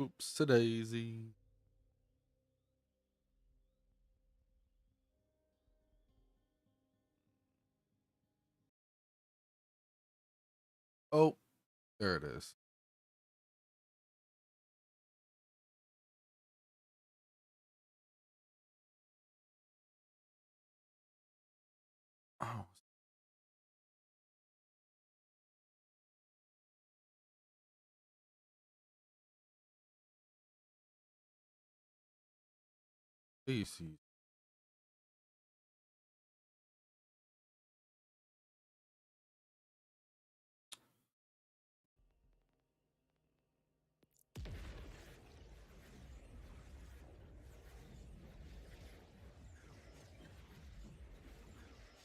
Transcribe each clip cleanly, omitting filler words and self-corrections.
Oops, a daisy. Oh, there it is. Oh, species.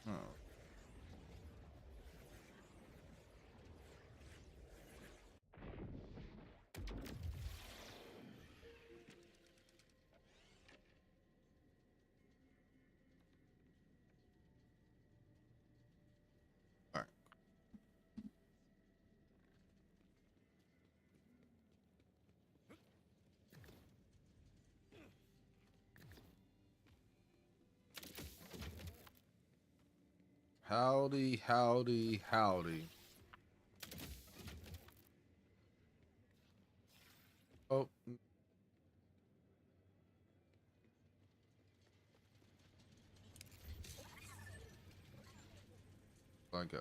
Oh, all right. Howdy, howdy, howdy. Oh, I go.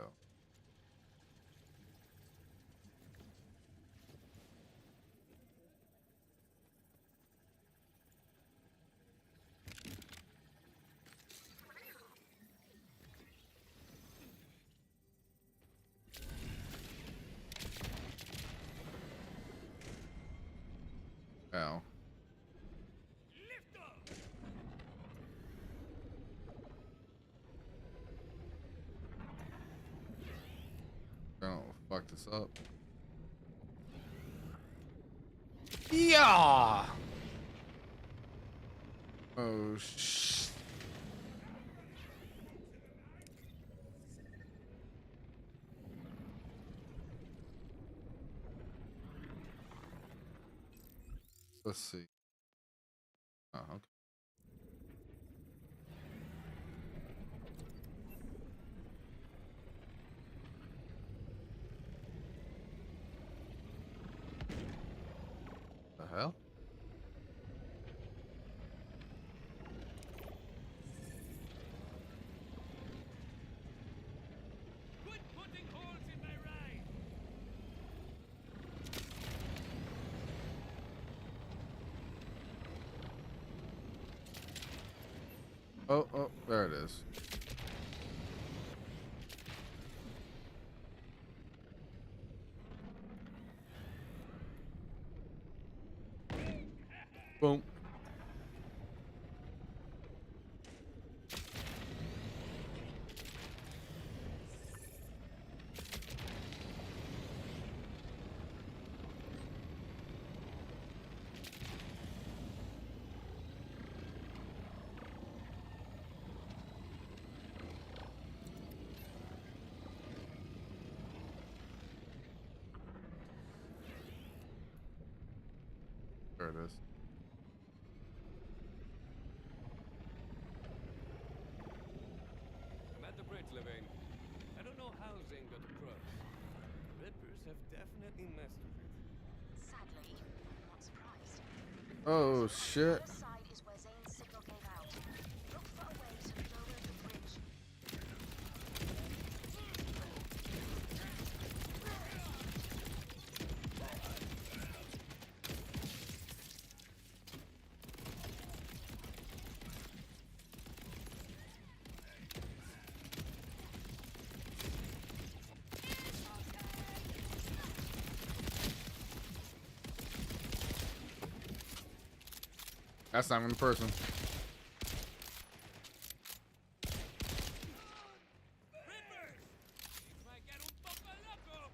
Ow. Don't fuck this up. Yeah. Oh sh. Let's see. Oh, okay. The hell? Quit putting holes in my ride! Oh, oh, there it is. Boom. There it is. I'm at the bridge, Levine. I don't know how Zane got across. Rippers have definitely messed with it. Sadly, I'm not surprised. Oh So on the shit. other side is where Zane's signal gave out. Look for a way to lower the bridge. That's not even the person. Rippers! These might get un poco loco!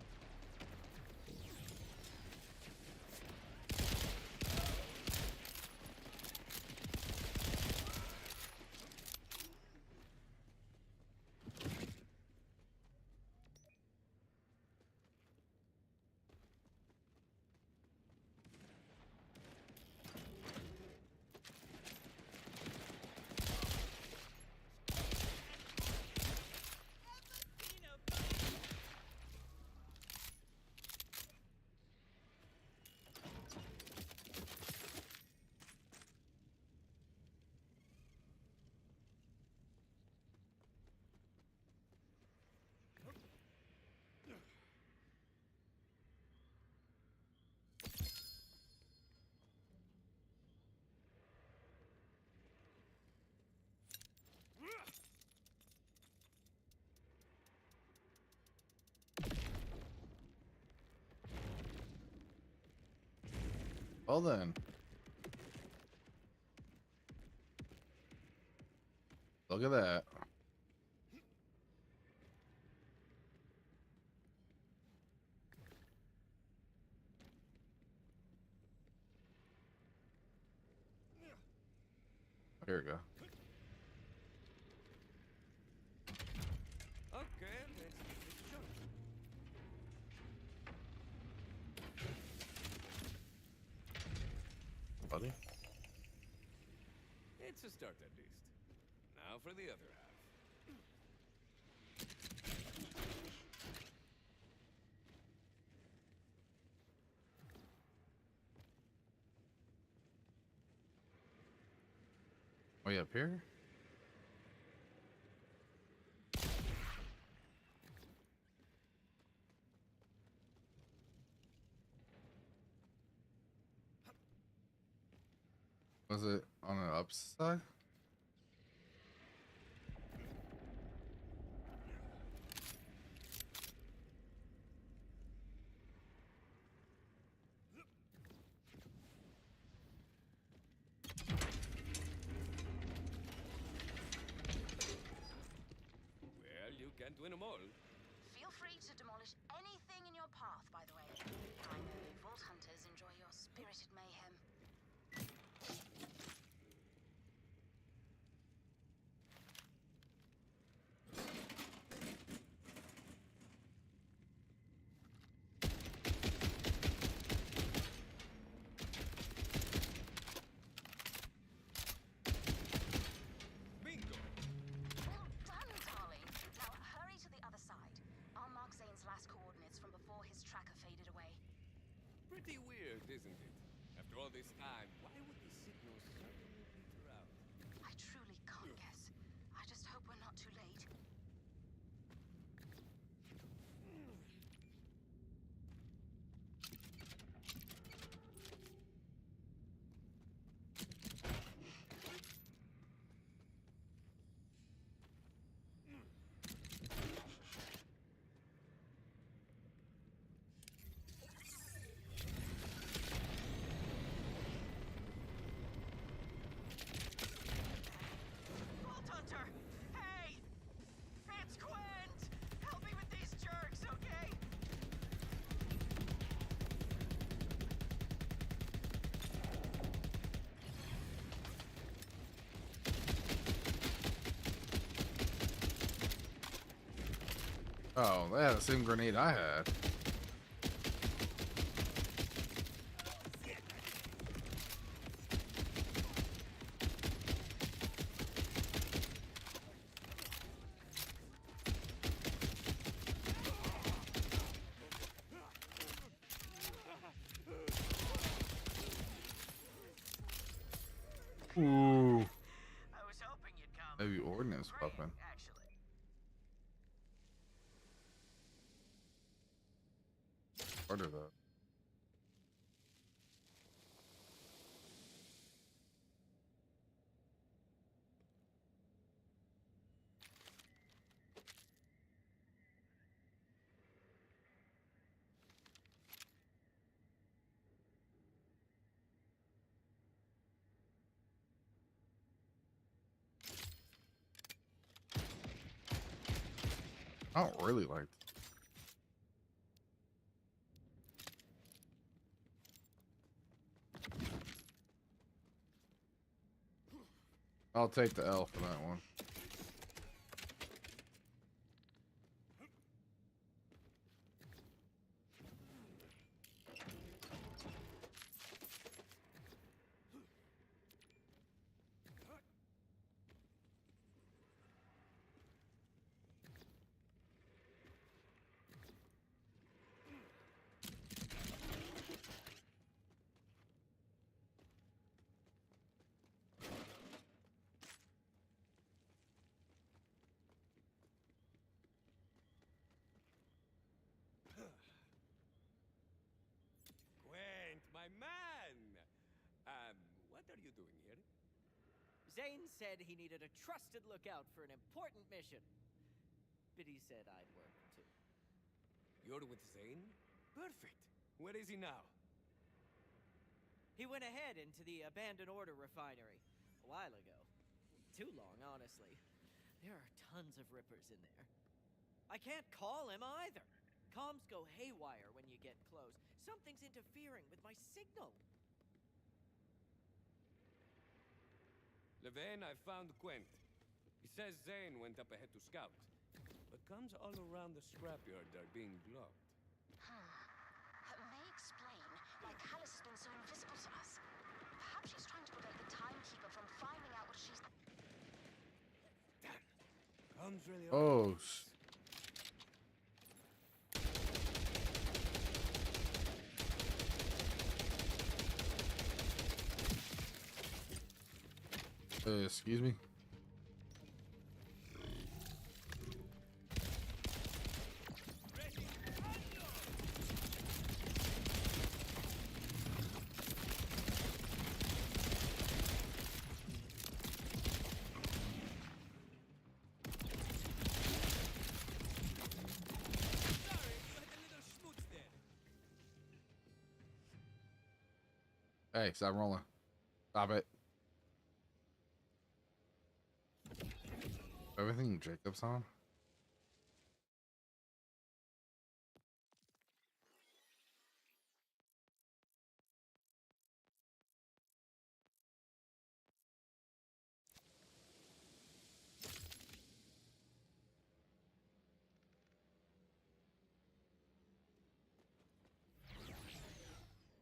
Well then. Look at that. Here we go. Okay, let's give this a shot. Buddy. It's a start at least. Now for the other half. Way up here? Was it on the upside? Well, you can't win them all. Feel free to demolish anything in your path, by the way. I know Vault Hunters enjoy your spirited mayhem. Bingo! Well done, darling. Now hurry to the other side. I'll mark Zane's last coordinates from before his tracker faded away. Pretty weird, isn't it? After all this time, why would the signal suddenly peter out? I truly can't guess. I just hope we're not too late. Vault Hunter! Hey! It's Quint! Help me with these jerks, okay? Oh, they had the same grenade I had. Ooh, I was hoping you'd come. maybe ordnance Great, weapon. actually. Part of that. I don't really like. I'll take the L for that one. Quint, my man! What are you doing here? Zane said he needed a trusted lookout for an important mission. Biddy said I'd work too. You're with Zane? Perfect. Where is he now? He went ahead into the abandoned order refinery a while ago. Too long, honestly. There are tons of Rippers in there. I can't call him either. Comms go haywire when you get close. Something's interfering with my signal. Levine, I found Quint. He says Zane went up ahead to scout, but comms all around the scrapyard are being blocked. That may explain why Callus has been so invisible to us. Perhaps she's trying to prevent the Timekeeper from finding out what she's... Damn! Comms really are. Oh, excuse me. Hey, stop rolling. Stop it. Everything Jacob's on?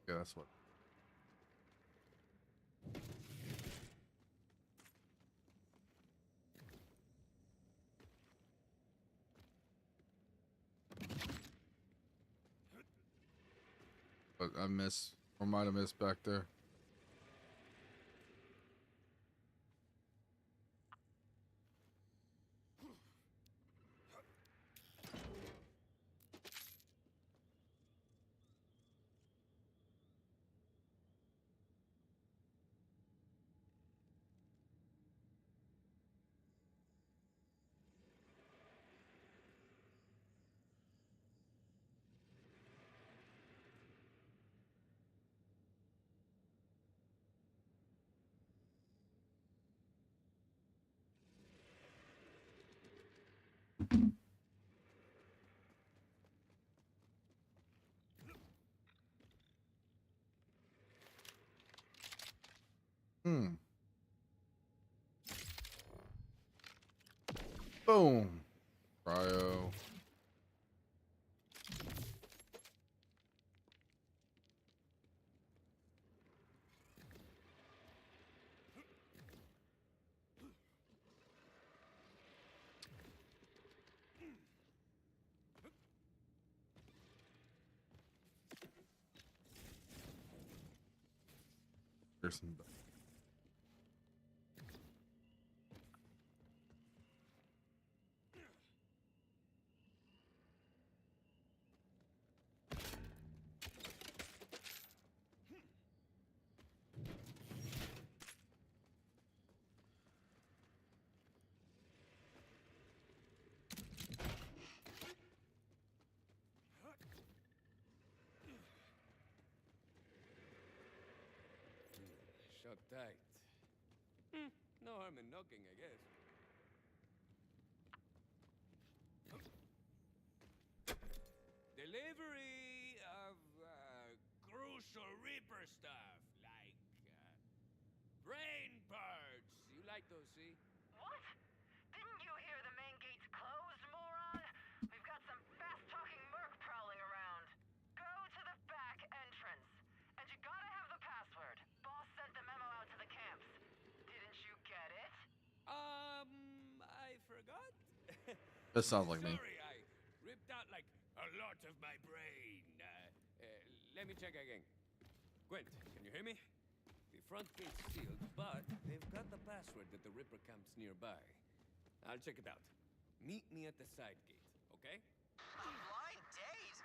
Yeah, that's what. But I miss, or might have missed back there. Boom. Cryo. There's some. Shut tight. No harm in knocking, I guess. Delivery of crucial Reaper stuff, like brain parts. You like those, see? What? Didn't you hear the main gate's closed, moron? We've got some fast-talking merc prowling around. Go to the back entrance. And you gotta have the password. Boss sent the memo out to the camps. Didn't you get it? I forgot. That sounds like me. Sorry, I ripped out like a lot of my brain. Let me check again. Gwent, can you hear me? The front gate's sealed, but they've got the password at the Ripper camps nearby. I'll check it out. Meet me at the side gate, okay? A blind date?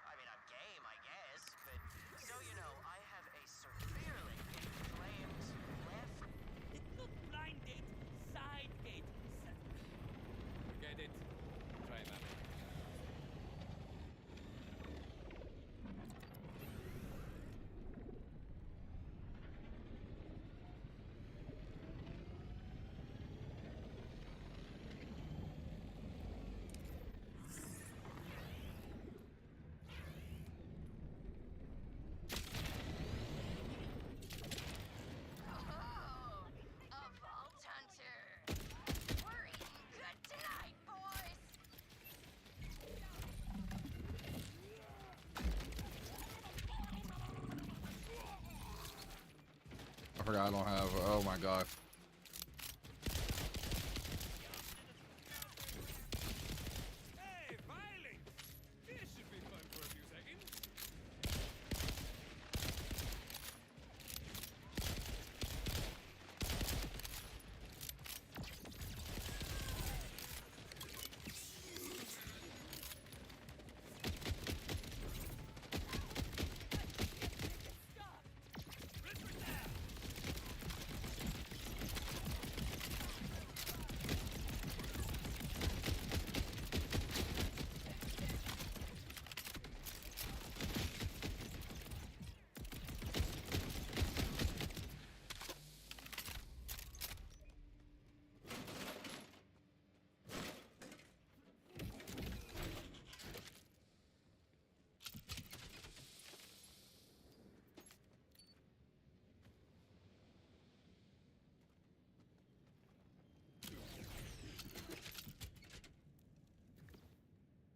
I mean, I'm game, I guess, but so you know, I have a severely inflamed left. It's not blind gate, side gate. Forget it. Try that. I don't have. Oh my god. Hey, violence! This should be fun for a few seconds.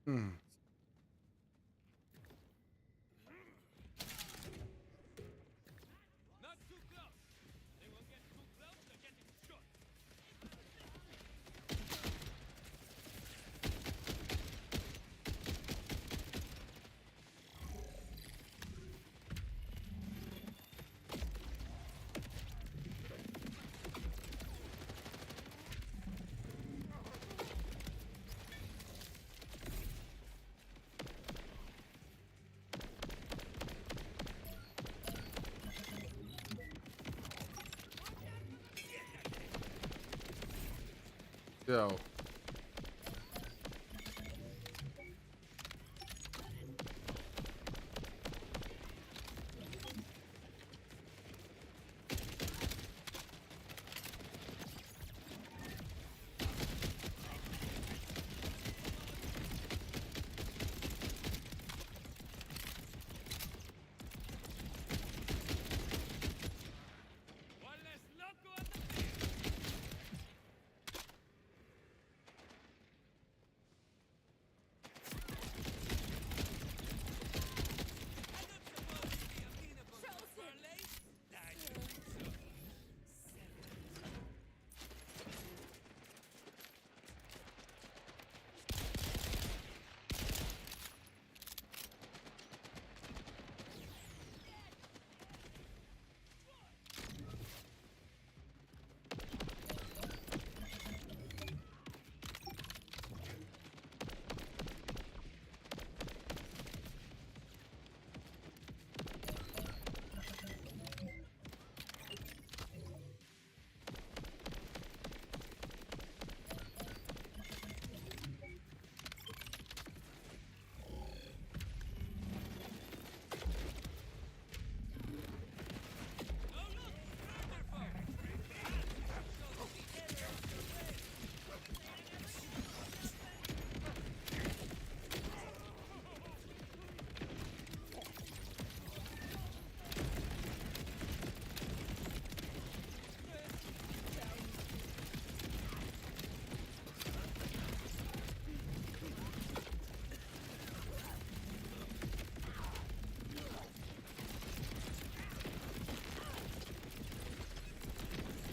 Hmm. Not too close. They will get too close to getting shot. Yo. One less loco on the field.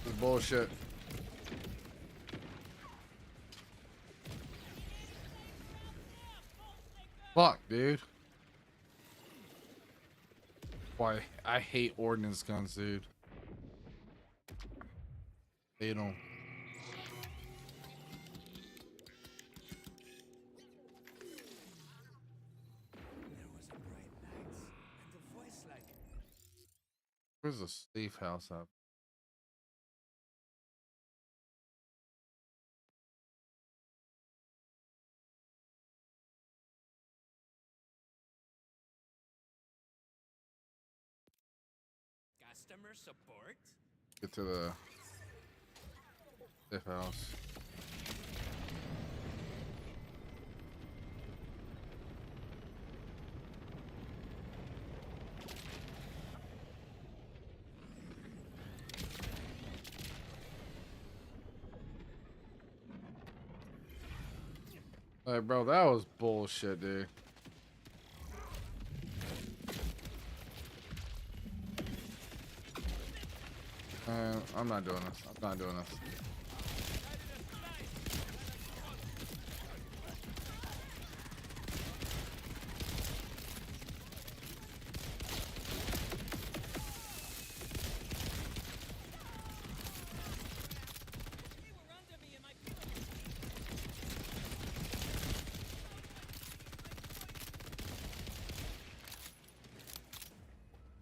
This is bullshit. Fuck, dude. Why I hate ordnance guns, dude. They don't. There was a bright light and a voice like, Where's the safe house at? customer support? Get to the safe house. Like, bro, that was bullshit, dude. I'm not doing this. I'm not doing this.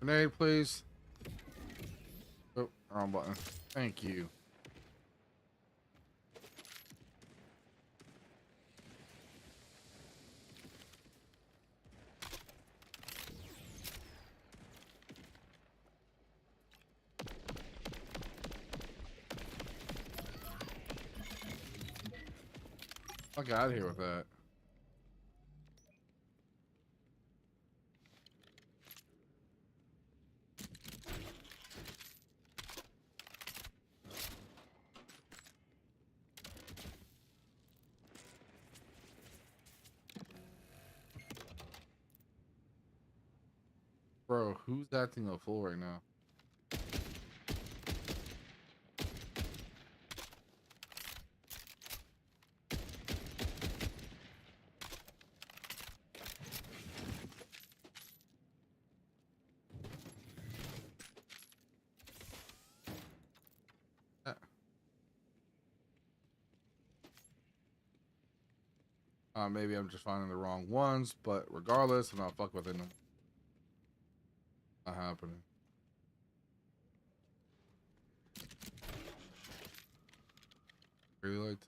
Grenade, please. Oh, wrong button. Thank you. Fuck out of here with that. Bro, who's acting a fool right now? Maybe I'm just finding the wrong ones, but regardless, I'm not fucking with them. Not happening. Really like to.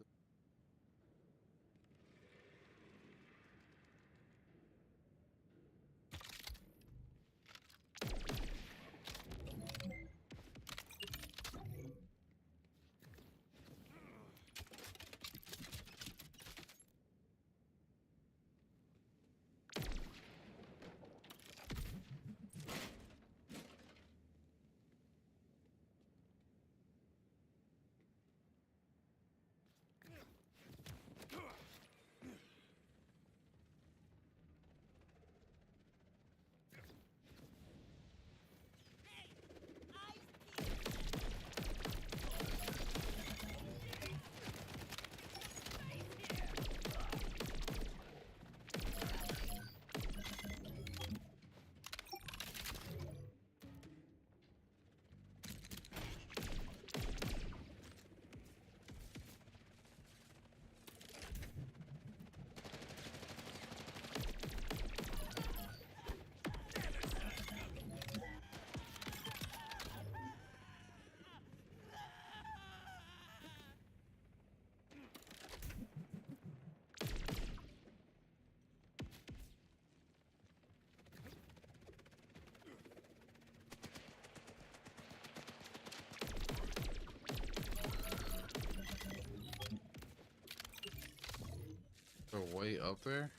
They're way up there.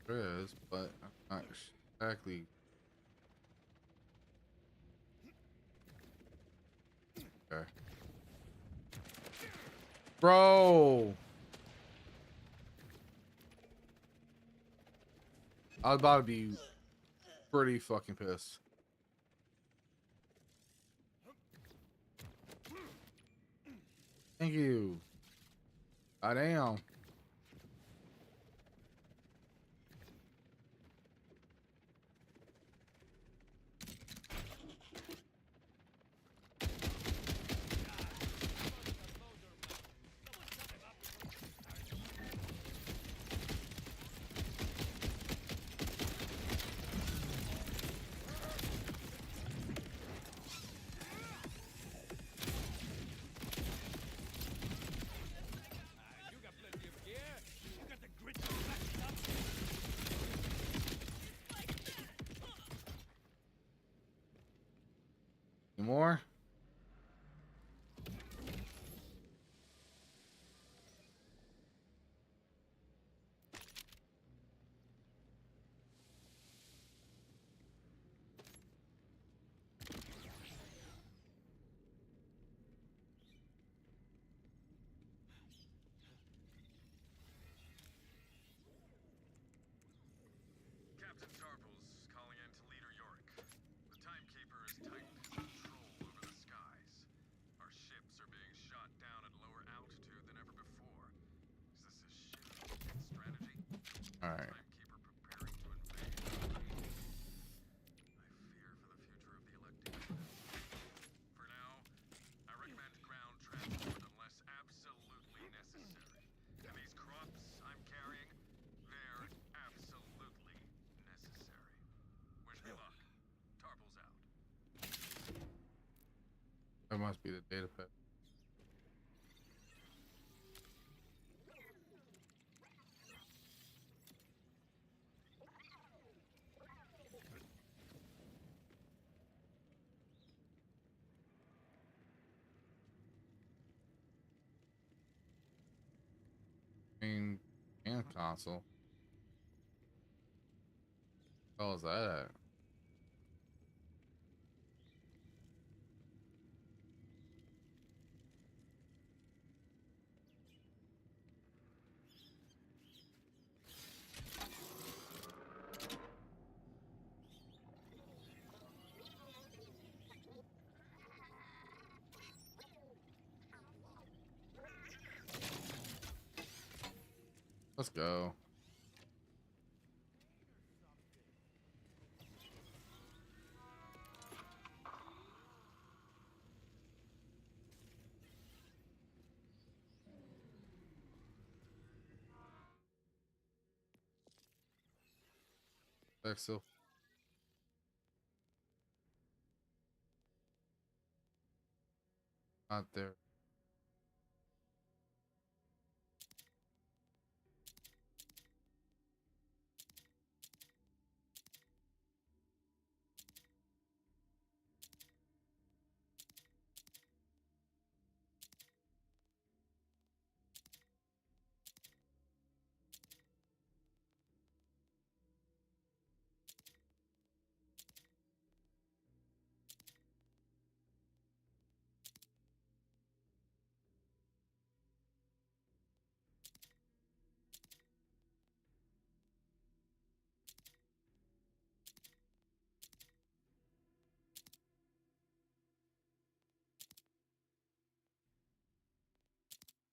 There is, but I'm not exactly. Okay. Bro! I was about to be pretty fucking pissed. Thank you. I am. You got plenty of gear. You got the grit to back it up. Any more? Captain Tarpals calling All right. Timekeeper preparing to invade. I fear for the future of the elected. For now, I recommend ground transport unless absolutely necessary. And these crops I'm carrying, they're absolutely necessary. Wish me luck. Tarple's out. That must be the data pad. Main game console. What the hell is that at? Let's go. Still. Not there.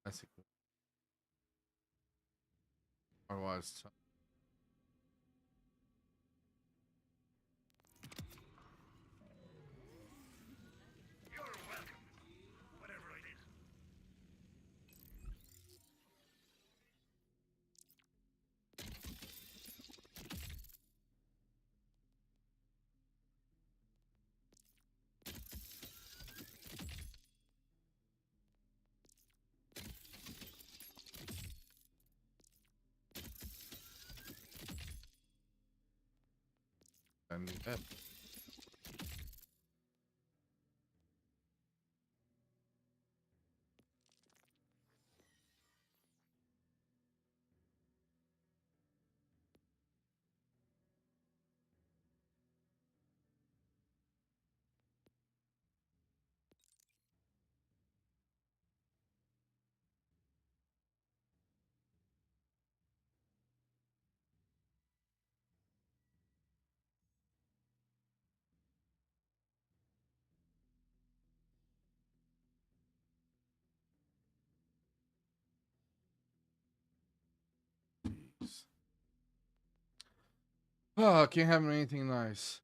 That's a good. Otherwise, You're welcome. Whatever it is. I need that. Jeez. Oh, can't have anything nice.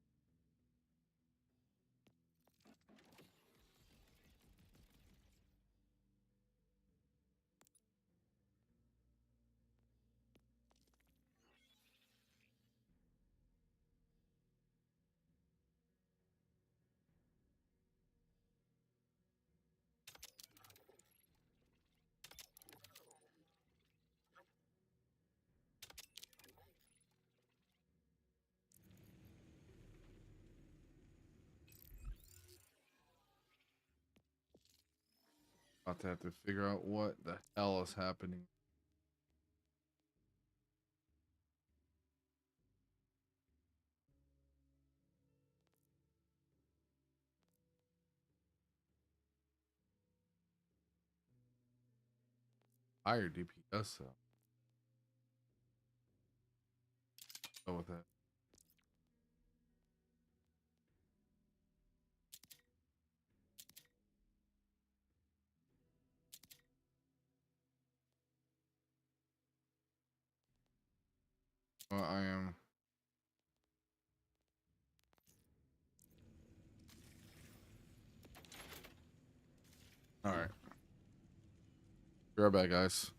About to have to figure out what the hell is happening. Higher DPS though. Go with that. Well, I am. All right. Be right back, guys.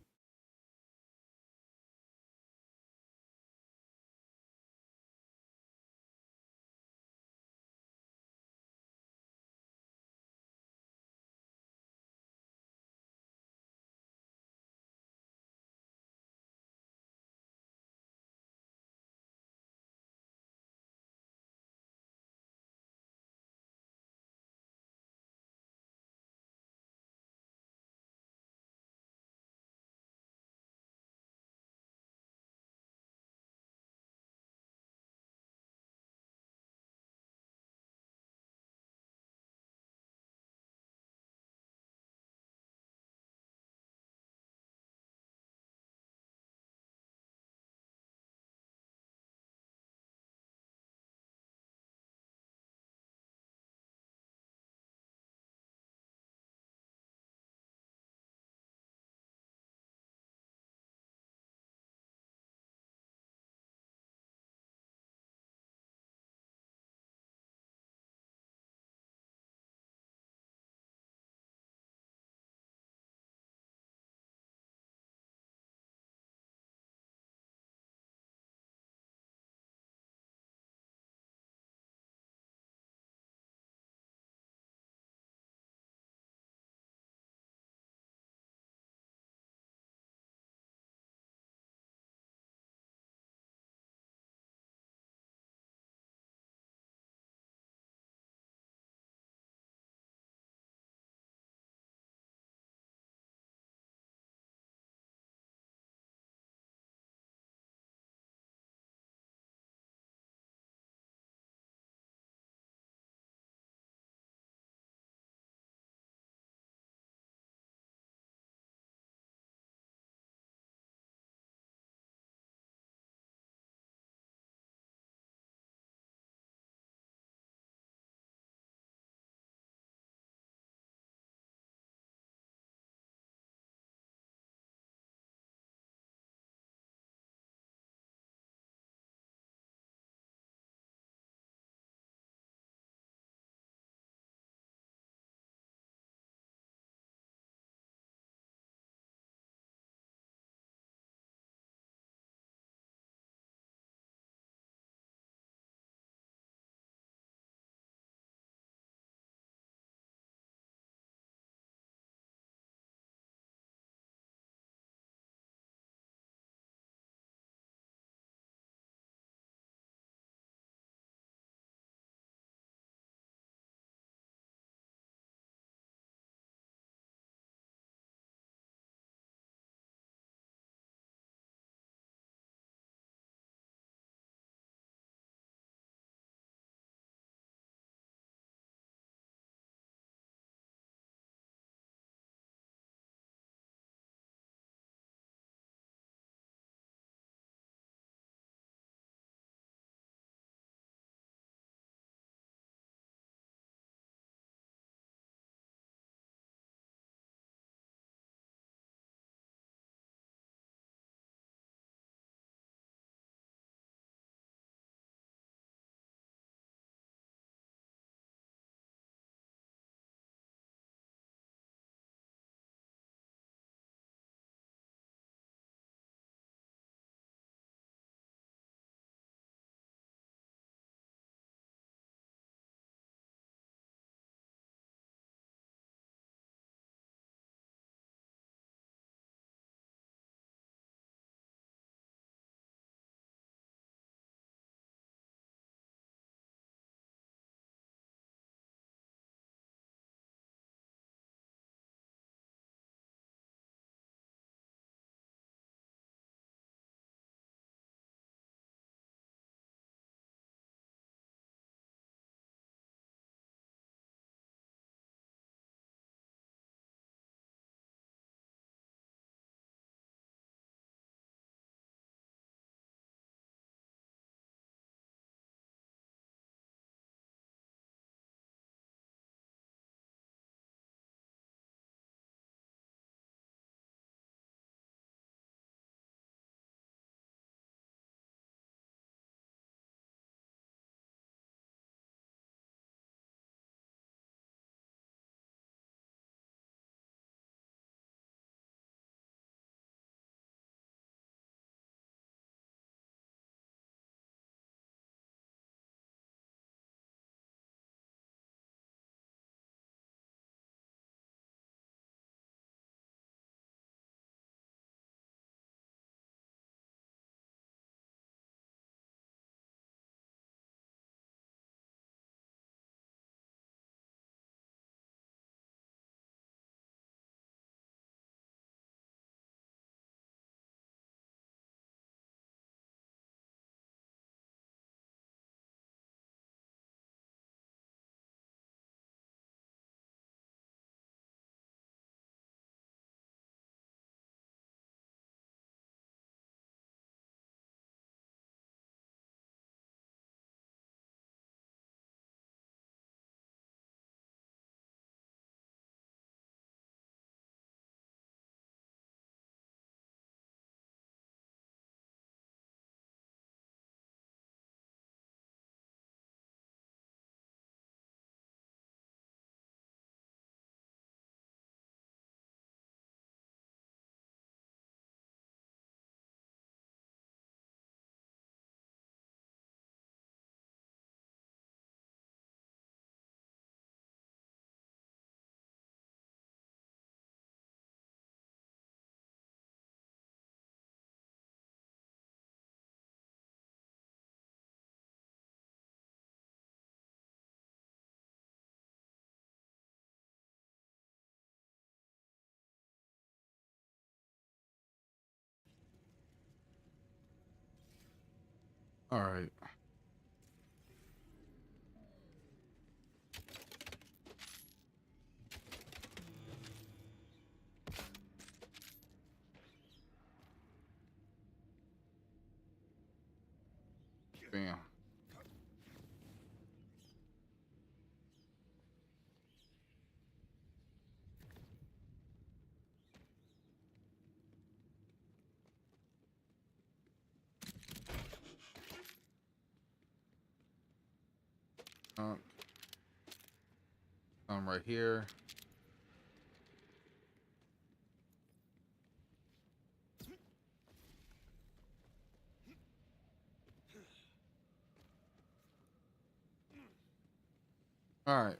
All right. Bam. I'm right here. All right.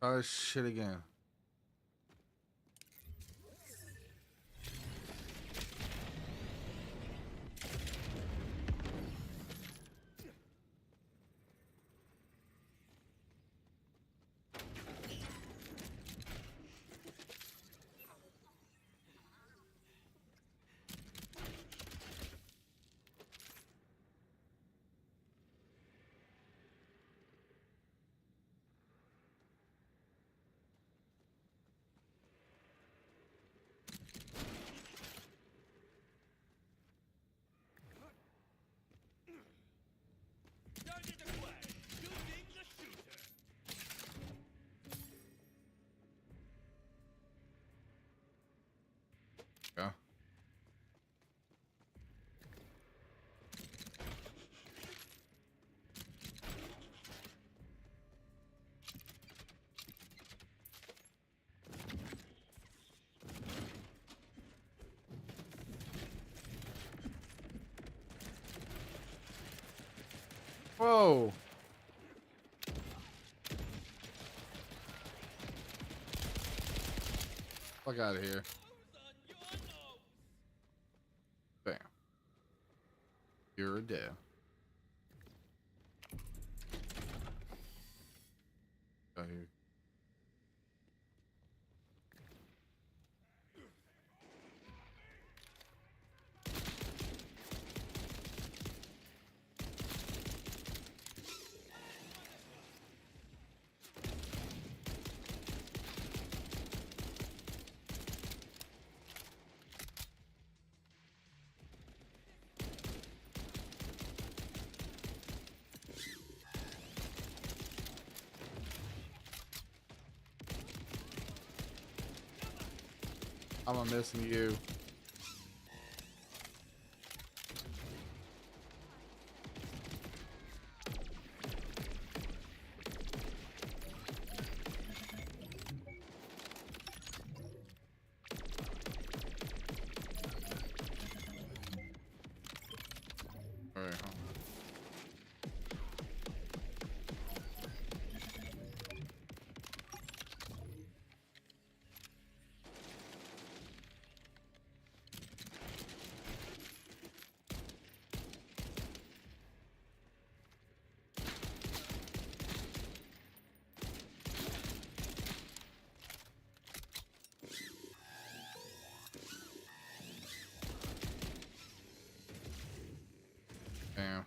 Try this shit again. Target acquired. Shooting the shooter. Yeah. Whoa. Fuck out of here. Bam. You're dead. Out here. I'm missing you. All right, huh? Damn.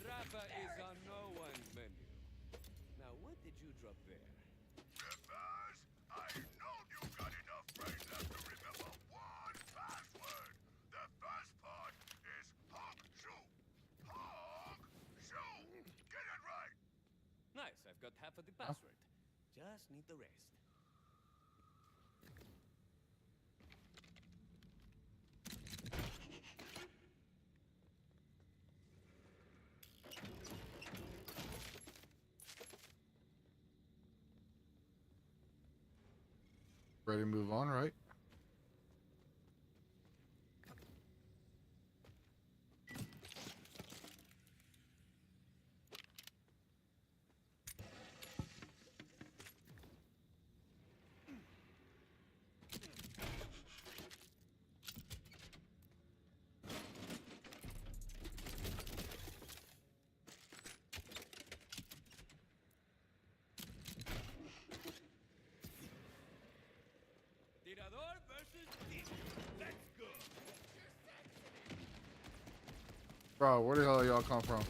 Rappa is on no one's menu. Now, what did you drop there? Members, I know you got enough brain left to remember one password. The first part is honk shoe. Honk shoe. Get it right. Nice, I've got half of the password. Just need the rest. Ready to move on, right? Bro, where the hell y'all come from?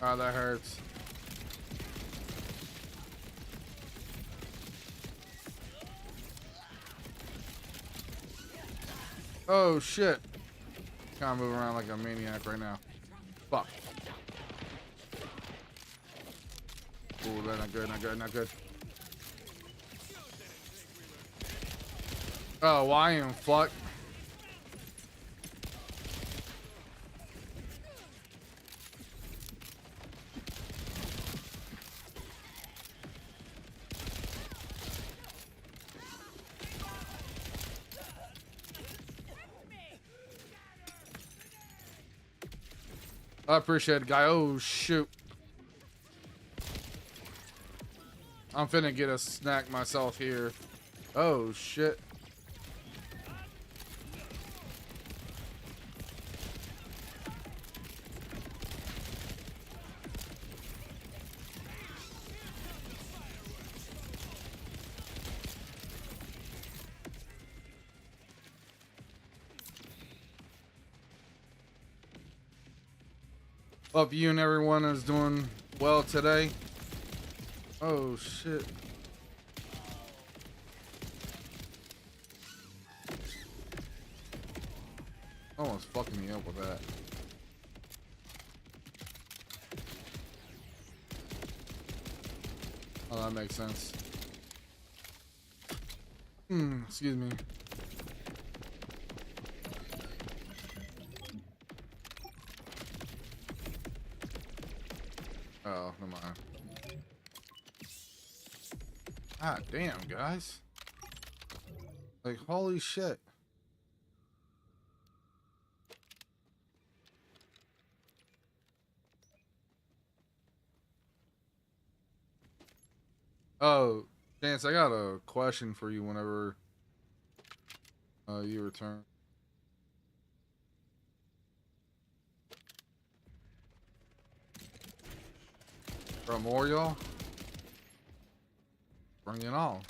Oh, that hurts. Oh shit. Kind of moving around like a maniac right now. Fuck. Ooh, that's not good, not good, not good. Oh, well, I am fucked. I appreciate it, guy. Oh, shoot. I'm finna get a snack myself here. Oh, shit. Hope you and everyone is doing well today. Oh, shit. Almost fucking me up with that. Oh, that makes sense. Excuse me. Oh, never mind. Ah, damn, guys. Like, holy shit. Oh, Chance, I got a question for you whenever you return. From Oriole? Bring it on.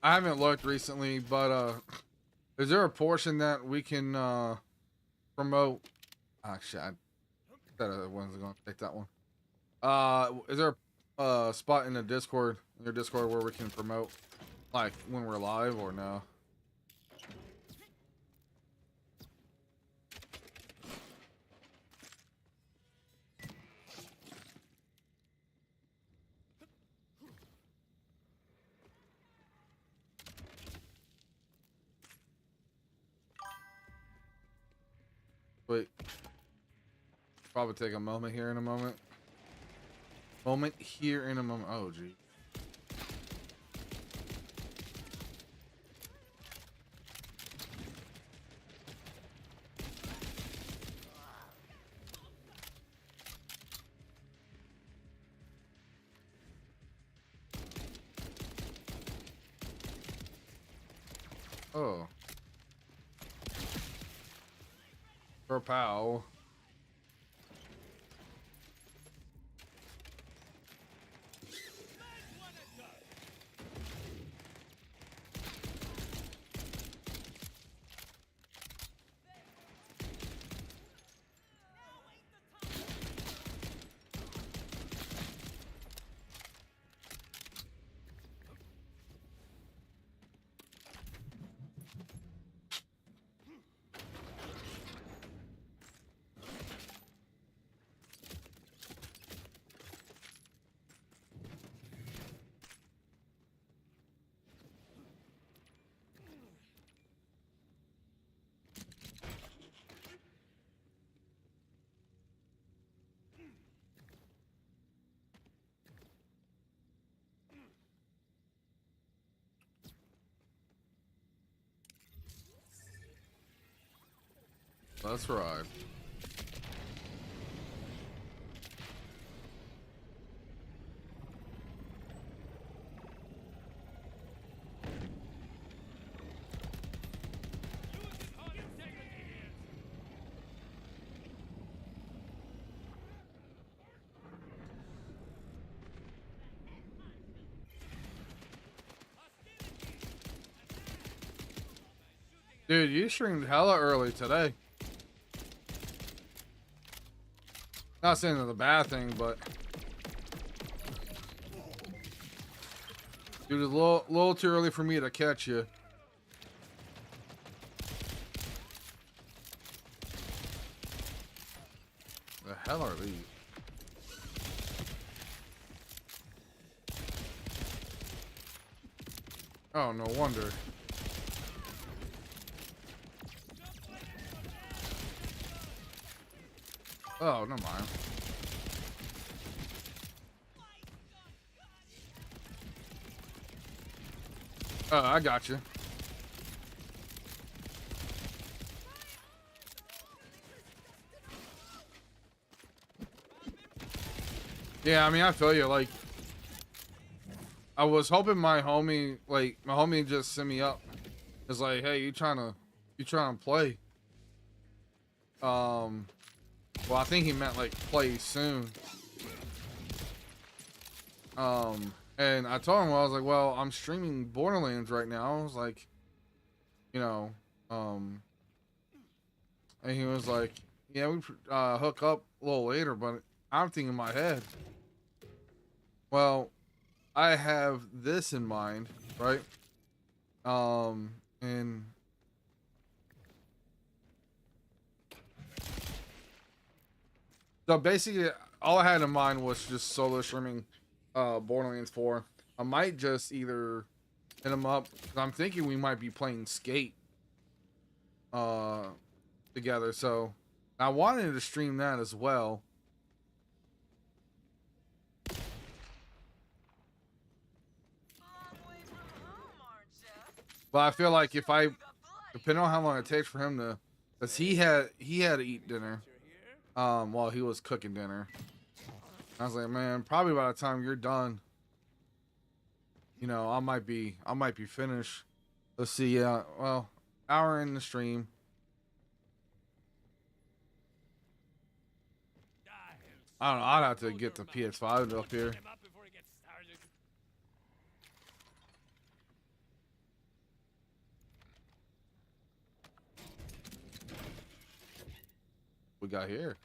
I haven't looked recently, but is there a portion that we can promote? Actually, I said I wasn't gonna take that one. Is there a spot in the Discord, in your Discord, where we can promote, like when we're live, or no? Wait. Probably take a moment here in a moment. Moment here in a moment. Oh, gee. Oh. For pal. Let's ride. Dude, you streamed hella early today. Not saying it's a bad thing, but dude, it's a little too early for me to catch you. The hell are these? Oh, no wonder. Oh, never mind. Oh, I got you. Yeah, I mean, I feel you. Like, I was hoping my homie just sent me up. It's like, hey, you trying to play? Well, I think he meant like play soon. And I told him, I was like, well, I'm streaming Borderlands right now. I was like, you know, and he was like, yeah, we hook up a little later, but I'm thinking in my head, well, I have this in mind, right? And so basically, all I had in mind was just solo streaming Borderlands 4. I might just either hit him up, because I'm thinking we might be playing Skate together. So I wanted to stream that as well. But I feel like if depending on how long it takes for him to, because he had to eat dinner while he was cooking dinner. I was like, man, probably by the time you're done, you know, I might be finished. Let's see, yeah, well, hour in the stream. I don't know, I'd have to get the PS5 up here. We got here.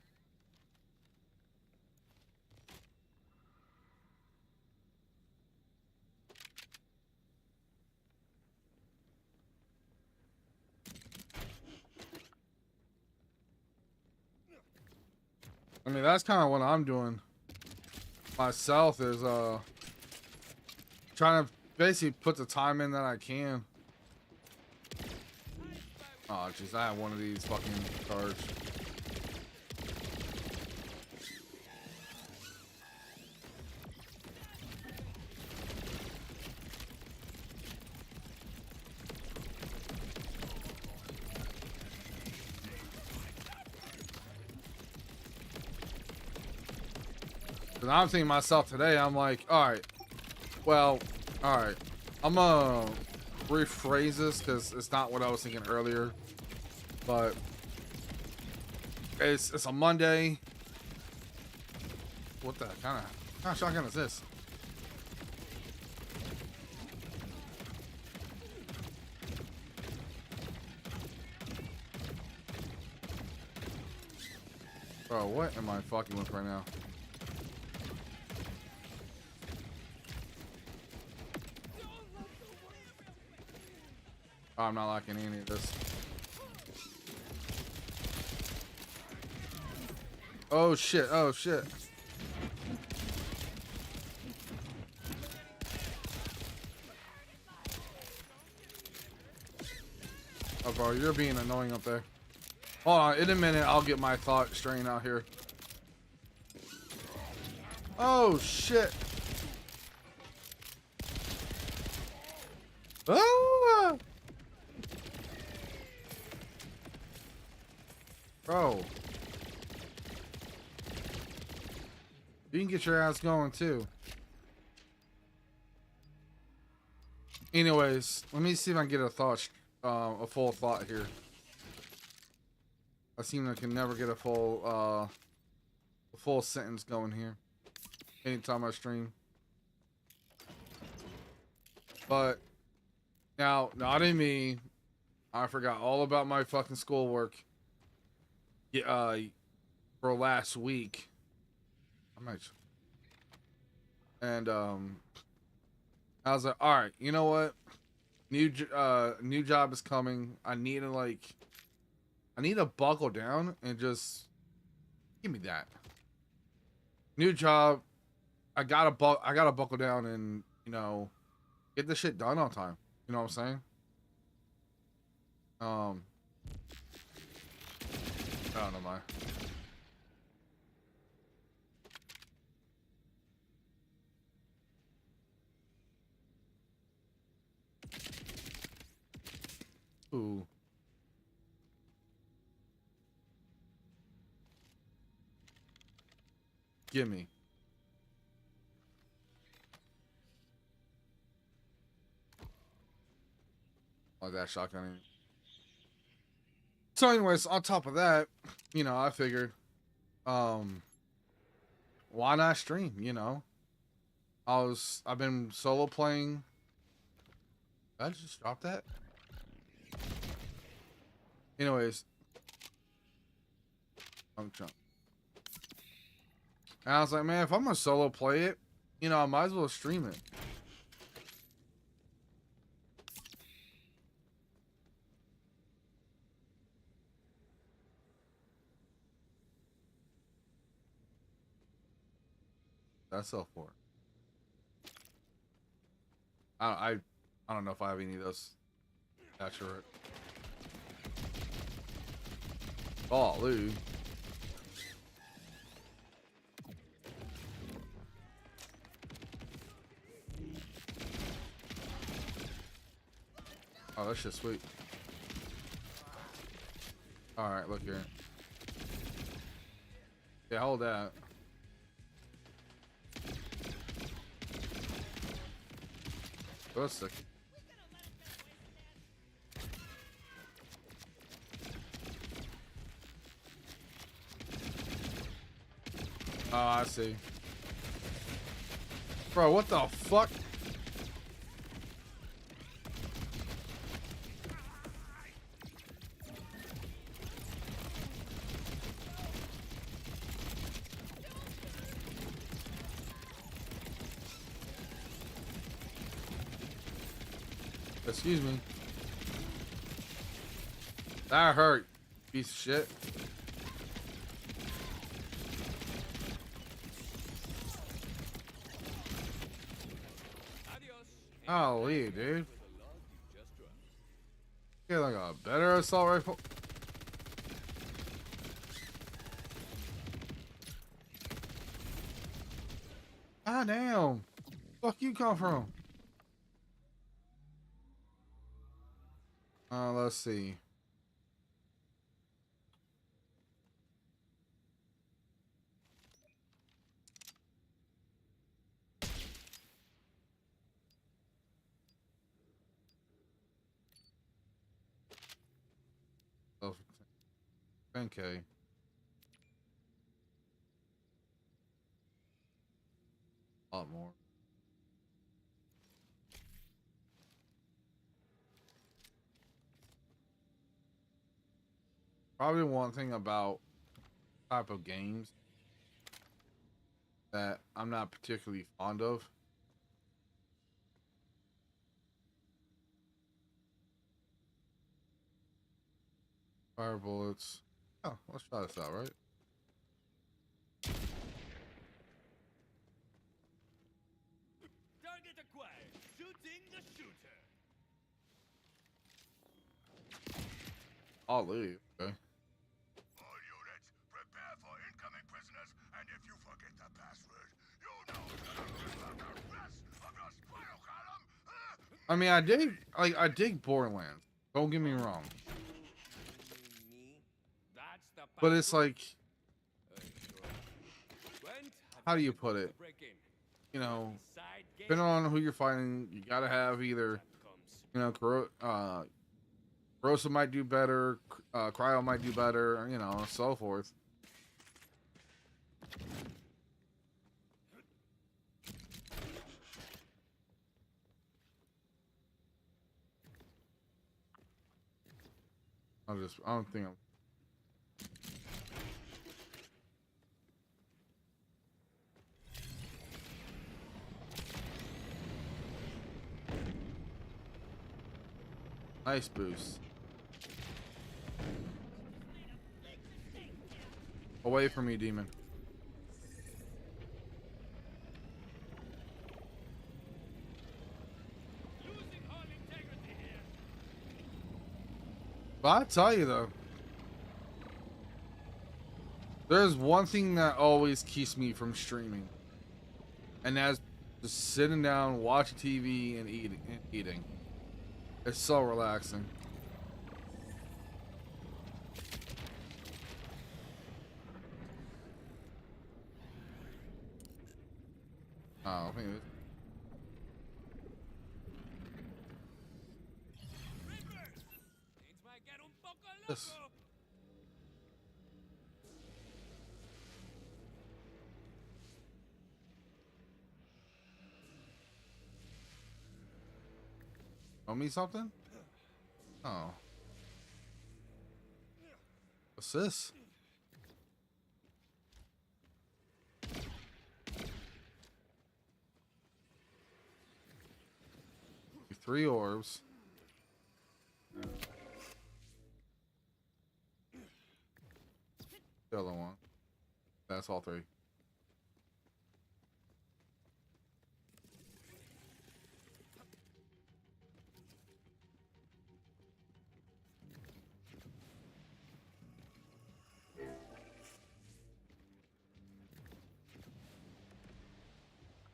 I mean, that's kind of what I'm doing myself, is trying to basically put the time in that I can. Oh jeez, I have one of these fucking cards. Cause I'm thinking to myself today, I'm like, alright, well, alright, I'm gonna rephrase this because it's not what I was thinking earlier, but it's a Monday. What the kind of shotgun is this? Bro, what am I fucking with right now? Oh, I'm not liking any of this. Oh shit, oh shit. Oh bro, you're being annoying up there. Hold on, in a minute I'll get my thought straightened out here. Oh shit. Oh! Bro. You can get your ass going too. Anyways, let me see if I can get a thought, a full thought here. I seem I can never get a full sentence going here. Anytime I stream. But now, not in me. I forgot all about my fucking schoolwork. Yeah, for last week. I might. And I was like, all right, you know what? New job is coming. I need to buckle down and just give me that. New job. I gotta buckle down and, you know, get this shit done on time. You know what I'm saying? I don't know, my. Ooh. Gimme. Like that shotgun. So anyways, on top of that, you know, I figured, why not stream, you know? I've been solo playing. Did I just drop that? Anyways. Jump. And I was like, man, if I'm gonna solo play it, you know, I might as well stream it. That's so for. I don't know if I have any of those. That's right. Oh, Lou. Oh, that's just sweet. All right, look here. Yeah, hold that. What's the? Oh, I see. Bro, what the fuck? Excuse me. That hurt, piece of shit. Holy, dude. Get like a better assault rifle. Ah, damn. Fuck you come from? Let's see. Oh, 10K. A lot more. Probably one thing about type of games that I'm not particularly fond of. Fire bullets. Oh, let's try this out, right? Target acquired. Shooting the shooter. I'll leave. Okay. All units, prepare for incoming prisoners, and if you forget the password, you know the rest of your spinal column. I mean, I dig Borderlands. Don't get me wrong. Me? That's the But it's like, Gwent, how do you put it? break in. You know, Side gate depending on who you're fighting, you gotta have either, comes. you know, Corrosive might do better, Cryo might do better, you know, so forth. I don't think I'm. Nice boost. Away from me, demon. Losing all integrity here. But I tell you though, there's one thing that always keeps me from streaming, and that's just sitting down, watching TV, and eating. It's so relaxing. Oh, I think Needs my get un poco Yes. loco. Owe me something? Oh. What's this? Three orbs. The other one. That's all three.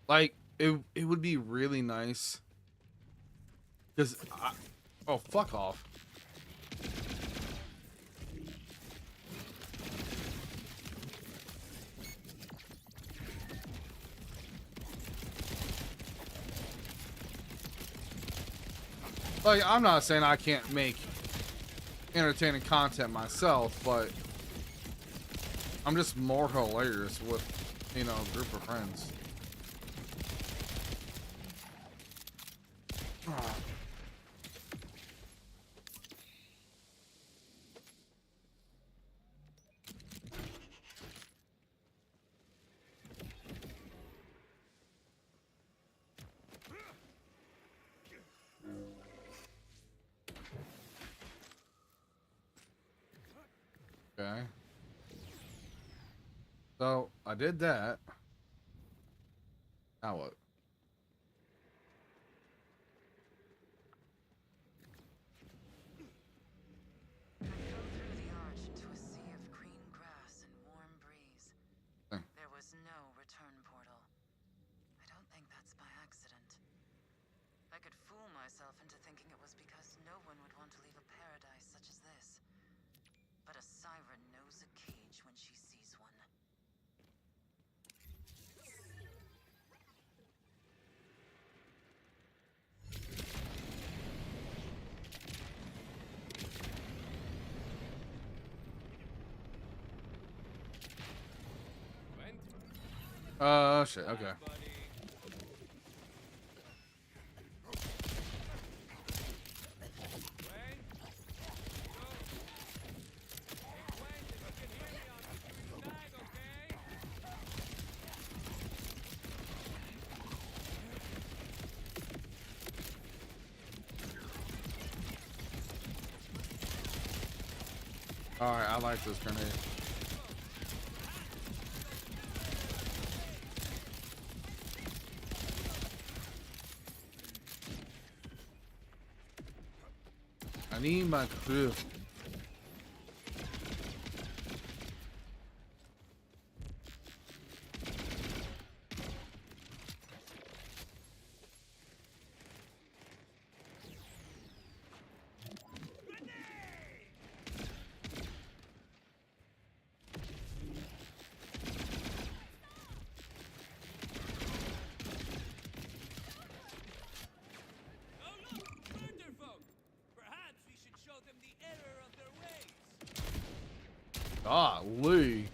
Like it would be really nice because oh, fuck off. Like, I'm not saying I can't make entertaining content myself, but I'm just more hilarious with, you know, a group of friends. Ah. Okay. So I did that. Now what? I fell through the arch into a sea of green grass and warm breeze. Hmm. There was no return portal. I don't think that's by accident. I could fool myself into thinking it was because no one would want to leave a paradise such as this. But a siren knows a cage when she sees one. Gwent, Shit, okay. buddy. Gwent, go. Hey, Gwent, if you can hear me, I'll keep you in tag, okay? Alright, I like this grenade. I need my crew. Golly.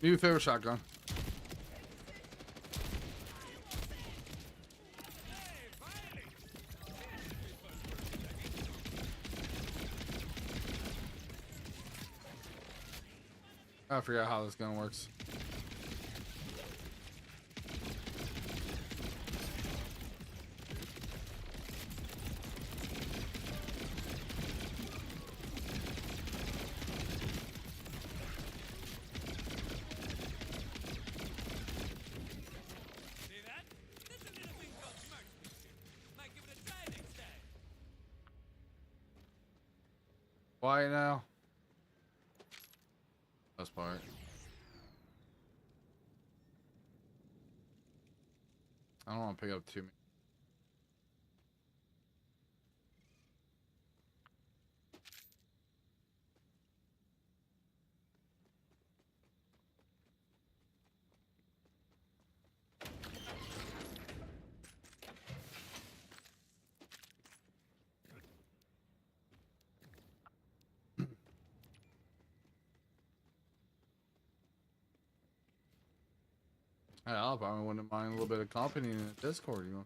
New favorite shotgun. I forgot how this gun works. See that? There's a little thing called marksmanship. Might give it a try next time. Quiet now. That's part. I don't want to pick up too many. I probably wouldn't mind a little bit of company in the Discord, you know.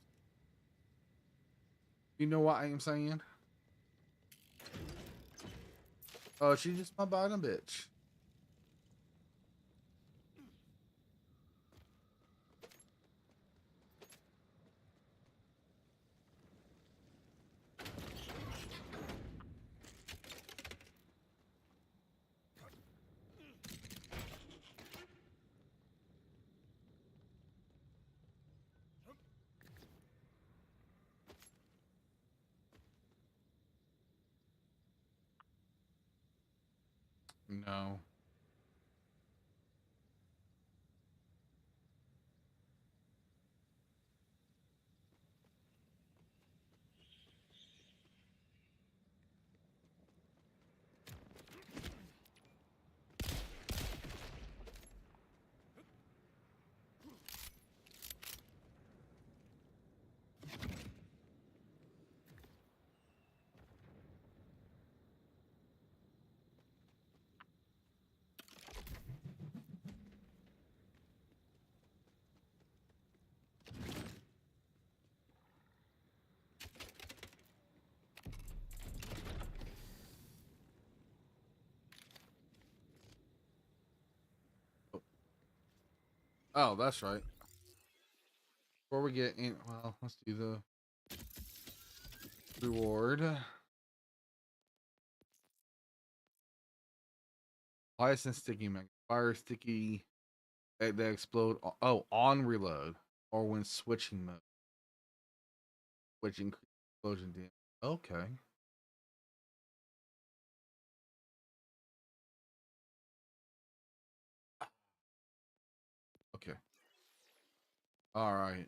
You know what I am saying? Oh, she just my bottom bitch. No. Oh, that's right. Before we get in, well, let's do the reward. Hyacinth sticky mag. Fire sticky they explode. Oh, on reload or when switching mode. Which increase explosion damage. Okay. Okay. All right.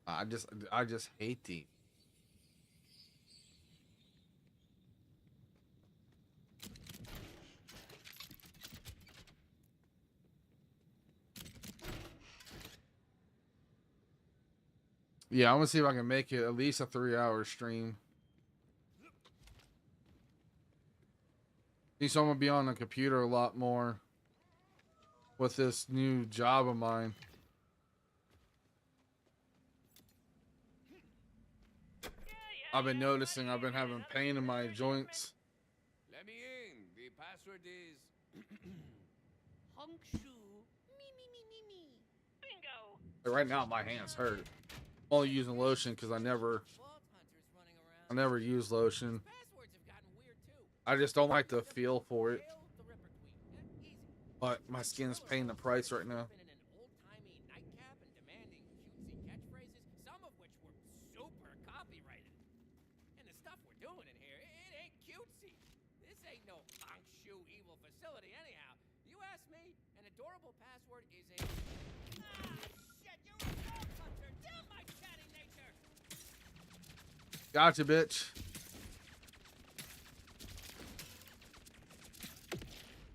I just hate these. Yeah, I'm gonna see if I can make it at least a 3-hour stream. So I'm gonna be on the computer a lot more with this new job of mine. I've been noticing I've been having pain in my joints. Let me in. The password is. Honkshu. Me, me, me, me, me. Bingo. Like right now my hands hurt. I'm only using lotion because I never use lotion. Passwords have gotten weird too. I just don't like the feel for it. Hail the Ripper Queen. Easy. But my skin's paying the price right now. In an old-timey nightcap and demanding cutesy catchphrases, some of which were super copyrighted. And the stuff we're doing in here, it ain't cutesy. This ain't no Hongshu evil facility anyhow. You ask me, an adorable password is a... Ah, shit, you're a dog hunter! Damn my chatty nature! Gotcha, bitch.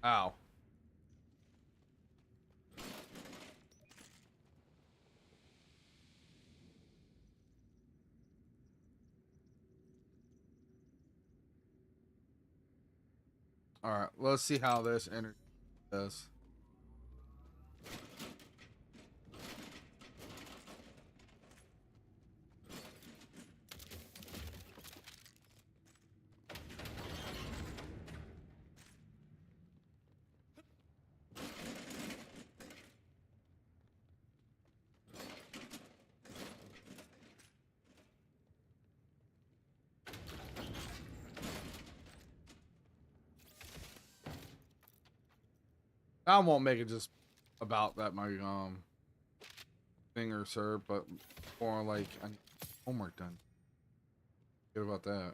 Ow. All right, let's see how this energy does. I won't make it just about that my finger, sir, but more like I need homework done. Good about that.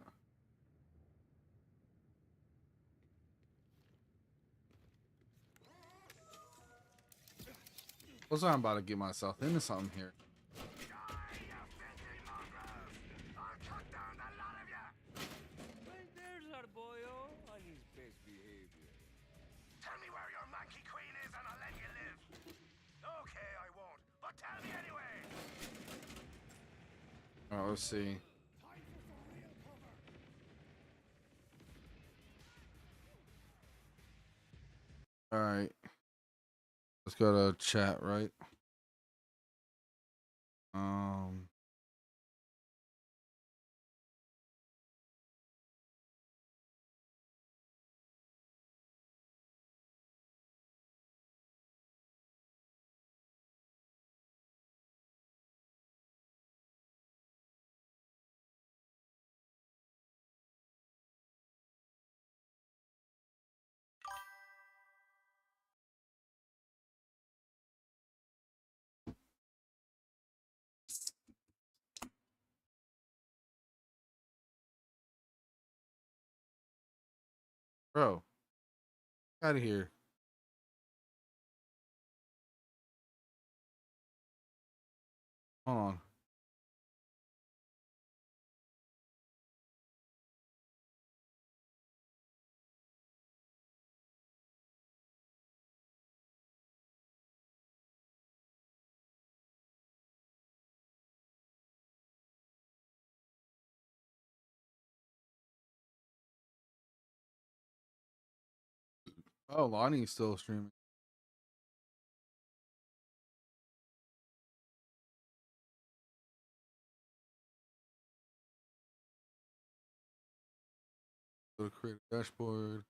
Looks like I'm about to get myself into something here. Right there's our boyo on his best behavior. Tell me where your monkey queen is and I'll let you live. Okay, I won't, but tell me anyway. All right, let's see. All right. Let's go to chat, right? Bro, out of here. Hold on. Oh, Lonnie's still streaming. Go to create a dashboard.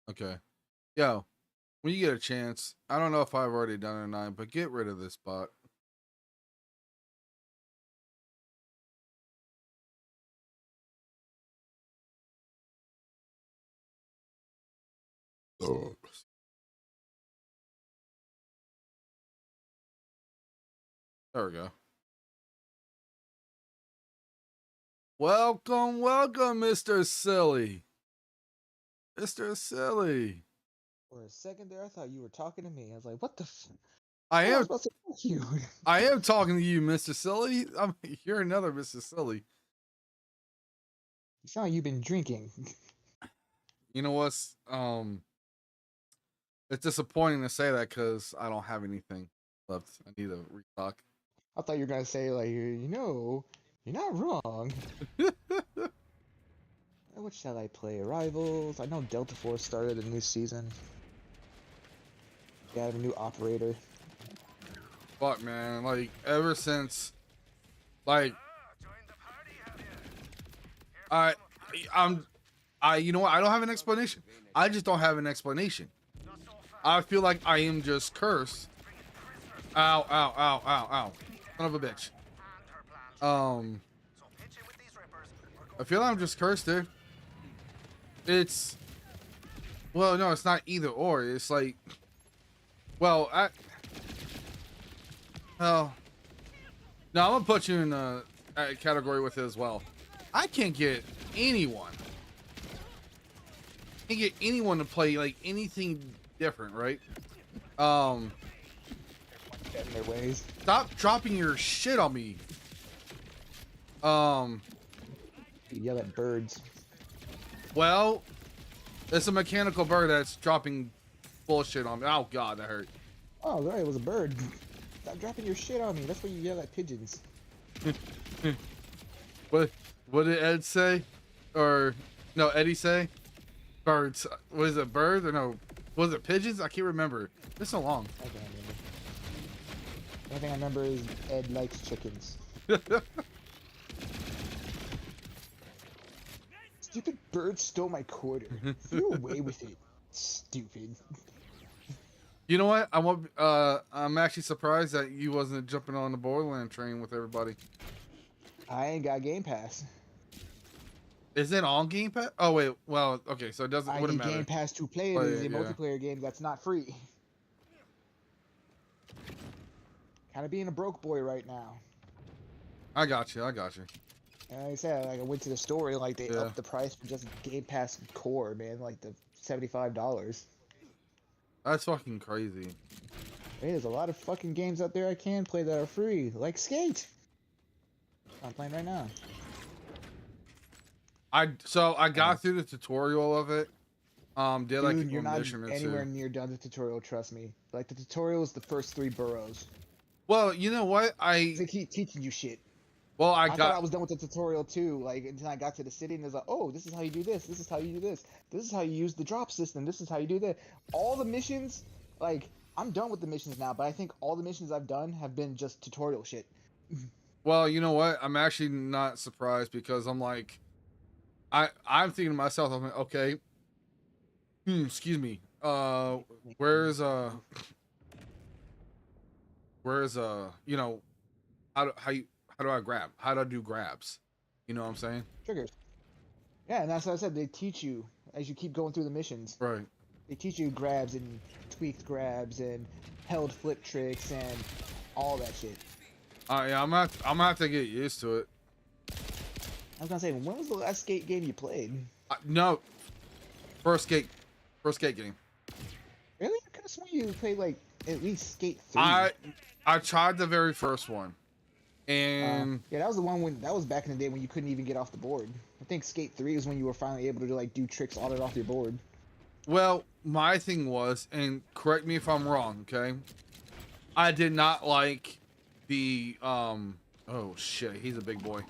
Okay. Yo, when you get a chance, I don't know if I've already done it or not, but get rid of this bot. Oh. There we go. Welcome, welcome, Mr. Silly. Mr. Silly. For a second there, I thought you were talking to me. I was like, what the I how am I am supposed to fuck you? I am talking to you, Mr. Silly. You're another Mr. Silly. You sound like you've been drinking. You know what's it's disappointing to say that because I don't have anything left. I need to restock. I thought you were gonna say like, you know, you're not wrong. What shall I play? Rivals. I know Delta Force started a new season. They have a new operator. Fuck, man, like ever since like Join the party, have you? you know what, I don't have an explanation. I just don't have an explanation. I feel like I am just cursed. Ow, ow, ow, ow, ow. Son of a bitch. I feel like I'm just cursed, dude. It's well, no, it's not either or. It's like, well, no, I'm gonna put you in a category with it as well. I can't get anyone. Can't get anyone to play like anything different, right? Get in their ways. Stop dropping your shit on me. You yell at birds. Well, it's a mechanical bird that's dropping bullshit on me. Oh god, that hurt. Oh, right, it was a bird. Stop dropping your shit on me. That's what you yell at pigeons. What did Ed say? Or no, Eddie say? Birds. Was it birds or no? Was it pigeons? I can't remember. It's so long. I can't remember. The only thing I remember is Ed likes chickens. Stupid bird stole my quarter. Threw away with it. Stupid. You know what? I'm actually surprised that you wasn't jumping on the Borderland train with everybody. I ain't got Game Pass. Is it on Game Pass? Oh wait, well, okay, so it doesn't. I Wouldn't need matter. Game Pass to play it. Oh, It is yeah, a multiplayer game that's not free. Kind of being a broke boy right now. I got you. I got you. And like I said, like I went to the store and like they Yeah. upped the price for just Game Pass Core, man, like the $75. That's fucking crazy. Hey, there's a lot of fucking games out there I can play that are free, like Skate. I'm playing right now. I got through the tutorial of it. Did like Dude, a you're not mission or anywhere two. near done the tutorial, trust me. Like the tutorial is the first 3 boroughs. Well, you know what? They keep teaching you shit. Well, I thought I was done with the tutorial too, like until I got to the city and it's like, oh, this is how you do this, this is how you do this, this is how you use the drop system, this is how you do that. All the missions, like, I'm done with the missions now, but I think all the missions I've done have been just tutorial shit. Well, you know what? I'm actually not surprised because I'm like, I'm thinking to myself, I'm like, okay, excuse me, where's you know, how do I grab? How do I do grabs? You know what I'm saying? Triggers. Yeah, and that's what I said, they teach you as you keep going through the missions. Right. They teach you grabs and tweaked grabs and held flip tricks and all that shit. Yeah, I'm gonna have to get used to it. I was gonna say, when was the last Skate game you played? No, first skate game. Really? I could have sworn you played like at least Skate 3. I tried the very first one, and yeah, that was the one when that was back in the day when you couldn't even get off the board. I think Skate 3 is when you were finally able to like do tricks on and off your board. well, my thing was, and correct me if I'm wrong, okay? I did not like the oh shit, he's a big boy.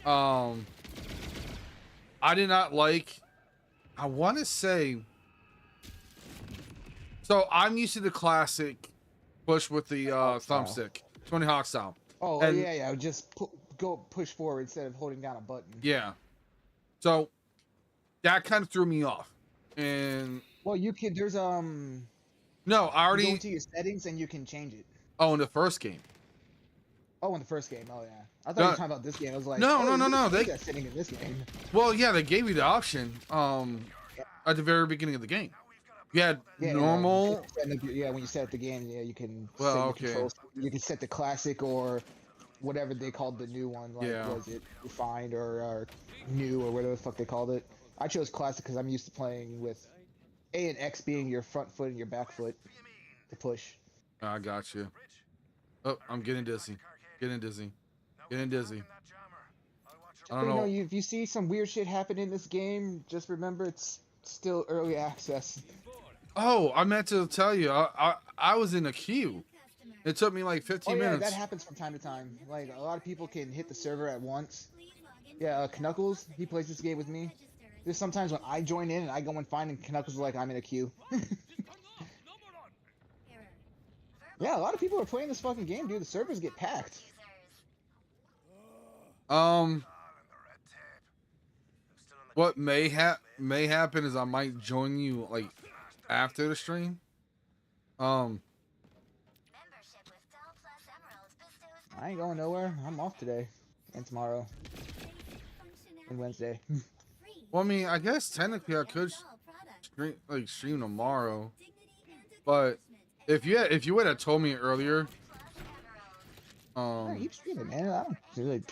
I did not like. I want to say. So I'm used to the classic push with the thumbstick, Tony Hawk style. Oh, And- yeah, just go push forward instead of holding down a button. Yeah. So that kind of threw me off. And Well, you can. There's no, I You go already. into your settings and you can change it. Oh, in the first game. Oh, in the first game. Oh yeah. I thought No. you were talking about this game. I was like, No, oh, no, you no, can they- do that setting in this game. Well, yeah, they gave you the option. At the very beginning of the game, you had Yeah, normal. Yeah, when you set up the game, yeah, you can. Well, set your okay. controls. You can set the classic or whatever they called the new one. Like, Yeah. was it refined or new or whatever the fuck they called it? I chose classic because I'm used to playing with A and X being your front foot and your back foot to push. I got you. Oh, I'm getting dizzy. Getting dizzy. Getting dizzy. I But, don't you know, know. if you see some weird shit happen in this game, just remember it's still early access. Oh, I meant to tell you. I was in a queue. It took me like 15 Oh yeah, minutes. that happens from time to time. Like a lot of people can hit the server at once. Yeah, Knuckles, he plays this game with me. There's sometimes when I join in and I go and find and Knuckles is like, I'm in a queue. Yeah, a lot of people are playing this fucking game, dude. The servers get packed. What may happen is I might join you like after the stream. Membership with Dell Plus Emerald bestows I ain't going nowhere. I'm off today and tomorrow and Wednesday. Well, I mean, I guess technically I could stream tomorrow, but if you would have told me earlier, Yeah, keep streaming, man. I don't like,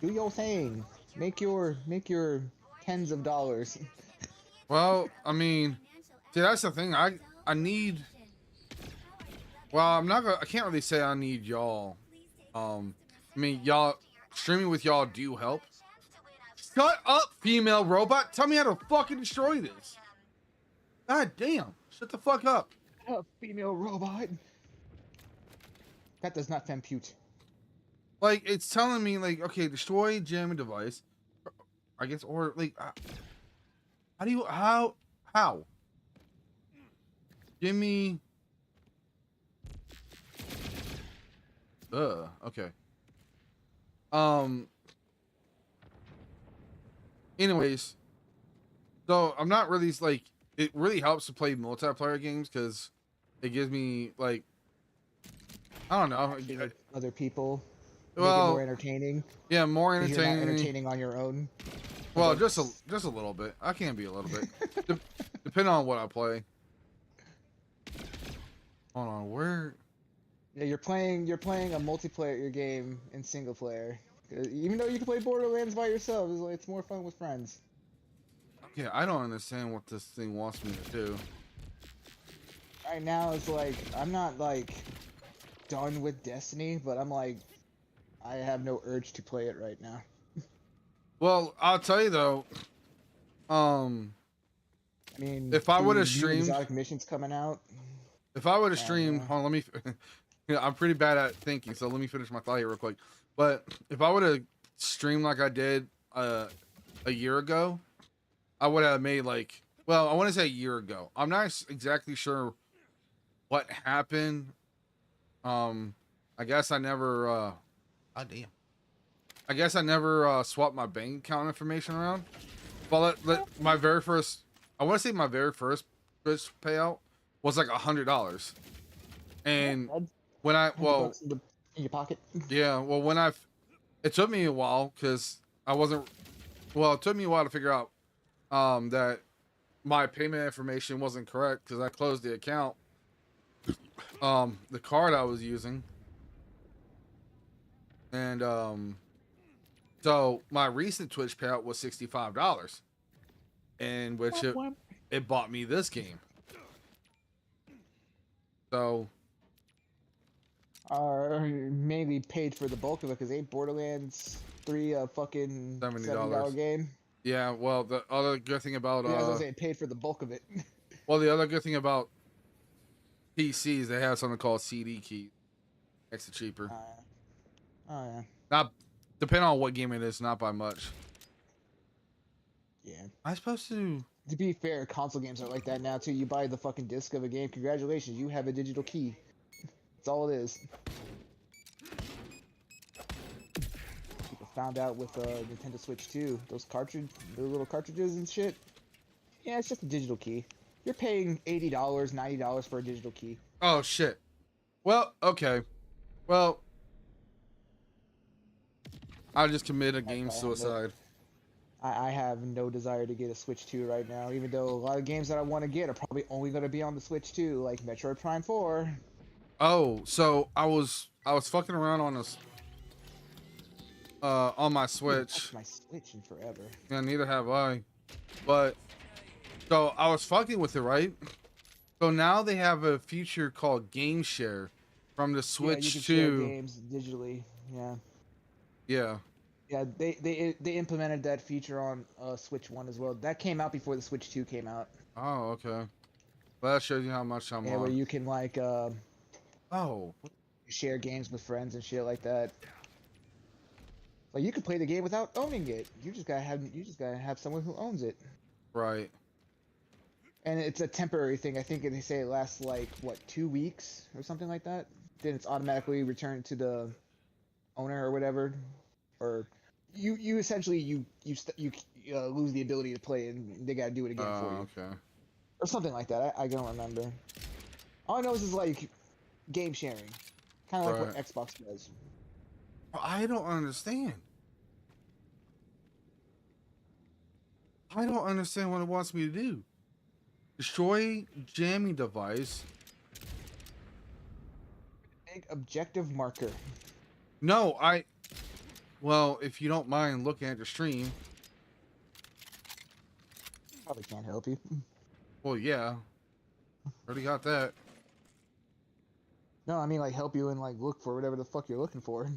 do your thing. Make your tens of dollars. well, I mean, see, that's the thing. I need. Well, I can't really say I need y'all. I mean, y'all streaming with y'all do help. Shut up, female robot. Tell me how to fucking destroy this. God damn. Shut the fuck up. A female robot. That does not compute. Like, it's telling me, like, okay, destroy jamming device. I guess, or, like, how do you, how? Give me. Okay. Anyways, so I'm not really like, it really helps to play multiplayer games because it gives me like, I don't know, Like other people. Make it well, more entertaining. yeah, more 'Cause you're not entertaining. entertaining on your own. Well, Like, just a little bit. I can be a little bit, depending on what I play. Hold on, where? yeah, you're playing a multiplayer game in single player. Even though you can play Borderlands by yourself, it's like it's more fun with friends. Yeah, I don't understand what this thing wants me to do. Right now, it's like I'm not like done with Destiny, but I'm like I have no urge to play it right now. Well, I'll tell you though. I mean, If I the would've new streamed- exotic missions coming out. If I would have Yeah, streamed, yeah. hold on, let me. Yeah, I'm pretty bad at thinking, so let me finish my thought here real quick. But if I would have streamed like I did a year ago, I would have made like, well, I want to say a year ago. I'm not exactly sure what happened. I guess I never. God damn. I guess I never swapped my bank account information around. But my very first, I want to say my very first payout was like $100, and when I In your pocket. yeah, well when it took me a while because I wasn't, well, it took me a while to figure out that my payment information wasn't correct because I closed the account, the card I was using, and so my recent Twitch payout was $65, and which it bought me this game. So Are mainly paid for the bulk of it because ain't Borderlands 3 a fucking $70 game? yeah, well, the other good thing about Yeah, I was gonna say it paid for the bulk of it. well, the other good thing about PCs, they have something called CD keys. Makes it cheaper. Oh yeah. Not depending on what game it is, not by much. Yeah. I'm supposed to. To be fair, console games are like that now too. You buy the fucking disc of a game, congratulations, you have a digital key. That's all it is. People found out with Nintendo Switch 2, those little cartridges and shit. Yeah, it's just a digital key. You're paying $80, $90 for a digital key. Oh shit. Well, okay. Well, I just committed game I have no- suicide. I have no desire to get a Switch 2 right now, even though a lot of games that I want to get are probably only going to be on the Switch 2, like Metroid Prime 4. Oh, so I was fucking around on this on my Switch. Touched my Switch in forever. Yeah, neither have I. But so I was fucking with it, right? So now they have a feature called Game Share from the Yeah, you Switch can share 2. games digitally. Yeah. Yeah. Yeah, they implemented that feature on Switch 1 as well. That came out before the Switch 2 came out. Oh, okay. Well, that shows you how much I'm Yeah, where on. you can like Oh, share games with friends and shit like that. Like you can play the game without owning it. You just gotta have someone who owns it. right. And it's a temporary thing. I think they say it lasts like what 2 weeks or something like that. Then it's automatically returned to the owner or whatever. Or you essentially lose the ability to play and they gotta do it again for you Okay. or something like that. I don't remember. All I know is it's like game sharing, kind of like what Right. Xbox does. I don't understand. I don't understand what it wants me to do. Destroy jamming device. Big objective marker. No, well, if you don't mind looking at the stream. Probably can't help you. Well, yeah. Already got that. No, I mean like help you and like look for whatever the fuck you're looking for.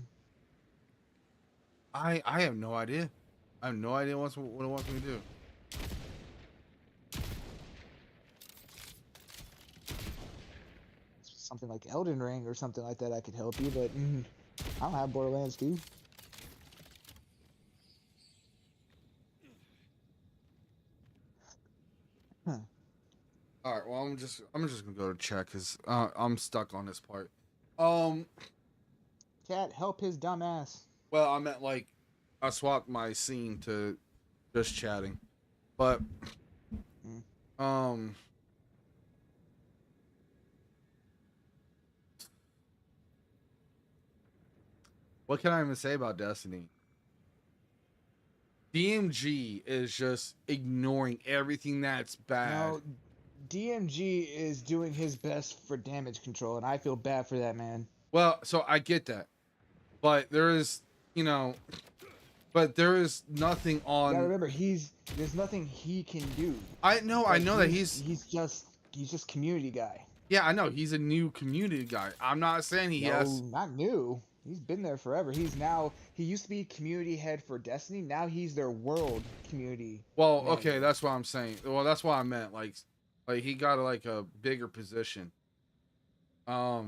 I have no idea. I have no idea what it wants me to do. Something like Elden Ring or something like that, I could help you, but I don't have Borderlands 2. Huh. All right. Well, I'm just gonna go to check because I'm stuck on this part. Um. Cat, help his dumb ass. Well, I meant like I swapped my scene to just chatting, but um. What can I even say about Destiny? DMG is just ignoring everything that's bad. No, DMG is doing his best for damage control, and I feel bad for that man. Well, so I get that, but there is, you know, but there is nothing You on. gotta remember, there's nothing he can do. I know Like, that he's just community guy. Yeah, I know he's a new community guy. I'm not saying he No, has. not new. He's been there forever. He used to be community head for Destiny. Now he's their world community. Well, manager. okay, that's what I'm saying. Well, that's what I meant. Like he got like a bigger position. Oh,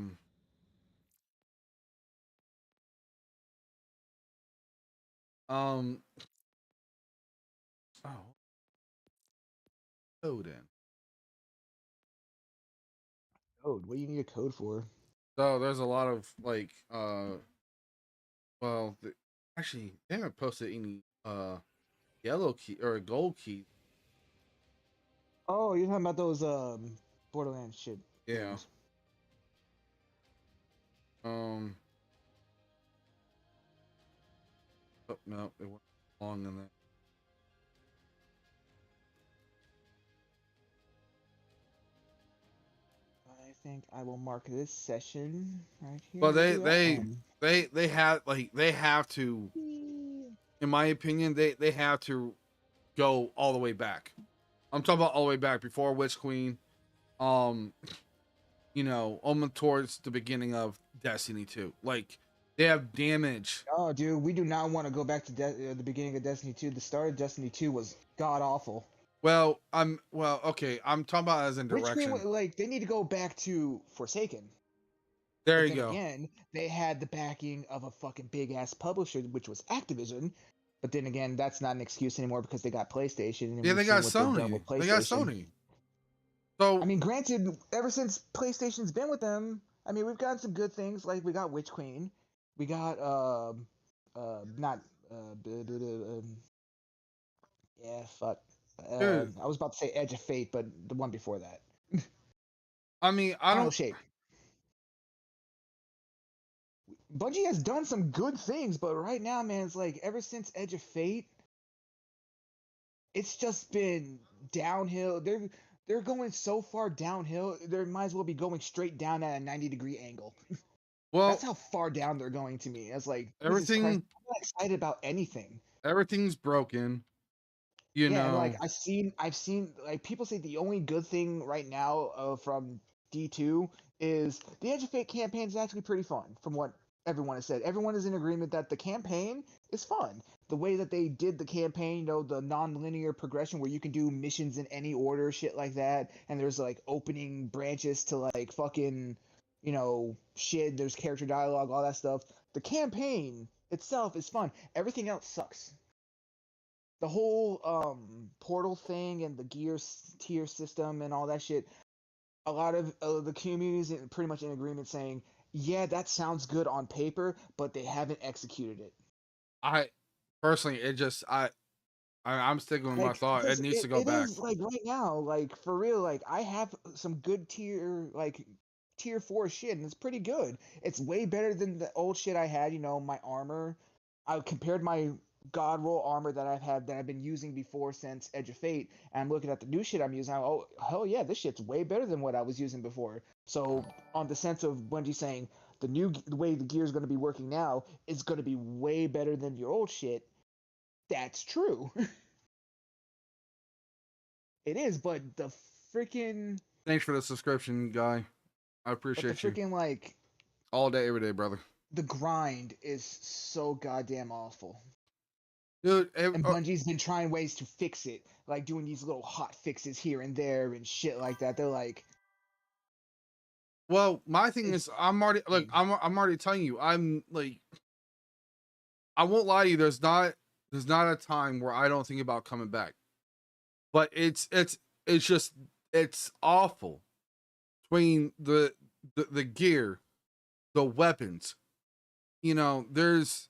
code in. Code. What do you need a code for? So there's a lot of like well, actually they haven't posted any yellow key or gold key. Oh, you're talking about those Borderlands shit. Yeah. things. Oh no, it went long in that. I think I will mark this session right here. Well, Where you at? they have to, in my opinion, they have to go all the way back. I'm talking about all the way back before Witch Queen, you know, almost towards the beginning of Destiny 2. Like they have damage. Oh, dude, we do not want to go back to the beginning of Destiny 2. The start of Destiny 2 was god awful. Well, okay. I'm talking about as in Witch direction. Queen, like, they need to go back to Forsaken. There But you then go. Again, they had the backing of a fucking big ass publisher, which was Activision. But then again, that's not an excuse anymore because they got PlayStation. And Yeah, we've they got seen what they've done Sony. with They got PlayStation. Sony. So I mean, granted, ever since PlayStation's been with them, I mean, we've gotten some good things. Like we got Witch Queen, we got not yeah, fuck. Dude. I was about to say Edge of Fate, but the one before that. I mean, I Final don't. Shape. Bungie has done some good things, but right now, man, it's like ever since Edge of Fate, it's just been downhill. They're going so far downhill. They might as well be going straight down at a 90-degree angle. Well, That's how far down they're going to me. It's like Jesus everything. Christ, I'm not excited about anything. Everything's broken. You Yeah, and know. like I've seen like people say the only good thing right now from D2 is the Edge of Fate campaign is actually pretty fun, from what everyone has said. Everyone is in agreement that the campaign is fun. The way that they did the campaign, you know, the non-linear progression where you can do missions in any order, shit like that, and there's like opening branches to like fucking, you know, shit, there's character dialogue, all that stuff. The campaign itself is fun. Everything else sucks. The whole portal thing and the gear tier system and all that shit, a lot of the community is pretty much in agreement saying, yeah, that sounds good on paper, but they haven't executed it. I personally, it just I'm sticking with my Like, thought. It because needs to go it back. is, like, right now, like, for real, like, I have some good tier 4 shit, and it's pretty good. It's way better than the old shit I had, you know, my armor. I compared my god roll armor that I've been using before since Edge of Fate, and I'm looking at the new shit I'm using. Oh, hell yeah, this shit's way better than what I was using before. So, on the sense of Bungie saying the way the gear is going to be working now is going to be way better than your old shit, that's true. It is, but the freaking Thanks for the subscription, guy. I but the appreciate you. freaking like All day, every day, brother. the grind is so goddamn awful. dude. And Bungie's been trying ways to fix it, like doing these little hot fixes here and there and shit like that. They're like, well, my thing it's is, I'm already like, I'm already telling you, I'm like, I won't lie to you. There's not a time where I don't think about coming back, but it's just it's awful between the gear, the weapons. You know, there's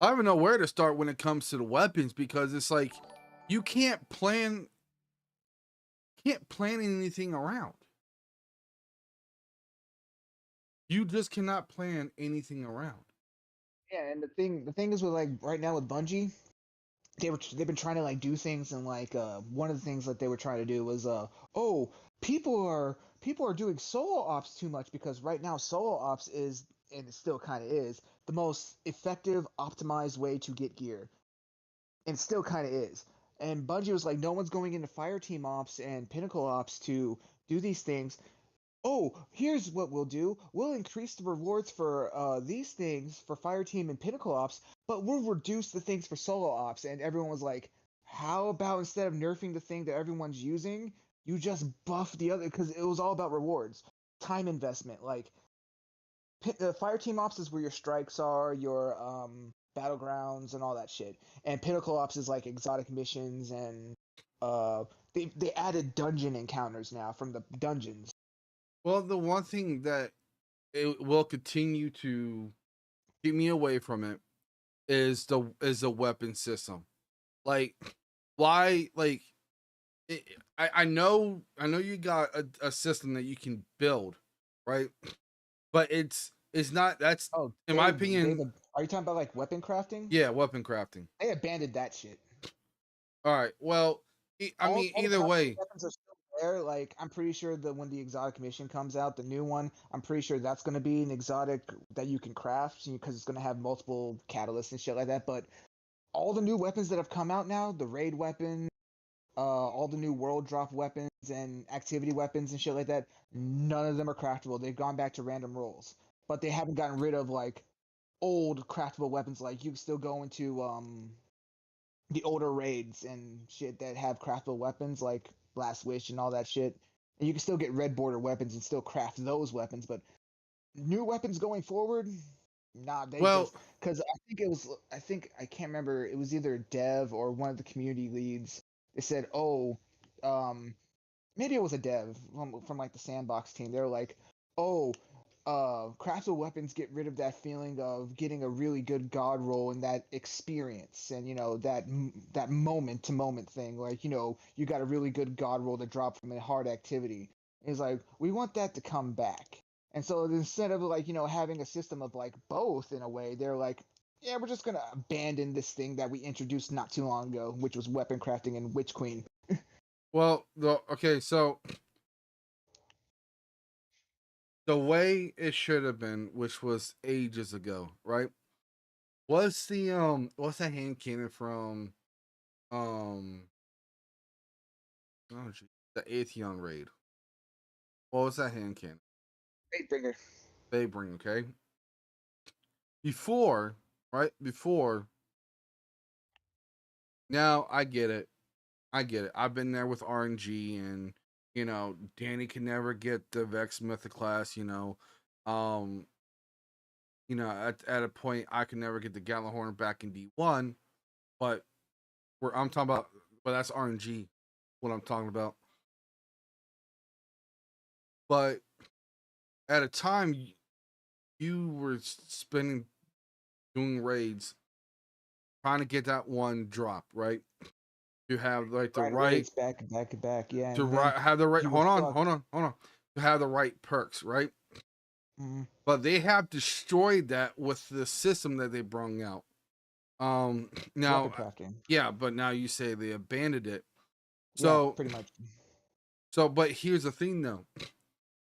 I don't even know where to start when it comes to the weapons because it's like you can't plan anything around. You just cannot plan anything around. yeah. And the thing is with like right now with Bungie, they've been trying to like do things and like one of the things that they were trying to do was oh people are doing solo ops too much because right now solo ops is, and it still kind of is, the most effective optimized way to get gear, and it still kind of is. And Bungie was like, no one's going into fire team ops and pinnacle ops to do these things. Oh, here's what we'll do. We'll increase the rewards for these things for fire team and pinnacle ops, but we'll reduce the things for solo ops. And everyone was like, how about instead of nerfing the thing that everyone's using, you just buff the other? Because it was all about rewards, time investment. Like fire team ops is where your strikes are, your battlegrounds, and all that shit. And pinnacle ops is like exotic missions and they added dungeon encounters now from the dungeons. Well, the one thing that it will continue to keep me away from it is the weapon system. Like, why? Like, I know you got a system that you can build, right? But it's not. That's Oh, in my opinion. are you talking about like weapon crafting? Yeah, weapon crafting. They abandoned that shit. All right. Well, I mean, All the either crafting way. weapons are still there. Like I'm pretty sure that when the exotic mission comes out, the new one, I'm pretty sure that's going to be an exotic that you can craft because it's going to have multiple catalysts and shit like that. But all the new weapons that have come out now, the raid weapon, all the new world drop weapons and activity weapons and shit like that, none of them are craftable. They've gone back to random rolls, but they haven't gotten rid of like old craftable weapons. Like you can still go into the older raids and shit that have craftable weapons like Blast Wish and all that shit. And you can still get red border weapons and still craft those weapons, but new weapons going forward, nah, they Well, just because I think I can't remember, it was either Dev or one of the community leads. They said, oh, um, maybe it was a dev from like the sandbox team. They're like, oh, craftable weapons get rid of that feeling of getting a really good god roll and that experience, and you know that moment to moment thing. Like you got a really good god roll to drop from a hard activity. It's like we want that to come back. And so instead of like having a system of like both in a way, they're like, yeah, we're just gonna abandon this thing that we introduced not too long ago, which was weapon crafting and Witch Queen. well, okay, so the way it should have been, which was ages ago, right? What's that hand cannon from um oh gee, the Atheon raid? What was that hand cannon? Fatebringer. They bring, okay? Before, right? Before, now I get it. I get it. I've been there with RNG and Danny can never get the Vex Mythic class, Um, at a point I could never get the Gallahorn back in D1, but I'm talking about, but that's RNG, what I'm talking about. But at a time, you were spending doing raids, trying to get that one drop, right? You have like the right back, yeah. to And then have the right. you were Hold fucked. on. To have the right perks, right? Mhm. But they have destroyed that with the system that they brung out. Now, Weapon crafting. yeah, but now you say they abandoned it. Yeah, So pretty much. So, but here's the thing though.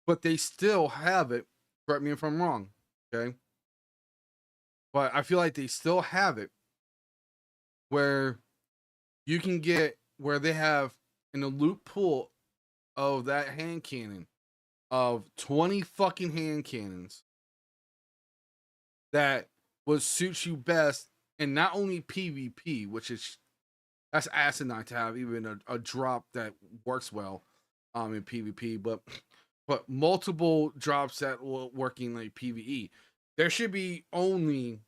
But they still have it. Correct me if I'm wrong. Okay. But I feel like they still have it where you can get where they have in the loot pool of that hand cannon. of 20 fucking hand cannons that would suit you best, and not only PvP, which is that's asinine to have even a drop that works well in PvP, but multiple drops that will working like PvE. There should be only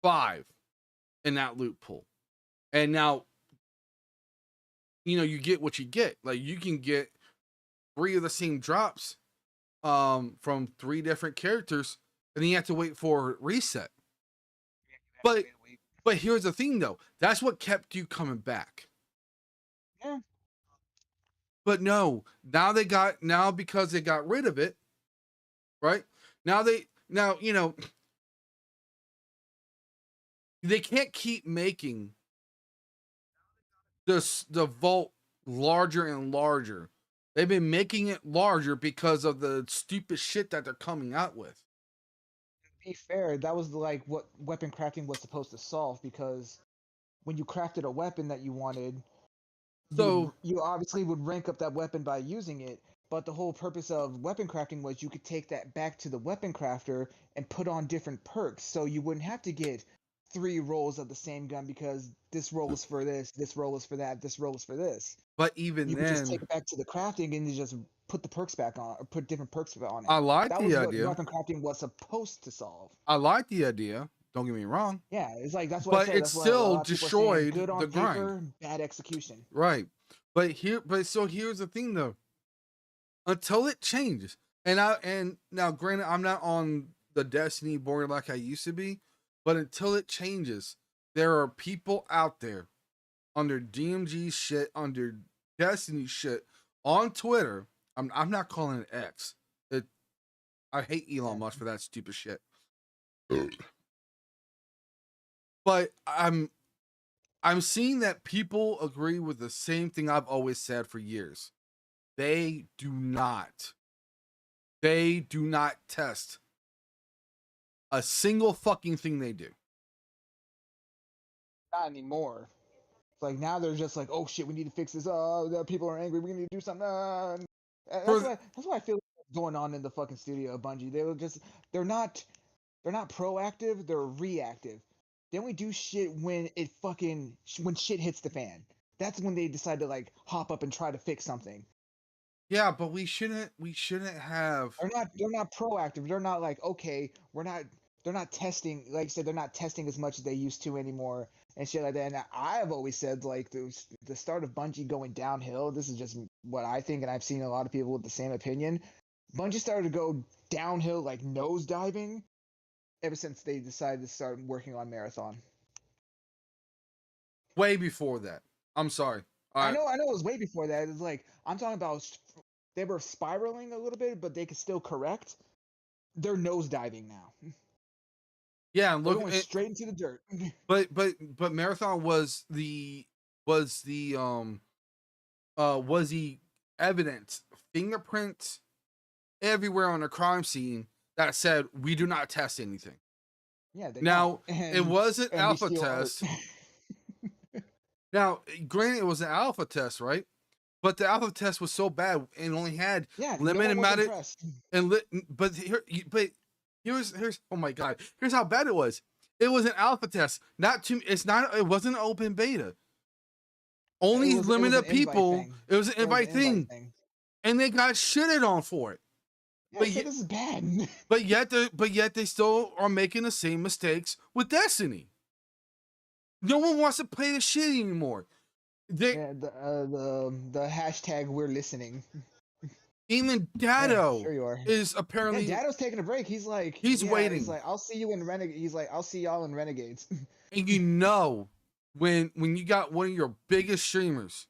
5 in that loot pool. And now, you know, you get what you get. Like, you can get 3 of the same drops from 3 different characters, and then you have to wait for reset. But here's the thing, though. That's what kept you coming back. Yeah. But no, now because they got rid of it, right? Now, you know, they can't keep making the vault larger and larger. They've been making it larger because of the stupid shit that they're coming out with. To be fair, that was like what weapon crafting was supposed to solve, because when you crafted a weapon that you wanted, you obviously would rank up that weapon by using it. But the whole purpose of weapon crafting was you could take that back to the weapon crafter and put on different perks, so you wouldn't have to get 3 rolls of the same gun because this roll is for this roll is for that, this roll is for this. But even You then, could just take it back to the crafting and you just put the perks back on, or put different perks on it. I like that the was idea. What weapon crafting was supposed to solve. I like the idea. Don't get me wrong. Yeah, it's like that's what. But I said. it That's why a still lot of people are saying destroyed good on the grind. paper, bad execution. Right. But here's the thing, though. Until it changes, and now granted, I'm not on the Destiny board like I used to be, but until it changes, there are people out there under DMG shit, under Destiny shit on Twitter. I'm not calling it X. I hate Elon Musk for that stupid shit. But I'm seeing that people agree with the same thing I've always said for years. They do not test a single fucking thing they do. Not anymore. It's like now they're just like, oh shit, we need to fix this. Oh, the people are angry. We need to do something. That's what I feel like going on in the fucking studio of Bungie. They're not proactive. They're reactive. Then we do shit when shit hits the fan. That's when they decide to like hop up and try to fix something. Yeah, but we shouldn't have. They're not proactive. They're not like, okay, they're not testing, like I said, they're not testing as much as they used to anymore and shit like that. And I've always said, like, the start of Bungie going downhill, this is just what I think, and I've seen a lot of people with the same opinion. Bungie started to go downhill, like nose diving, ever since they decided to start working on Marathon. Way before that. I'm sorry. I know it was way before that. It's like, I'm talking about they were spiraling a little bit, but they could still correct. They're nose diving now. Yeah, they're going straight into the dirt. But Marathon was the evidence, fingerprints everywhere on the crime scene that said we do not test anything. Yeah. Now it was an alpha test. Now, granted, it was an alpha test, right? But the alpha test was so bad and only had limited amount of. But here's oh my god, here's how bad it was. It was an alpha test, it wasn't an open beta. Only limited people. It was an invite thing, and they got shitted on for it. Yeah, but this is bad. but yet they still are making the same mistakes with Destiny. No one wants to play the shit anymore. The hashtag we're listening. Even Dado is apparently. Yeah, Dado's taking a break. He's like, waiting. He's like, I'll see you in Renegade. He's like, I'll see y'all in Renegades. And you know, when you got one of your biggest streamers,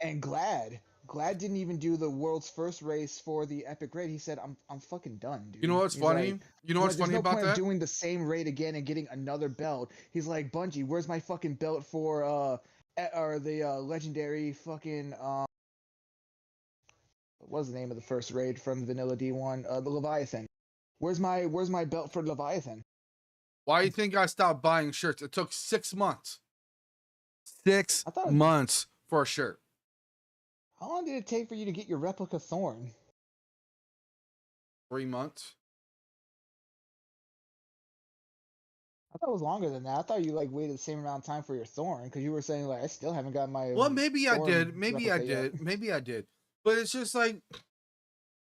and Glad didn't even do the world's first race for the Epic Raid. He said, I'm fucking done, dude. You know what's funny? Like, you know what's funny about that? Doing the same raid again and getting another belt. He's like, Bungie, where's my fucking belt for the legendary fucking what was the name of the first raid from Vanilla D1? The Leviathan. Where's my belt for Leviathan? Why do you think I stopped buying shirts? It took 6 months. 6 months for a shirt. How long did it take for you to get your replica Thorn? 3 months. I thought it was longer than that. I thought you like waited the same amount of time for your Thorn because you were saying like I still haven't got my Well, maybe I Thorn did. Maybe I replica yet. did. Maybe I did. But it's just like,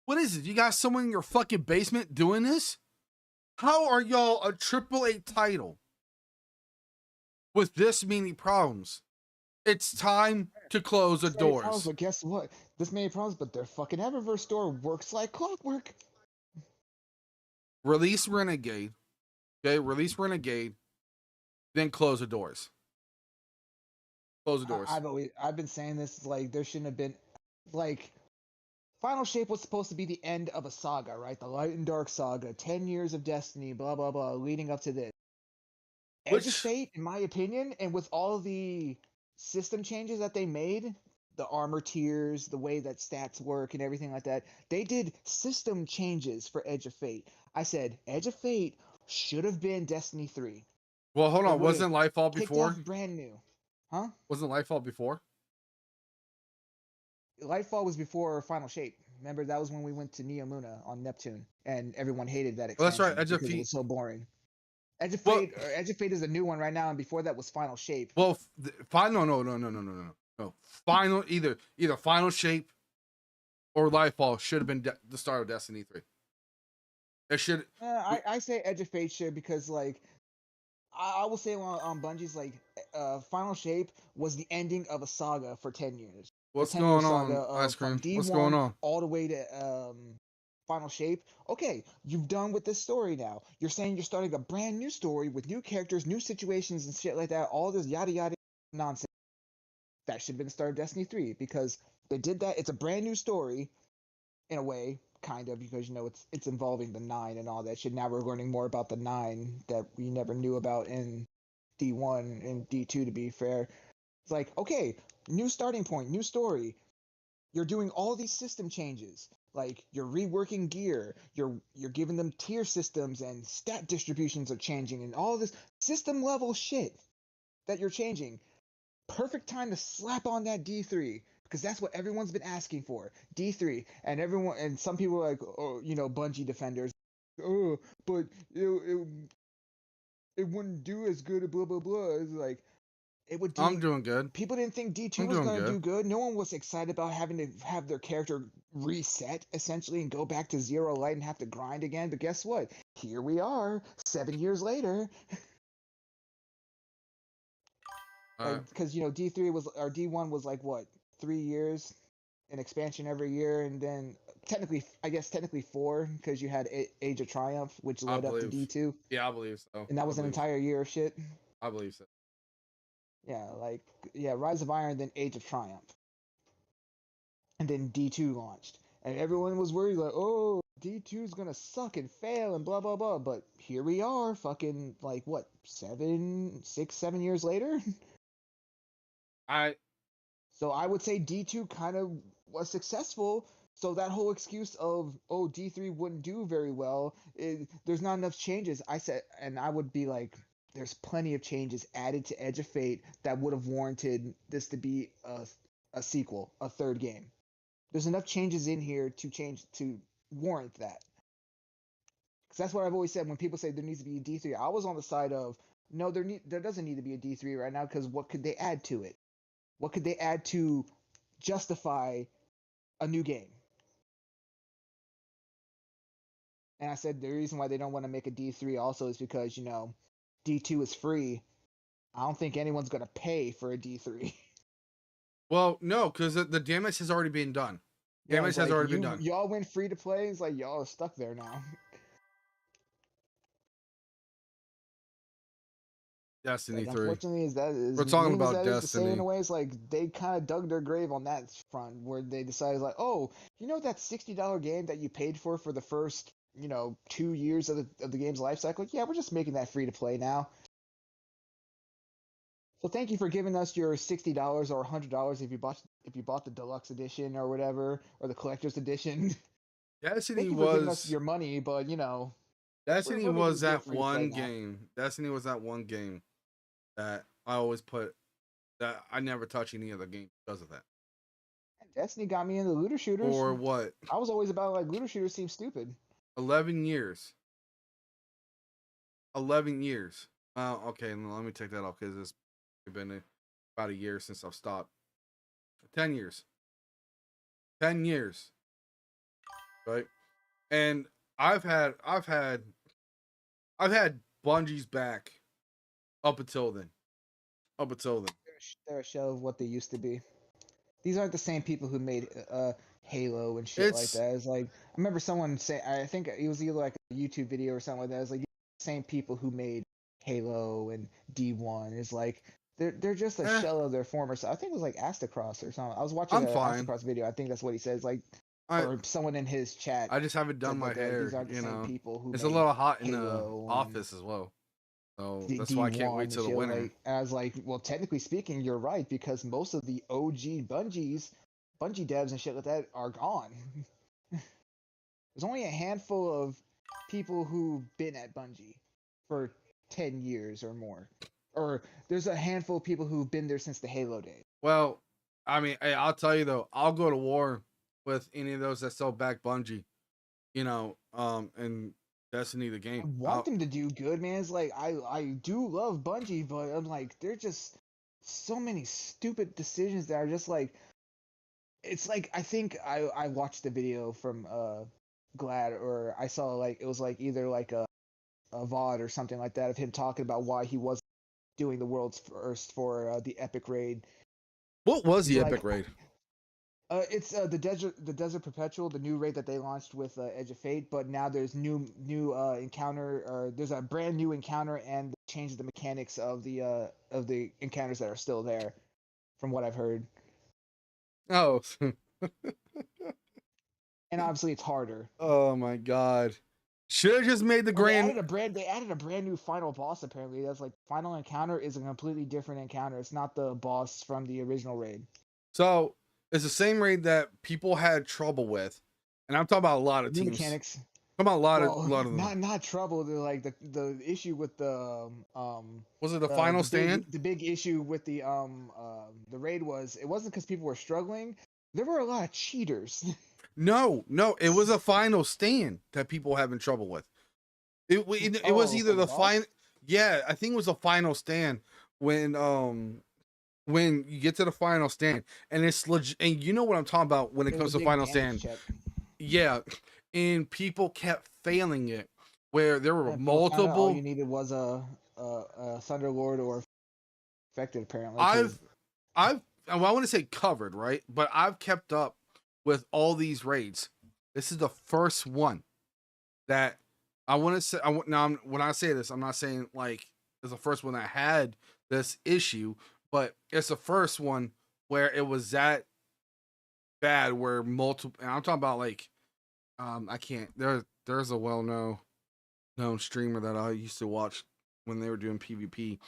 what is it? You got someone in your fucking basement doing this? How are y'all a AAA title with this many problems? It's time to close the This many problems, doors. but guess what? This many problems, but their fucking Eververse store works like clockwork. Release Renegade. Okay, release Renegade. Then close the doors. Close the doors. I've been saying this like there shouldn't have been like Final Shape was supposed to be the end of a saga, right? The Light and Dark saga, 10 years of Destiny, blah blah blah, leading up to this. Edge of Fate, in my opinion, and with all the system changes that they made, the armor tiers, the way that stats work, and everything like that, they did system changes for Edge of Fate. I said Edge of Fate should have been Destiny 3. Well, hold on. It would've Wasn't Lightfall kicked before? off brand new, huh? Wasn't Lightfall before? Lightfall was before Final Shape. Remember that was when we went to Neomuna on Neptune, and everyone hated that Well, that's expansion right, Edge of because it Fate. was so boring. Edge of Well- Fate, Edge of Fate is a new one right now, and before that was Final Shape. Well, final. No. Final. Either Final Shape or Lightfall should have been the start of Destiny 3. It should. I say Edge of Fate should because like I will say on Bungie's like Final Shape was the ending of a saga for 10 years. What's The 10-year going on, saga of Ice from Cream? D1 What's going on? all the way to Final Shape. Okay, you've done with this story now. You're saying you're starting a brand new story with new characters, new situations, and shit like that. All this yada yada nonsense. That should have been the start of Destiny 3 because they did that. It's a brand new story, in a way, kind of, because you know it's involving the 9 and all that shit. Now we're learning more about the 9 that we never knew about in D1 and D2. To be fair, it's like okay, new starting point, new story. You're doing all these system changes. Like you're reworking gear, you're giving them tier systems and stat distributions are changing and all this system level shit that you're changing. Perfect time to slap on that D3 because that's what everyone's been asking for. D3 and everyone and some people are like, oh, you know, Bungie defenders. Oh, but it wouldn't do as good. Blah blah blah. It's like it would do. I'm doing good. People didn't think D2 I'm was doing going to good. do good. No one was excited about having to have their character reset essentially and go back to zero light and have to grind again. But guess what? Here we are, 7 years later. Because you know D3 was or D1 was like what 3 years, an expansion every year, and then technically 4 because you had Age of Triumph, which led up to believe. D2, Yeah, I believe so. and that was an entire year of shit. I believe so. Yeah, Rise of Iron, then Age of Triumph, and then D2 launched, and everyone was worried like, oh, D2 is gonna suck and fail and blah blah blah. But here we are, fucking like what 7 years later. So I would say D2 kind of was successful. So that whole excuse of oh D3 wouldn't do very well, there's not enough changes. I said, and I would be like, there's plenty of changes added to Edge of Fate that would have warranted this to be a sequel, a third game. There's enough changes in here to warrant that. Because that's what I've always said when people say there needs to be a D3. I was on the side of no, there doesn't need to be a D3 right now because what could they add to it? What could they add to justify a new game? And I said the reason why they don't want to make a D3 also is because, you know, D2 is free. I don't think anyone's going to pay for a D3. Well, no, because the damage has already been done. Yeah, Damage it's has like, already been done. Y'all went free to play. It's like y'all are stuck there now. Destiny Like, 3. unfortunately, We're talking mean as about that is to say in Destiny. a way, it's like they kind of dug their grave on that front, where they decided like, oh, you know that $60 game that you paid for the first, you know, 2 years of the game's life cycle? Yeah, we're just making that free to play now. So thank you for giving us your $60 or $100 if you bought the deluxe edition or whatever, or the collector's edition. Destiny Thank you for giving us was your money, but you know, Destiny we're was making it that free to play one now. game. Destiny was that one game that I always put that I never touch any other game because of that. Destiny got me into looter shooters. or what? I was always about like looter shooters seem stupid. 11 years. 11 years. Okay, let me take that off because it's been about a year since I've stopped. 10 years. 10 years. Right? And I've had Bungie's back up until then. They're a shell of what they used to be. These aren't the same people who made Halo and shit like that. It's like I remember someone say, I think it was either like a YouTube video or something like that. It's like the same people who made Halo and D1. It's like they're just a shell of their former. So I think it was like Astacross or something. I was watching Astacross video. I think that's what he says. Like or someone in his chat. I just haven't done my hair. These aren't the same people who it's a little hot in the office as well. So that's why I can't wait till the winter. Like, I was like, well, technically speaking, you're right because most of the OG Bungie devs and shit like that are gone. There's only a handful of people who've been at Bungie for 10 years or more. Or there's a handful of people who've been there since the Halo days. Well, I mean, hey, I'll tell you though, I'll go to war with any of those that still back Bungie, and Destiny the game. I want them to do good, man. It's like I do love Bungie, but I'm like they're just so many stupid decisions that are just like it's like I think I watched the video from Glad or I saw like it was like either like a VOD or something like that of him talking about why he wasn't doing the world's first for the Epic Raid. What was the Epic Raid? It's the Desert Perpetual, the new raid that they launched with Edge of Fate. But now there's new encounter, or there's a brand new encounter, and changes the mechanics of the encounters that are still there, from what I've heard. Oh, and obviously it's harder. Oh my god! Should have just made the grand. They added a brand new final boss. Apparently, that's like final encounter is a completely different encounter. It's not the boss from the original raid. So. It's the same raid that people had trouble with, and I'm talking about a lot of teams. Mechanics. I'm talking about a lot of them. Not trouble. They're like the issue with the Was it the final stand? The big issue with the raid was it wasn't because people were struggling. There were a lot of cheaters. No, it was a final stand that people having trouble with. It was either the final. Yeah, I think it was a final stand when you get to the final stand, and it's legit, and you know what I'm talking about when it comes to final stand. Check. Yeah, and people kept failing it, where there were multiple. All you needed was a Thunderlord or affected. Apparently, I want to say covered, right? But I've kept up with all these raids. This is the first one that I want to say. When I say this, I'm not saying like it's the first one that had this issue. But it's the first one where it was that bad where multiple, and I'm talking about like, I can't, there's a well-known streamer that I used to watch when they were doing PvP,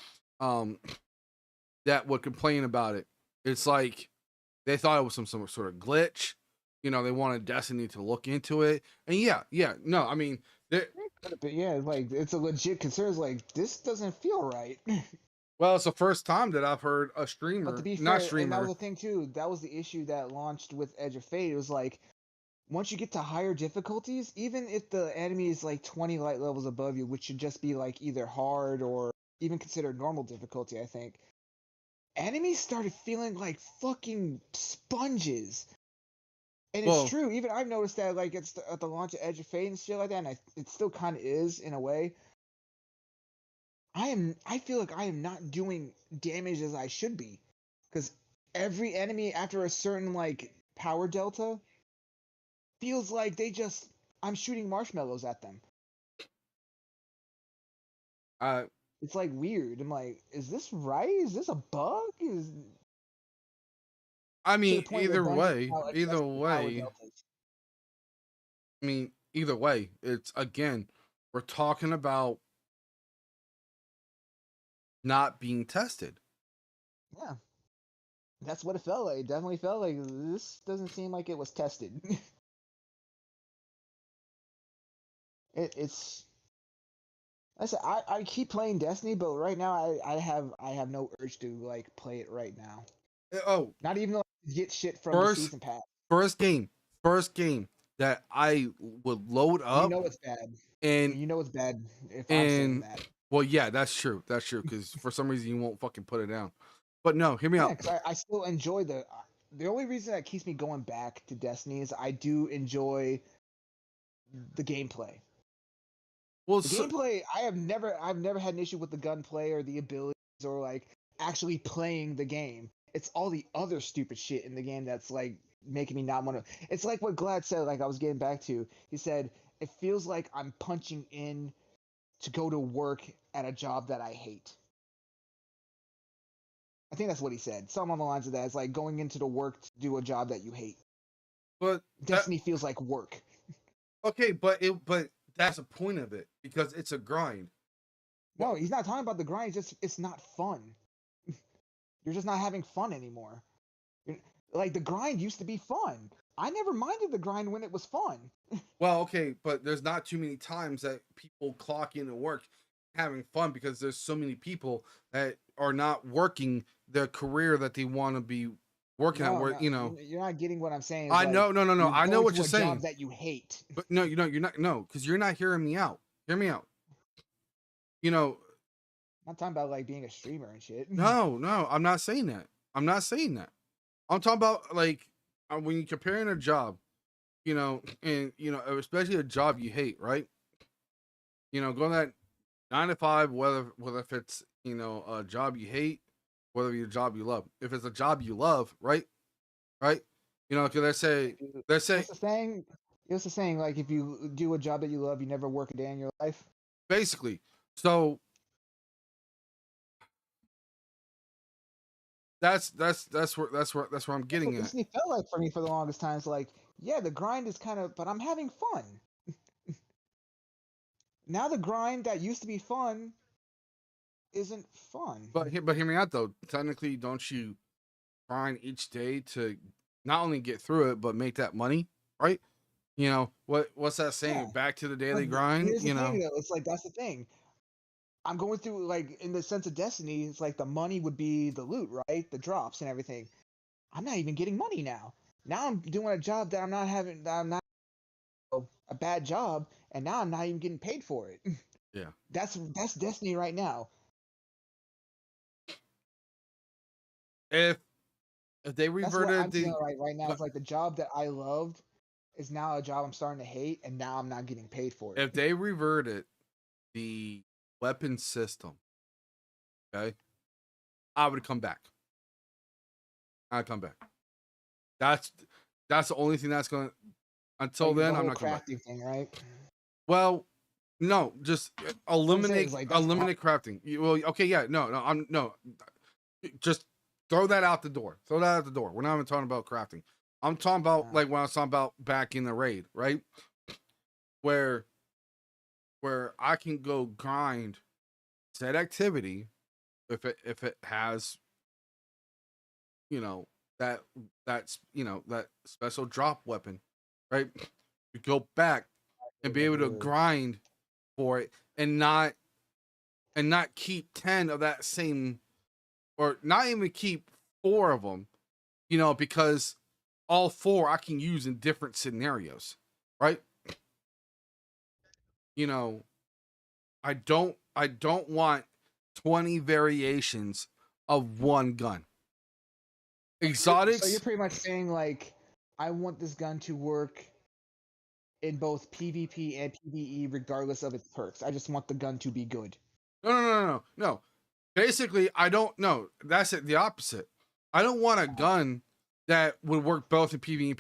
that would complain about it. It's like, they thought it was some sort of glitch, they wanted Destiny to look into it. And no, I mean, but yeah, like, it's a legit concern. It's like, this doesn't feel right. Well, it's the first time that I've heard a streamer, but to be fair, and that was the thing too. That was the issue that launched with Edge of Fate. It was like, once you get to higher difficulties, even if the enemy is like 20 light levels above you, which should just be like either hard or even considered normal difficulty, I think, enemies started feeling like fucking sponges. And it's true. Even I've noticed that, like, it's at the launch of Edge of Fate and shit like that, and it still kind of is in a way. I feel like I am not doing damage as I should be, because every enemy after a certain like power delta feels like I'm shooting marshmallows at them. It's like weird. I'm like, is this right? Is this a bug? I mean, either way, it's again, we're talking about not being tested. Yeah, that's what it felt like. It definitely felt like this doesn't seem like it was tested. It's. I said I keep playing Destiny, but right now I have no urge to like play it right now. Oh, Not even like get shit from the first season pass. first game that I would load You up know it's bad. and You know it's bad if I'm saying and that. well, yeah, that's true. That's true because for some reason you won't fucking put it down. But no, hear me Yeah, out. because I still enjoy the only reason that keeps me going back to Destiny is I do enjoy the gameplay. Well, The gameplay, I've never had an issue with the gunplay or the abilities or like actually playing the game. It's all the other stupid shit in the game that's like making me not want to. It's like what Glad said. Like I was getting back to. He said it feels like I'm punching in to go to work at a job that I hate. I think that's what he said. Something on the lines of that. It's like going into the work to do a job that you hate. but that, Destiny feels like work. okay, but that's the point of it because it's a grind. No, he's not talking about the grind. It's not fun. You're just not having fun anymore. Like the grind used to be fun. I never minded the grind when it was fun. Well, okay, but there's not too many times that people clock in and work having fun because there's so many people that are not working the career that they want to be working at. No, Where no, you know, you're not getting what I'm saying. I It's know, like no. I know going what to you're a saying, job that you hate. but no, you're not. No, because you're not hearing me out. Hear me out. You know, I'm not talking about like being a streamer and shit. no, I'm not saying that. I'm not saying that. I'm talking about like when you're comparing a job, you know, and you know, especially a job you hate, right? You know, go that 9 to 5, whether if it's you know a job you hate, whether it's a job you love. If it's a job you love, right, right, you know, because let's say What's the saying? What's the saying? Like if you do a job that you love, you never work a day in your life. basically. So that's where I'm That's getting what at. Disney felt like for me for the longest time. It's like, yeah, the grind is kind of, but I'm having fun. Now the grind that used to be fun isn't fun. But hear me out though. Technically, don't you grind each day to not only get through it but make that money, right? You know what's that saying? Yeah. Back to the daily But grind. here's the You know, thing, though. It's like that's the thing. I'm going through like in the sense of Destiny. It's like the money would be the loot, right? The drops and everything. I'm not even getting money now. Now I'm doing a job that I'm not having. That I'm not a bad job, and now I'm not even getting paid for it. yeah. That's Destiny right now. If they That's what reverted I'm the feeling right now. but It's like the job that I loved is now a job I'm starting to hate, and now I'm not getting paid for it. if they reverted the weapon system, okay, I would come back. I'd come back. That's the only thing that's gonna. Until Like, the then, I'm whole not coming back. crafting thing, right? Well, no, just eliminate like, that's eliminate crafting. Well, okay, yeah, no. Just throw that out the door. Throw that out the door. We're not even talking about crafting. I'm talking about like when I was talking about back in the raid, right? Where I can go grind said activity if it has you know that's that special drop weapon, right? You go back and be able to grind for it and not keep 10 of that same or not even keep 4 of them, you know, because all 4 I can use in different scenarios, right? You know, I don't want 20 variations of one gun. Exotics. So you're pretty much saying like, I want this gun to work in both PvP and PvE, regardless of its perks. I just want the gun to be good. No. Basically, I don't know. That's it. The opposite. I don't want a gun that would work both in PvE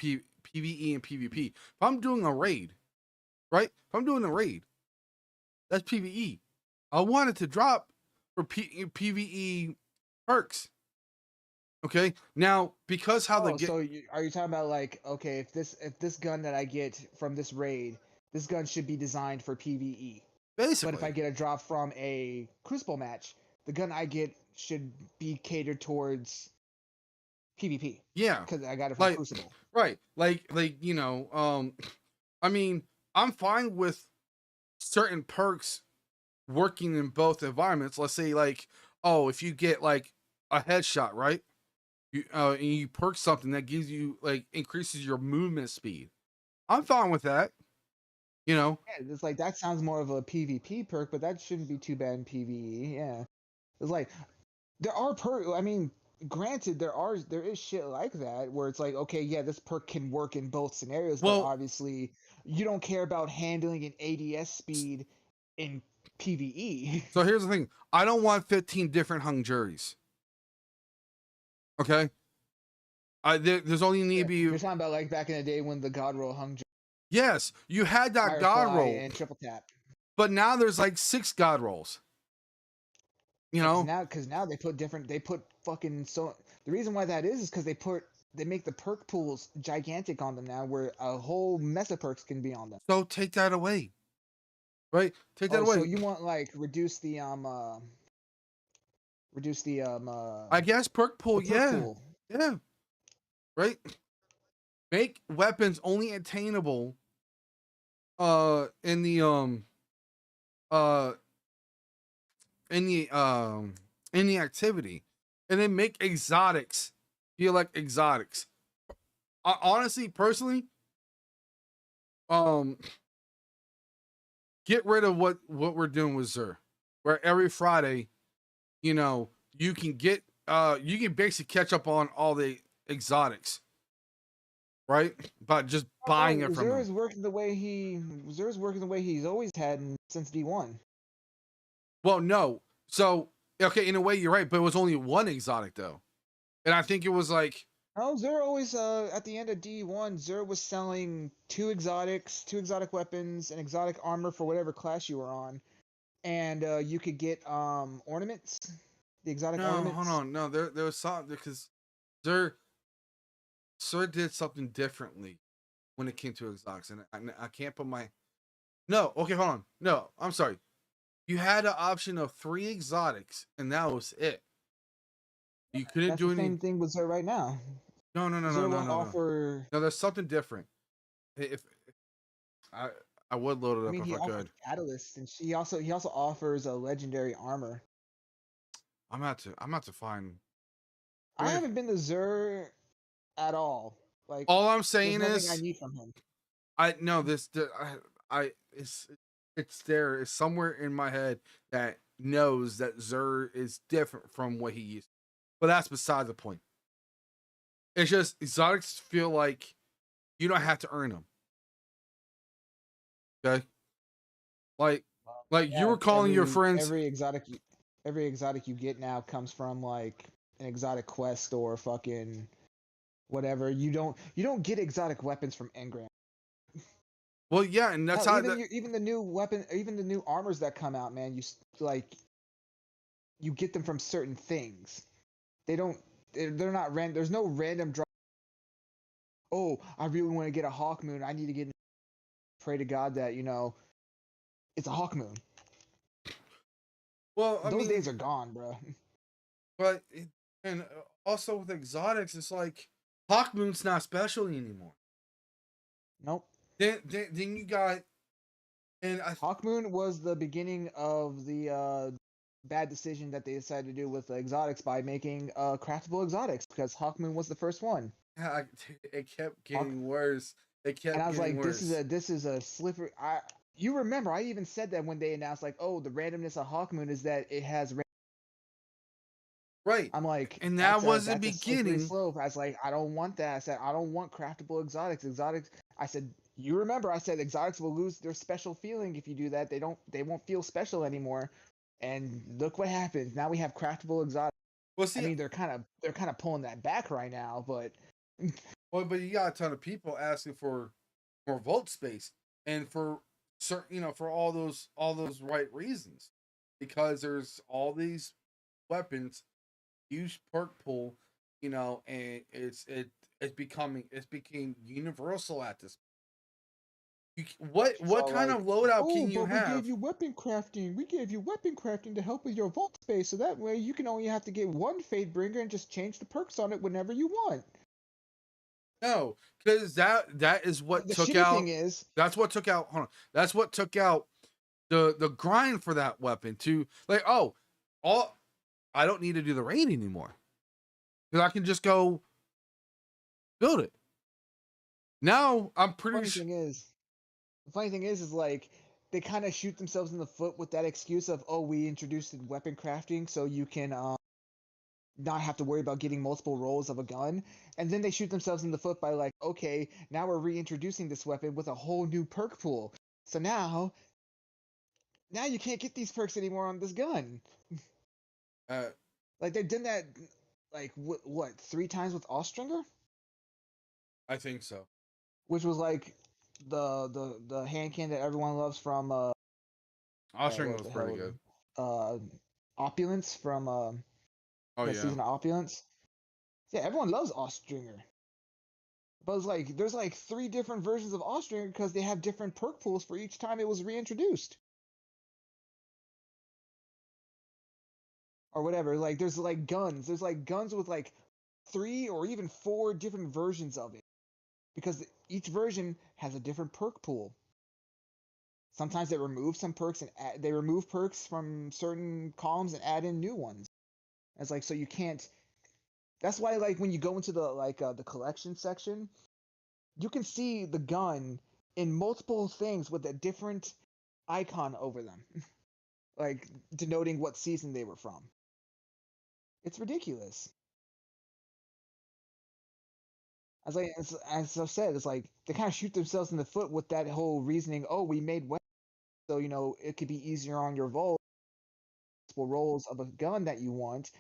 and PvP. If I'm doing a raid, right? If I'm doing a raid, that's PvE. I want it to drop for PvE perks. Okay. Now, because how they get. So are you talking about like, okay, if this gun that I get from this raid, this gun should be designed for PvE. Basically. But if I get a drop from a Crucible match, the gun I get should be catered towards PvP. Yeah. Because I got it from Crucible. Right. Like you know, I mean, I'm fine with certain perks working in both environments. Let's say like, oh, if you get like a headshot, right? and you perk something that gives you like increases your movement speed. I'm fine with that. You know, Yeah, it's like that sounds more of a PvP perk, but that shouldn't be too bad in PvE. Yeah, it's like there are perk. I mean, granted, there is shit like that where it's like, okay, yeah, this perk can work in both scenarios, but well, obviously you don't care about handling and ADS speed in PvE. so here's the thing: I don't want 15 different hung juries. Okay, there's only need to be. You're talking about like back in the day when the God roll hung Yes, you had that god Firefly roll, and triple tap. but now there's like 6 god rolls. You know, Because now they put fucking so the reason why that is because they make the perk pools gigantic on them now, where a whole mess of perks can be on them. so take that away. Right, take that away. So you want like reduce the I guess perk pool, the perk pool. yeah, right. Make weapons only attainable in the activity, and then make exotics feel like exotics. Honestly, personally, get rid of what we're doing with Xur, where every Friday, you know, you can basically catch up on all the exotics, right? But just buying it from Xur's working the way he's always had since D1. Well, no. So, okay, in a way you're right, but it was only one exotic though. And I think it was like Oh, Xur always at the end of D1, Xur was selling 2 exotic weapons, and exotic armor for whatever class you were on. And you could get ornaments. The exotic ornaments. Hold on. No, there was something because Xur did something differently when it came to exotics, and I can't put my. No, okay, hold on. No, I'm sorry. You had an option of 3 exotics, and that was it. You couldn't do the any. Same thing with Xur right now. No. Offer. No, there's something different. If I would load it up if he I offers could. Catalyst, and he also offers a legendary armor. I'm about to find. I haven't been to Xur at all. Like all I'm saying there's is nothing I need from him. I know this. It's there. It's somewhere in my head that knows that Xur is different from what he used. But that's beside the point. It's just exotics feel like you don't have to earn them. Okay, like you were calling your friends. Every exotic you get now comes from like an exotic quest or fucking whatever. You don't get exotic weapons from Engram. Well, yeah, and that's how even the new armors that come out, man. You get them from certain things. They're not random. There's no random drop. Oh, I really want to get a Hawk Moon. I need to get. Pray to God that it's a Hawk Moon. Well, those days are gone, bro. But and also with exotics, it's like Hawk Moon's not special anymore. Nope. Then you got Hawk Moon was the beginning of the bad decision that they decided to do with the exotics by making craftable exotics, because Hawk Moon was the first one. Yeah, it kept getting worse. It kept. And I was like, worse. this is a slippery. You remember? I even said that when they announced, like, oh, the randomness of Hawk Moon is that it has. Right. I'm like, and that was the beginning. Slope. I was like, I don't want that. I said, I don't want craftable exotics. I said, you remember? I said, exotics will lose their special feeling if you do that. They won't feel special anymore. And look what happens. Now we have craftable exotics. Well, see, I mean, they're kind of pulling that back right now, but. Well, but you got a ton of people asking for more vault space, and for certain, for all those right reasons, because there's all these weapons, huge perk pool, and it became universal at this. What kind of loadout can you have? We gave you weapon crafting. We gave you weapon crafting to help with your vault space, so that way you can only have to get one Fatebringer and just change the perks on it whenever you want. No, because that is what the took out. Thing is, that's what took out. Hold on, that's what took out the grind for that weapon to like. I don't need to do the raid anymore, because I can just go build it. Now I'm pretty Funny sure. thing is, the funny thing is like they kind of shoot themselves in the foot with that excuse of, oh, we introduced weapon crafting so you can not have to worry about getting multiple rolls of a gun, and then they shoot themselves in the foot by like, okay, now we're reintroducing this weapon with a whole new perk pool. So now you can't get these perks anymore on this gun. Uh, Like they've done that like what 3 times with Austringer, I think so. which was like the hand cannon that everyone loves from Ostring what was the pretty hell, good. Opulence from Oh that yeah. season of Opulence. Yeah, everyone loves Austringer. But it's like there's like 3 different versions of Austringer because they have different perk pools for each time it was reintroduced. Or whatever. Like there's like guns. There's like guns with like 3 or even 4 different versions of it. Because each version has a different perk pool. Sometimes they remove some perks and they remove perks from certain columns and add in new ones. It's like so you can't. That's why like when you go into the collection section, you can see the gun in multiple things with a different icon over them, like denoting what season they were from. It's ridiculous. As I said, it's like they kind of shoot themselves in the foot with that whole reasoning. Oh, we made weapons, so it could be easier on your multiple rolls of a gun that you want,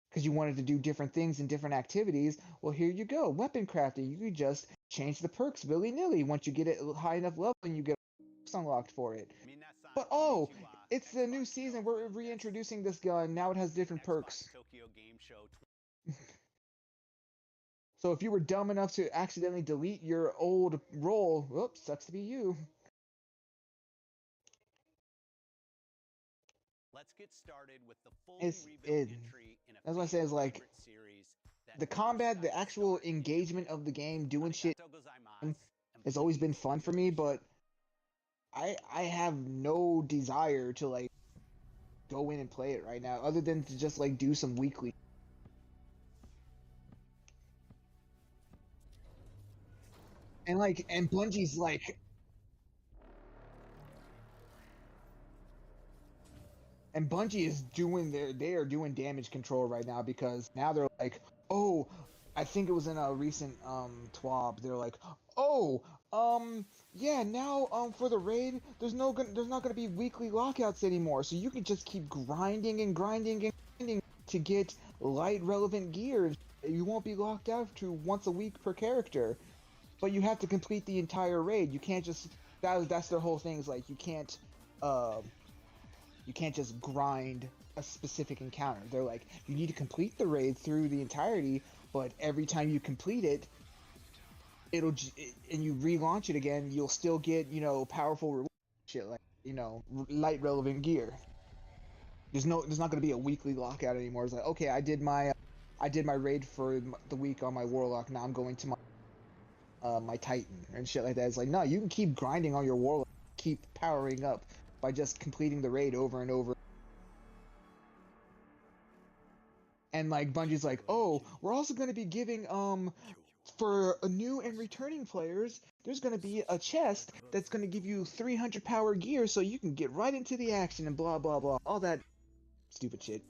because you wanted to do different things and different activities. Well, here you go, weapon crafting. You could just change the perks willy nilly. Once you get it high enough level, and you get perks unlocked for it. But oh, it's the new season. We're reintroducing this gun. Now it has different perks. So if you were dumb enough to accidentally delete your old roll, whoops, sucks to be you. Let's get started with the full It's rebuild it. entry in a That's what I say is like favorite series that the combat, the actual engagement of the game, doing shit, has always been fun for me. But I have no desire to like go in and play it right now, other than to just like do some weekly. And like, and Bungie's like, and Bungie is doing they are doing damage control right now, because now they're like, oh, I think it was in a recent TWAB, they're like, oh, yeah, now for the raid, there's not gonna be weekly lockouts anymore, so you can just keep grinding and grinding and grinding to get light relevant gear. You won't be locked out to once a week per character, but you have to complete the entire raid. You can't just that's their whole thing, is like you can't just grind a specific encounter. They're like, you need to complete the raid through the entirety, but every time you complete it, and you relaunch it again, you'll still get, powerful reward shit, like, light relevant gear. There's not going to be a weekly lockout anymore. It's like, okay, I did my raid for the week on my warlock. Now I'm going to my Titan and shit like that. It's like, no, you can keep grinding on your warlock, keep powering up by just completing the raid over and over. And like Bungie's like, oh, we're also going to be giving for new and returning players, there's going to be a chest that's going to give you 300 power gear, so you can get right into the action and blah blah blah, all that stupid shit.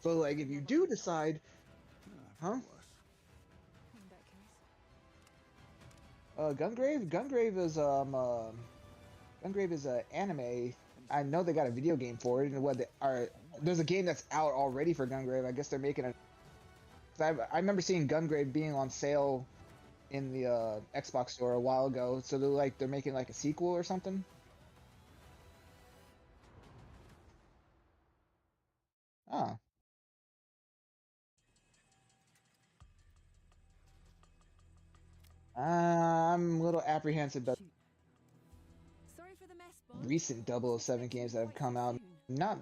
So like, if you do decide, huh? Gungrave is a anime. I know they got a video game for it, and there's a game that's out already for Gungrave. I guess they're making a. I remember seeing Gungrave being on sale in the Xbox store a while ago. So they're making like a sequel or something. Ah. I'm a little apprehensive about recent 007 games that have come out. Not.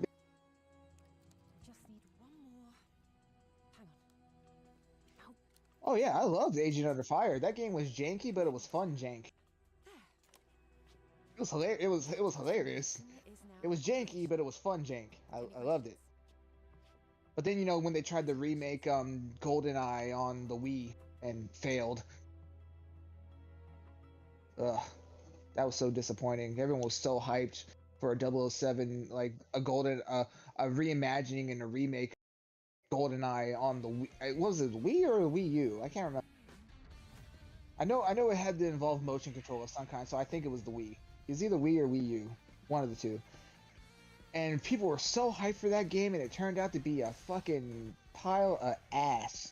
Oh yeah, I loved Agent Under Fire. That game was janky, but it was fun jank. It was hilarious. It was hilarious. It was janky, but it was fun jank. I loved it. But then when they tried to remake GoldenEye on the Wii and failed, ugh, that was so disappointing. Everyone was so hyped for a 007, like a reimagining and a remake of GoldenEye on the Wii. Was it Wii or Wii U? I can't remember. I know it had to involve motion control of some kind, so I think it was the Wii. It was either Wii or Wii U, one of the two. And people were so hyped for that game, and it turned out to be a fucking pile of ass.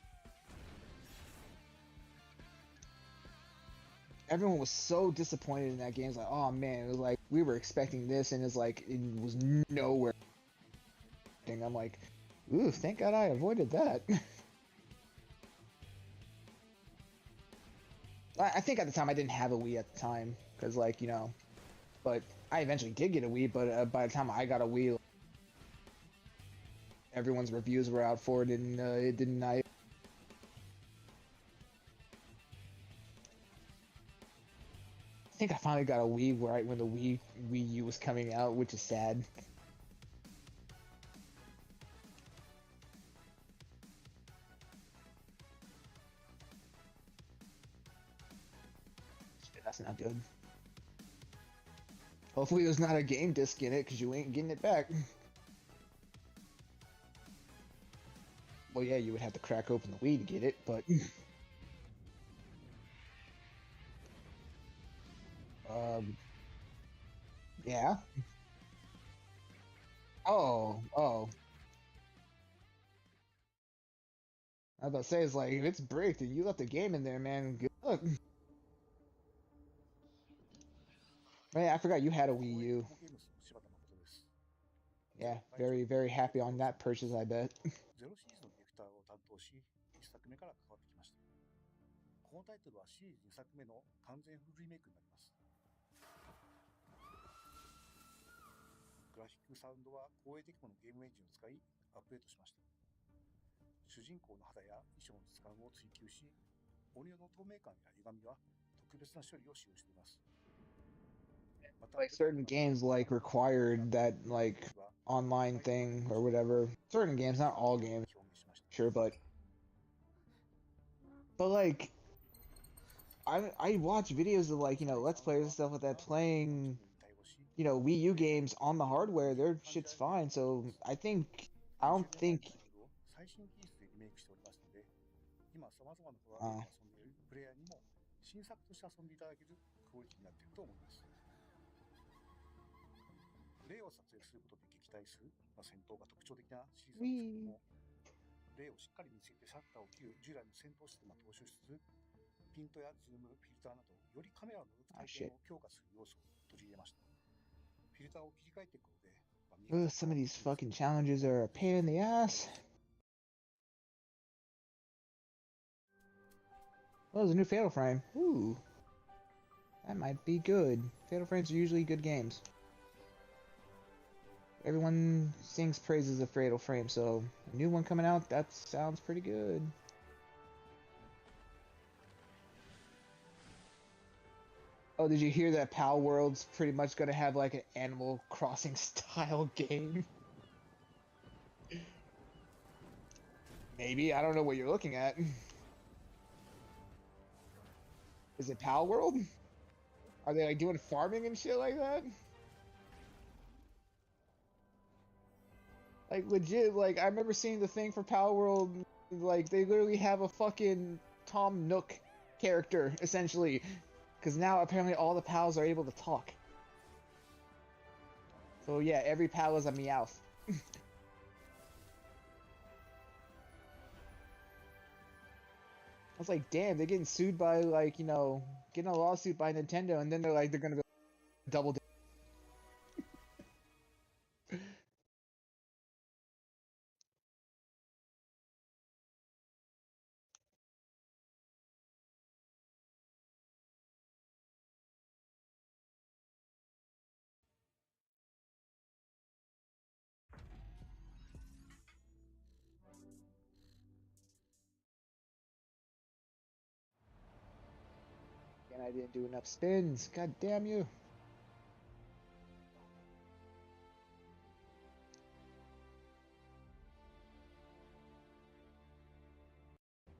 Everyone was so disappointed in that game. It's like, oh man, it was like we were expecting this, and it's like it was nowhere. I'm like, ooh, thank God I avoided that. I think at the time I didn't have a Wii at the time, because but I eventually did get a Wii. But by the time I got a Wii, everyone's reviews were out for it, and it didn't. I think I finally got a Wii right when the Wii U was coming out, which is sad. Shit, that's not good. Hopefully there's not a game disc in it, because you ain't getting it back. Well, yeah, you would have to crack open the Wii to get it, but... yeah. Oh. I was about to say, it's like, if it's bricked and you left the game in there, man, good luck. Man, I forgot you had a Wii U. Yeah, very, very happy on that purchase, I bet. ゼロシリーズのディレクターを担当し、1作目から関わってきました。このタイトルはシリーズ2作目の完全フルリメイクになります。グラフィックサウンドは光栄的ものゲームエンジンを使いアップデートしました。主人公の肌や衣装の質感を追求し、音量の透明感や歪みは特別な処理を使用しています。Like certain games required that online thing or whatever. Certain games, not all games, sure, but I watch videos of Let's Players and stuff like that playing Wii U games on the hardware. Their shit's fine, so I don't think. Oh. 霊を撮影することで撃退する、戦闘が特徴的なシリーズなんですけども、霊をしっかり見つけてシャッターを切る従来の戦闘システムを踏襲しつつ、ピントやズーム、フィルターなど、よりカメラの動く体験を強化する要素を取り入れました。フィルターを切り替えていくことで、some of these fucking challenges are a pain in the ass. Oh, there's a new Fatal Frame. Ooh. That might be good. Fatal Frames are usually good games. Everyone sings praises of Fatal Frame, so a new one coming out, that sounds pretty good. Oh, did you hear that Pal World's pretty much gonna have an Animal Crossing style game? Maybe, I don't know what you're looking at. Is it Pal World? Are they doing farming and shit like that? Legit, I remember seeing the thing for Pal World, they literally have a fucking Tom Nook character, essentially. Because now, apparently, all the pals are able to talk. So yeah, every pal is a Meowth. I was like, damn, they're getting sued by, getting a lawsuit by Nintendo, and then they're gonna be double. And I didn't do enough spins. God damn you.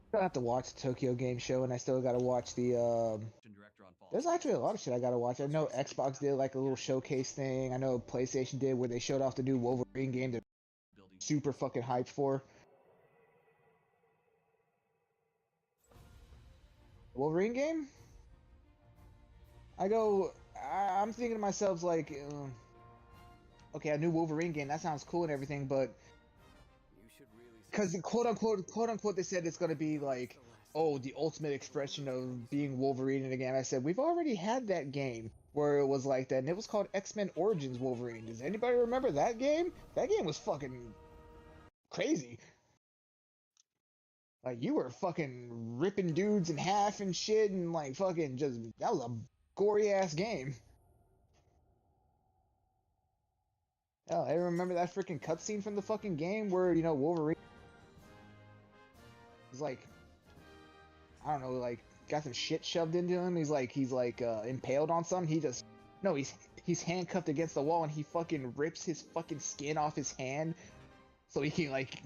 still have to watch the Tokyo Game Show, and I still got to watch the. Director on False There's actually a lot of shit I got to watch. I know Xbox did like a little showcase thing. I know PlayStation did where they showed off the new Wolverine game that Building super fucking hyped for. Wolverine game? I'm thinking to myself like, okay, a new Wolverine game, that sounds cool and everything, but You should really because quote unquote, they said it's gonna be like, oh, the ultimate expression of being Wolverine in a game. I said we've already had that game where it was like that, and it was called X-Men Origins Wolverine. Does anybody remember that game? That game was fucking crazy. Like you were fucking ripping dudes in half and shit, and like fucking just that was a gory ass game. Hell, I remember that freaking cutscene from the fucking game where Wolverine was like, I don't know, like got some shit shoved into him. He's like impaled on something. He just no, he's handcuffed against the wall, and he fucking rips his fucking skin off his hand so he can like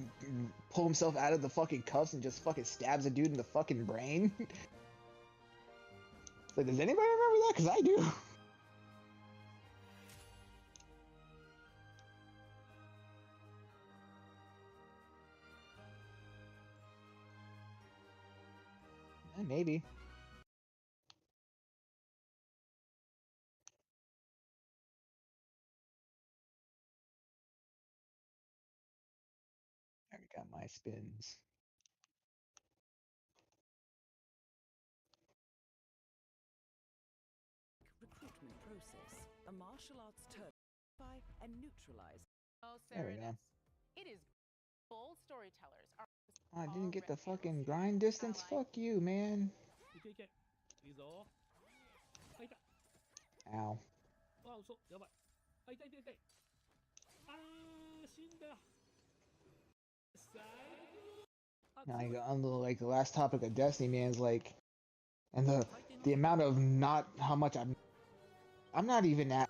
pull himself out of the fucking cuffs and just fucking stabs a dude in the fucking brain. Like, does anybody remember that? Because I do. Maybe. I got my spins. Recruitment process. A martial arts turbify and neutralize. Oh, There we Sarah, go. it is bold storytellers are Oh, I didn't get the already fucking grind distance. ally. Fuck you, man. Ow. Now I go on like the last topic of Destiny, man, is like, and the amount of not how much I'm not even at,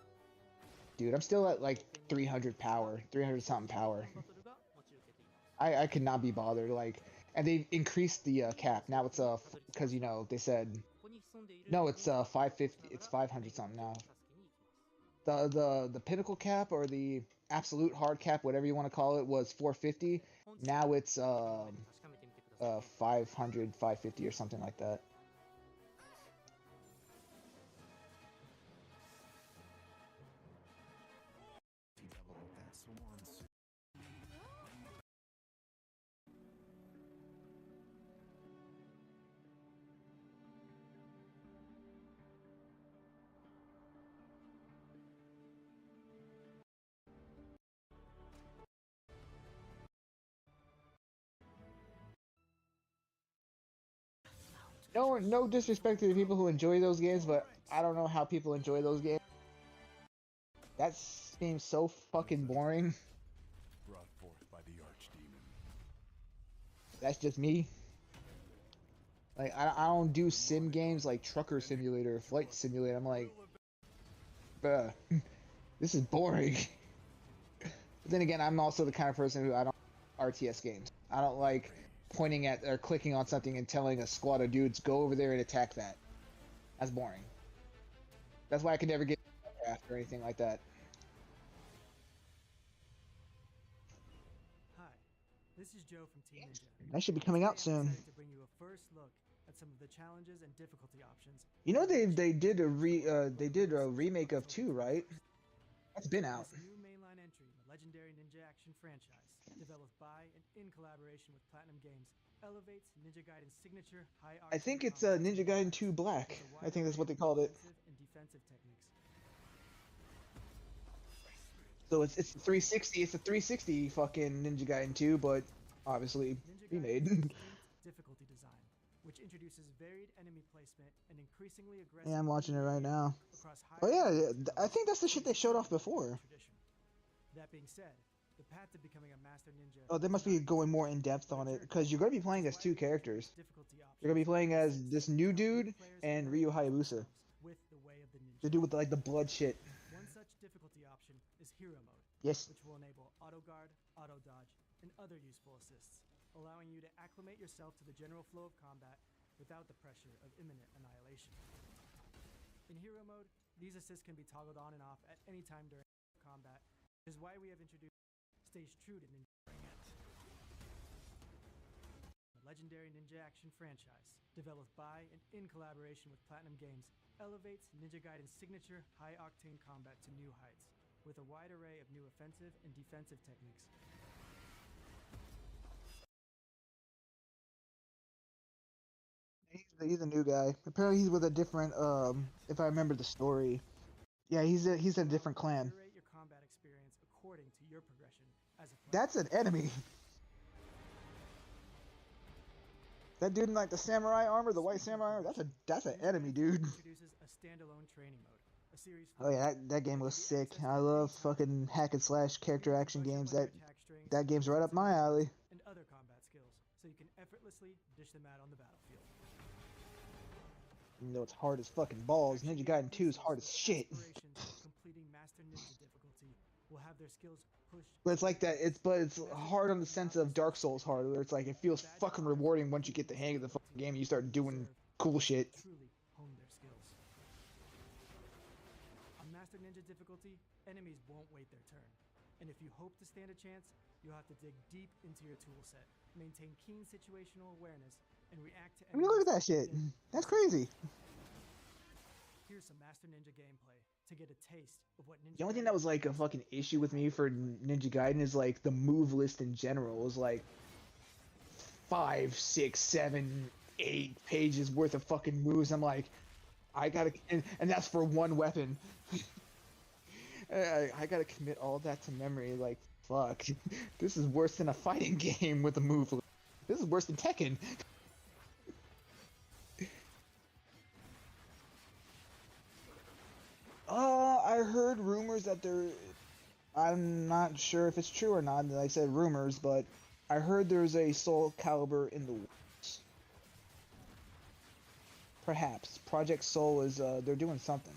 dude. I'm still at like 300 power, 300 something power. I could not be bothered. Like, and they've increased the cap. Now it's because they said no, it's 550. It's 500 something now. The pinnacle cap or the absolute hard cap, whatever you want to call it, was 450. Now it's 500, 550 or something like that. No disrespect to the people who enjoy those games, but I don't know how people enjoy those games. That seems so fucking boring. Brought forth by the Archdemon. That's just me. Like, I don't do sim games like Trucker Simulator, Flight Simulator. I'm like, bruh, this is boring. But then again, I'm also the kind of person who I don't RTS games. I don't like pointing at or clicking on something and telling a squad of dudes go over there and attack that. That's boring. That's why I could never get Minecraft or anything like that. Hi, this is Joe from Team Ninja. That should be coming out Today I'm soon. excited to bring you a first look at some of the challenges and difficulty options. You know they did a remake of 2, right? That's been out. This new mainline entry in the legendary Ninja Action franchise, developed by and in collaboration with Platinum Games, elevates Ninja Gaiden's signature high I think it's Ninja Gaiden 2 Black. I think that's what they called it. and defensive techniques. So it's 360. It's a 360 fucking Ninja Gaiden 2, but obviously remade. Difficulty design, which introduces varied enemy placement and increasingly aggressive. Yeah, I'm watching it right now. Oh yeah, I think that's the shit they showed off before. That being said, the path to becoming a master ninja. Oh, they must be going more in depth on it because you're gonna be playing as 2 characters. You're gonna be playing as this new dude and Ryu Hayabusa. With the way of the ninja. The dude with like the blood shit. One such difficulty option is hero mode. Yes. Which will enable auto guard, auto dodge, and other useful assists. allowing you to acclimate yourself to the general flow of combat without the pressure of imminent annihilation. In hero mode, these assists can be toggled on and off at any time during combat, which is why we have introduced Stays True to Ninja Gaiden. The legendary Ninja Action franchise, developed by and in collaboration with Platinum Games, elevates Ninja Gaiden's signature high-octane combat to new heights, with a wide array of new offensive and defensive techniques. He's a new guy. Apparently, he's with a different. If I remember the story, yeah, he's a different clan. Curate your combat experience according to your progression as a player. That's an enemy. That dude in like the samurai armor, the white samurai armor. That's an enemy, dude. Introduces a standalone training mode, a series. Oh yeah, that game was sick. I love fucking hack and slash character action games. That game's right up my alley. And other combat skills, so you can effortlessly dish them out on the battlefield. You know it's hard as fucking balls. Ninja Gaiden 2 is hard as shit. Completing Master Ninja difficulty will have their skills pushed. But it's like that. It's hard on the sense of Dark Souls hard, where it's like it feels fucking rewarding once you get the hang of the fucking game and you start doing cool shit. Truly hone their skills. On Master Ninja difficulty, enemies won't wait their turn, and if you hope to stand a chance, you'll have to dig deep into your tool set, maintain keen situational awareness, and react to. I mean, look at that shit. That's crazy. Here's some Master Ninja gameplay to get a taste of what Ninja. The only thing that was like a fucking issue with me for Ninja Gaiden is like the move list in general was like 5, 6, 7, 8 pages worth of fucking moves. I'm like, I gotta, and that's for one weapon. I gotta commit all that to memory. Like, fuck, this is worse than a fighting game with a move list. This is worse than Tekken. I heard rumors that I'm not sure if it's true or not. Like I said, rumors, but I heard there's a Soul Calibur in the works. Perhaps Project Soul is they're doing something.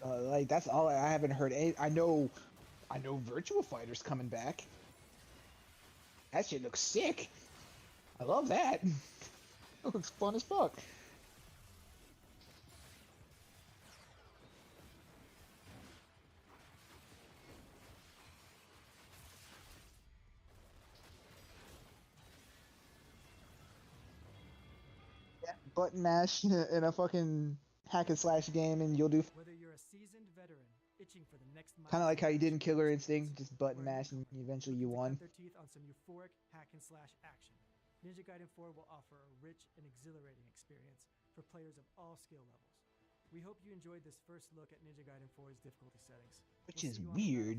Like that's all. I haven't heard any. I know Virtua Fighter's coming back. That shit looks sick. I love that. It looks fun as fuck. Yeah, button mash in a fucking hack and slash game, and you'll do. Whether you're a seasoned veteran itching for the next. Kind of like how you did in Killer Instinct, just button mash, and eventually you won. Their teeth on some euphoric hack and slash action. Ninja Gaiden 4 will offer a rich and exhilarating experience for players of all skill levels. We hope you enjoyed this first look at Ninja Gaiden 4's difficulty settings. Which is weird.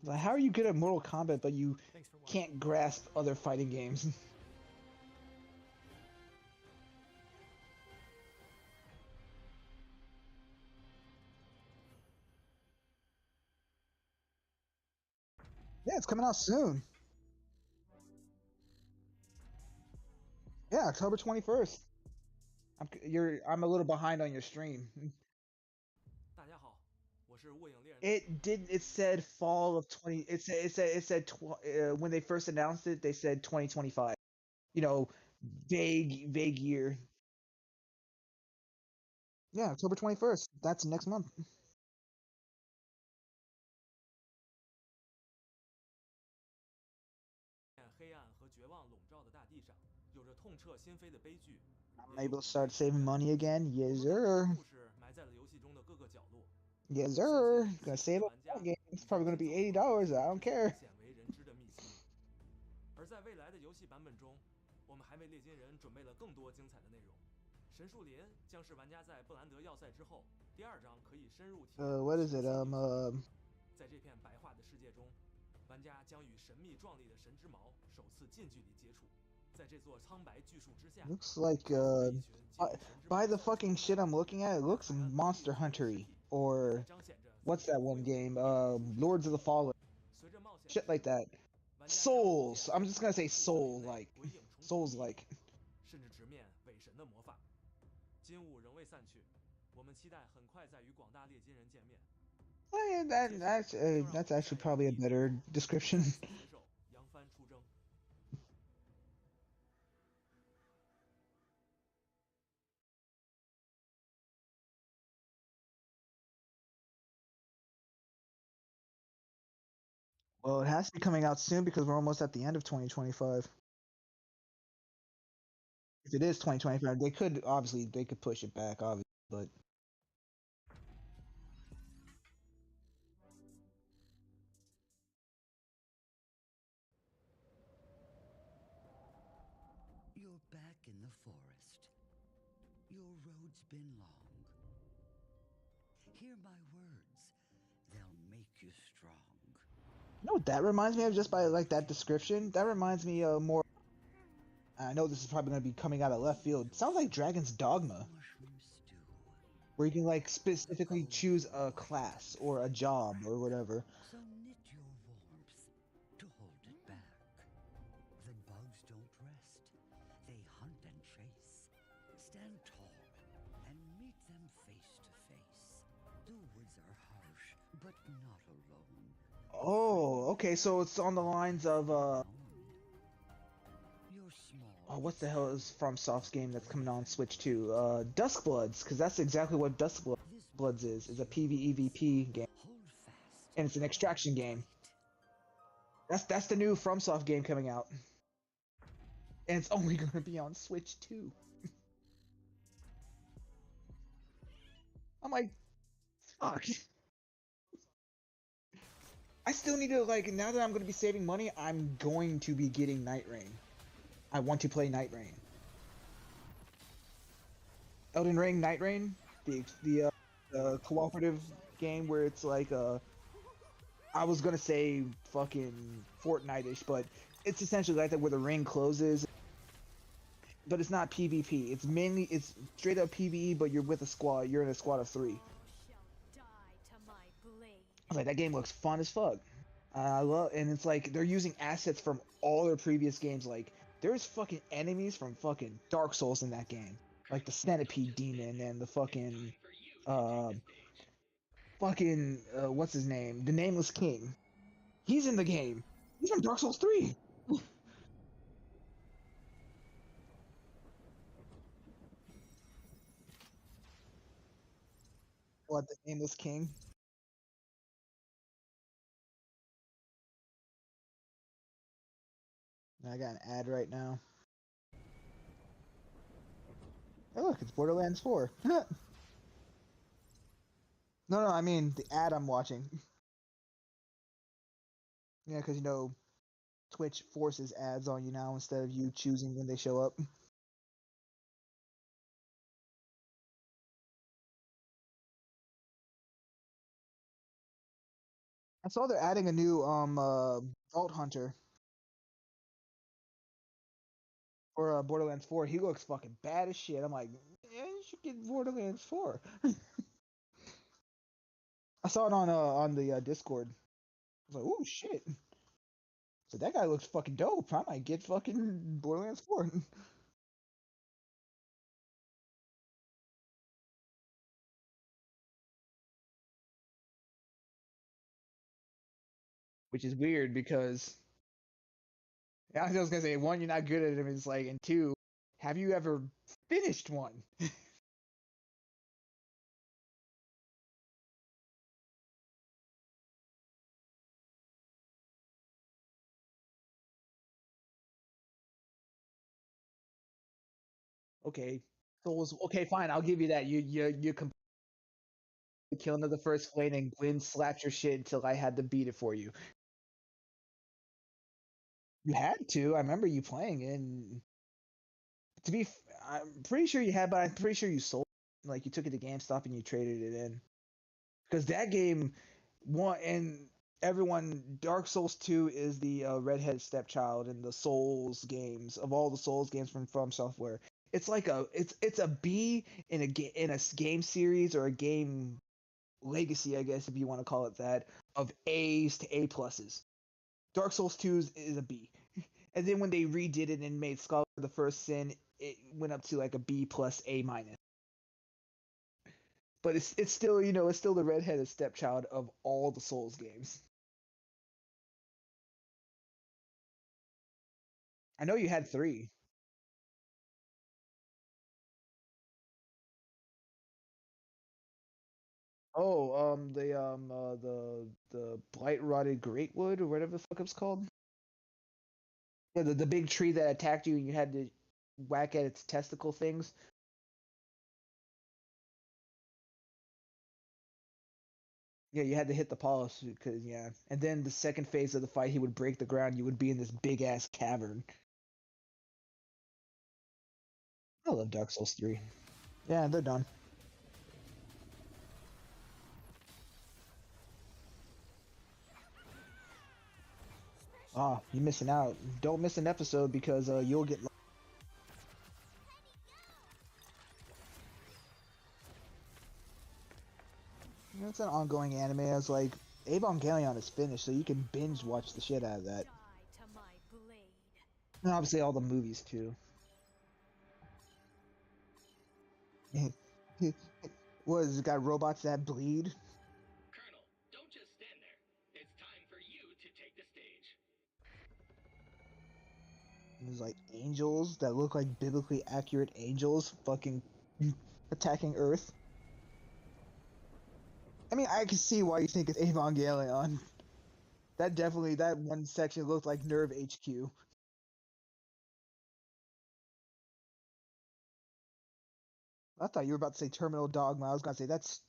Like, how are you good at Mortal Kombat, but you can't grasp other fighting games? Yeah, it's coming out soon. Yeah, October 21st. I'm a little behind on your stream. It said fall of 20. It said when they first announced it, they said 2025. You know, vague year. Yeah, October 21st. That's next month. I'm able to start saving money again. Yes, sir. Yes, sir. Gonna save up that game. It's probably gonna be $80. I don't care. What is it? Looks like by the fucking shit I'm looking at, it looks Monster Hunter-y, or what's that one game? Lords of the Fallen. Shit like that. Souls. I'm just gonna say Souls-like. Souls-like. Oh, yeah, that's actually probably a better description. Well, it has to be coming out soon because we're almost at the end of 2025. If it is 2025, they could push it back, obviously, but You're back in the forest. Your road's been long. Hear my words. They'll make you strong. you know what that reminds me of just by like that description? That reminds me of more. I know this is probably going to be coming out of left field. Sounds like Dragon's Dogma, where you can like specifically choose a class or a job or whatever. So knit your warmth to hold it back. The bugs don't rest. They hunt and chase. Stand tall and meet them face to face. The woods are harsh, but not alone. Oh, okay, so it's on the lines of You're small. oh, what the hell is FromSoft's game that's coming on Switch 2? Duskbloods, because that's exactly what Duskbloods is. It's a PvEVP game, and it's an extraction game. That's the new FromSoft game coming out, and it's only going to be on Switch 2. I'm like, fuck. I still need to, like, now that I'm going to be saving money, I'm going to be getting Night Rain. I want to play Night Rain. Elden Ring Night Rain, the cooperative game where it's like I was gonna say fucking Fortnite-ish, but it's essentially like that where the ring closes, but it's not PvP. It's straight up PvE, but you're with a squad. You're in a squad of 3. I was like, that game looks fun as fuck. I love, and it's like they're using assets from all their previous games. Like there's fucking enemies from fucking Dark Souls in that game, like the Centipede Demon and the fucking what's his name? The Nameless King. He's in the game. He's from Dark Souls 3. What, the Nameless King? I got an ad right now. Oh look, it's Borderlands 4. No, I mean the ad I'm watching. Yeah, because you know, Twitch forces ads on you now instead of you choosing when they show up. I saw they're adding a new Vault Hunter for Borderlands 4. He looks fucking bad as shit. I'm like, yeah, you should get Borderlands 4. I saw it on the Discord. I was like, oh shit. So that guy looks fucking dope. I might get fucking Borderlands 4. Which is weird because I was gonna say, one, you're not good at them. It's like, and two, have you ever finished one? Okay, Souls. Okay, fine. I'll give you that. You completely killing of the first flame, and Gwen slapped your shit until I had to beat it for you. You had to. I remember you playing it. And I'm pretty sure you had, but I'm pretty sure you sold. Like you took it to GameStop and you traded it in. Because that game, one and everyone, Dark Souls 2 is the redhead stepchild in the Souls games of all the Souls games from Software. It's like it's a B in a game series or a game legacy, I guess if you want to call it that, of A's to A pluses. Dark Souls 2 is a B, and then when they redid it and made Scholar of the First Sin, it went up to like a B plus A minus. But it's still, you know, it's still the redheaded stepchild of all the Souls games. I know you had three. Oh, the blight rotted greatwood or whatever the fuck it's called. Yeah, the big tree that attacked you and you had to whack at its testicle things. Yeah, you had to hit the polish because yeah. And then the second phase of the fight, he would break the ground. You would be in this big ass cavern. I love Dark Souls 3. Yeah, they're done. Ah, you're missing out. Don't miss an episode because you'll get. It's an ongoing anime. It's like Evangelion is finished, so you can binge watch the shit out of that. And obviously all the movies too. What is it got robots that bleed? Colonel, don't just stand there. It's time for you to take the stage. There's like angels that look like biblically accurate angels fucking attacking Earth. I mean, I can see why you think it's Evangelion. That one section looked like Nerve HQ. I thought you were about to say Terminal Dogma. I was gonna say that's.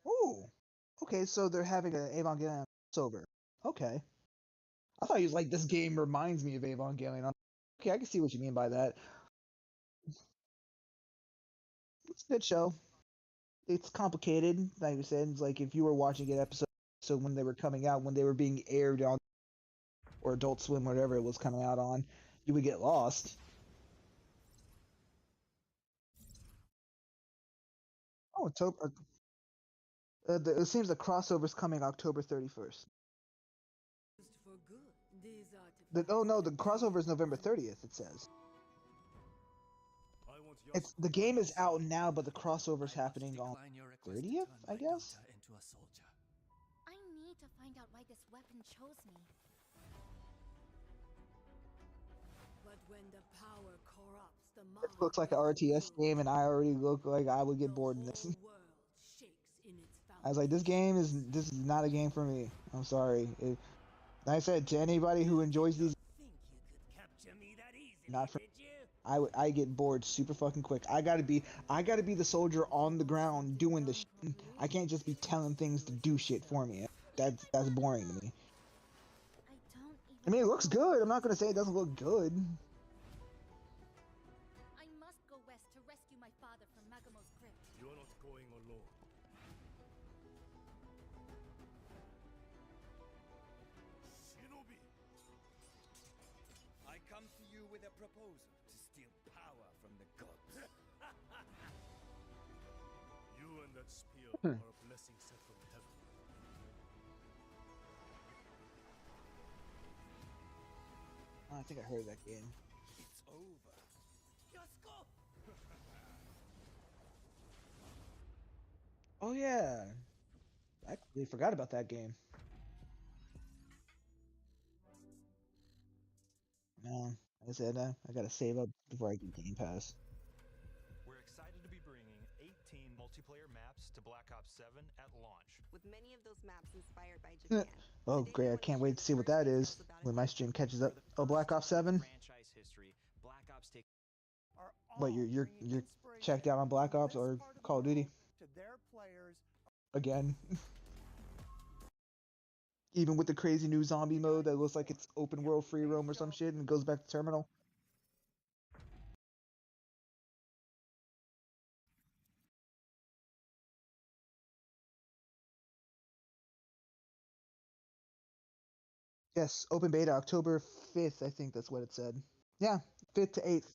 Ooh. Okay, so they're having an Evangelion crossover. Okay. I thought he was like, this game reminds me of Evangelion. Okay, I can see what you mean by that. It's a good show. It's complicated, like I said. It's like if you were watching an episode, so when they were coming out, when they were being aired on or Adult Swim, whatever it was coming out on, you would get lost. Oh, October. It seems the crossover's coming October 31st. Oh no, the crossover is November 30th. It says. It's the game is out now, but the crossover's happening on 30th, I guess. I need to find out why this weapon chose me. But when the power corrupts the mind, It looks like an RTS game, and I already look like I would get bored in this. I was like, this is not a game for me. I'm sorry. Like I said, to anybody who enjoys these, not for. I get bored super fucking quick. I gotta be the soldier on the ground doing the shit. I can't just be telling things to do shit for me. That's boring to me. I mean, it looks good. I'm not gonna say it doesn't look good. I must go west to rescue my father from Magamo's grip. You're not going alone. Shinobi! I come to you with a proposal to steal power from the gods. You and that spear are a blessing sent from heaven. I think I heard that game. It's over. Just go! Oh yeah, I completely forgot about that game. No, like I said, I gotta save up before I get Game Pass. We're excited to be bringing 18 multiplayer maps to Black Ops 7 at launch. With many of those maps inspired by Japan. Oh great, I can't wait to see what that is when my stream catches up. Oh, Black Ops 7. Franchise history, Black Ops take. What you're checked out on Black Ops or Call of Duty? To their players. Again. Even with the crazy new zombie mode that looks like it's open world free roam or some shit and it goes back to terminal. Yes, open beta October 5th, I think that's what it said. Yeah, 5th to 8th.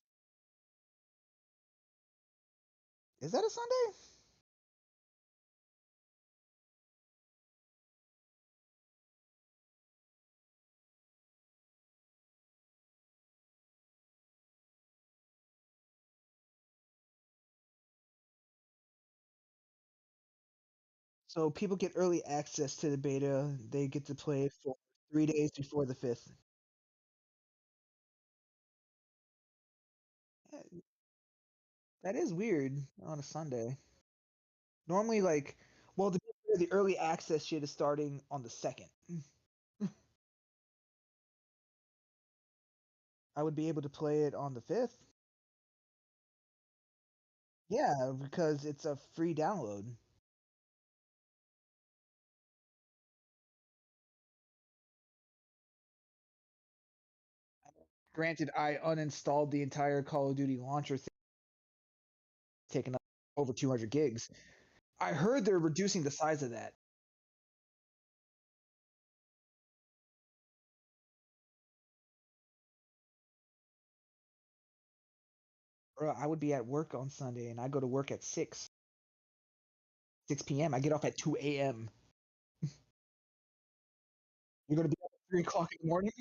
Is that a Sunday? So people get early access to the beta. They get to play it for 3 days before the 5th. That is weird on a Sunday. Normally, like, well, the early access shit is starting on the 2nd. I would be able to play it on the 5th. Yeah, because it's a free download. Granted, I uninstalled the entire Call of Duty launcher thing, taking up over 200 gigs. I heard they're reducing the size of that. Bro, I would be at work on Sunday, and I go to work at 6 p.m. I get off at 2 a.m. You're gonna be up at 3 o'clock in the morning?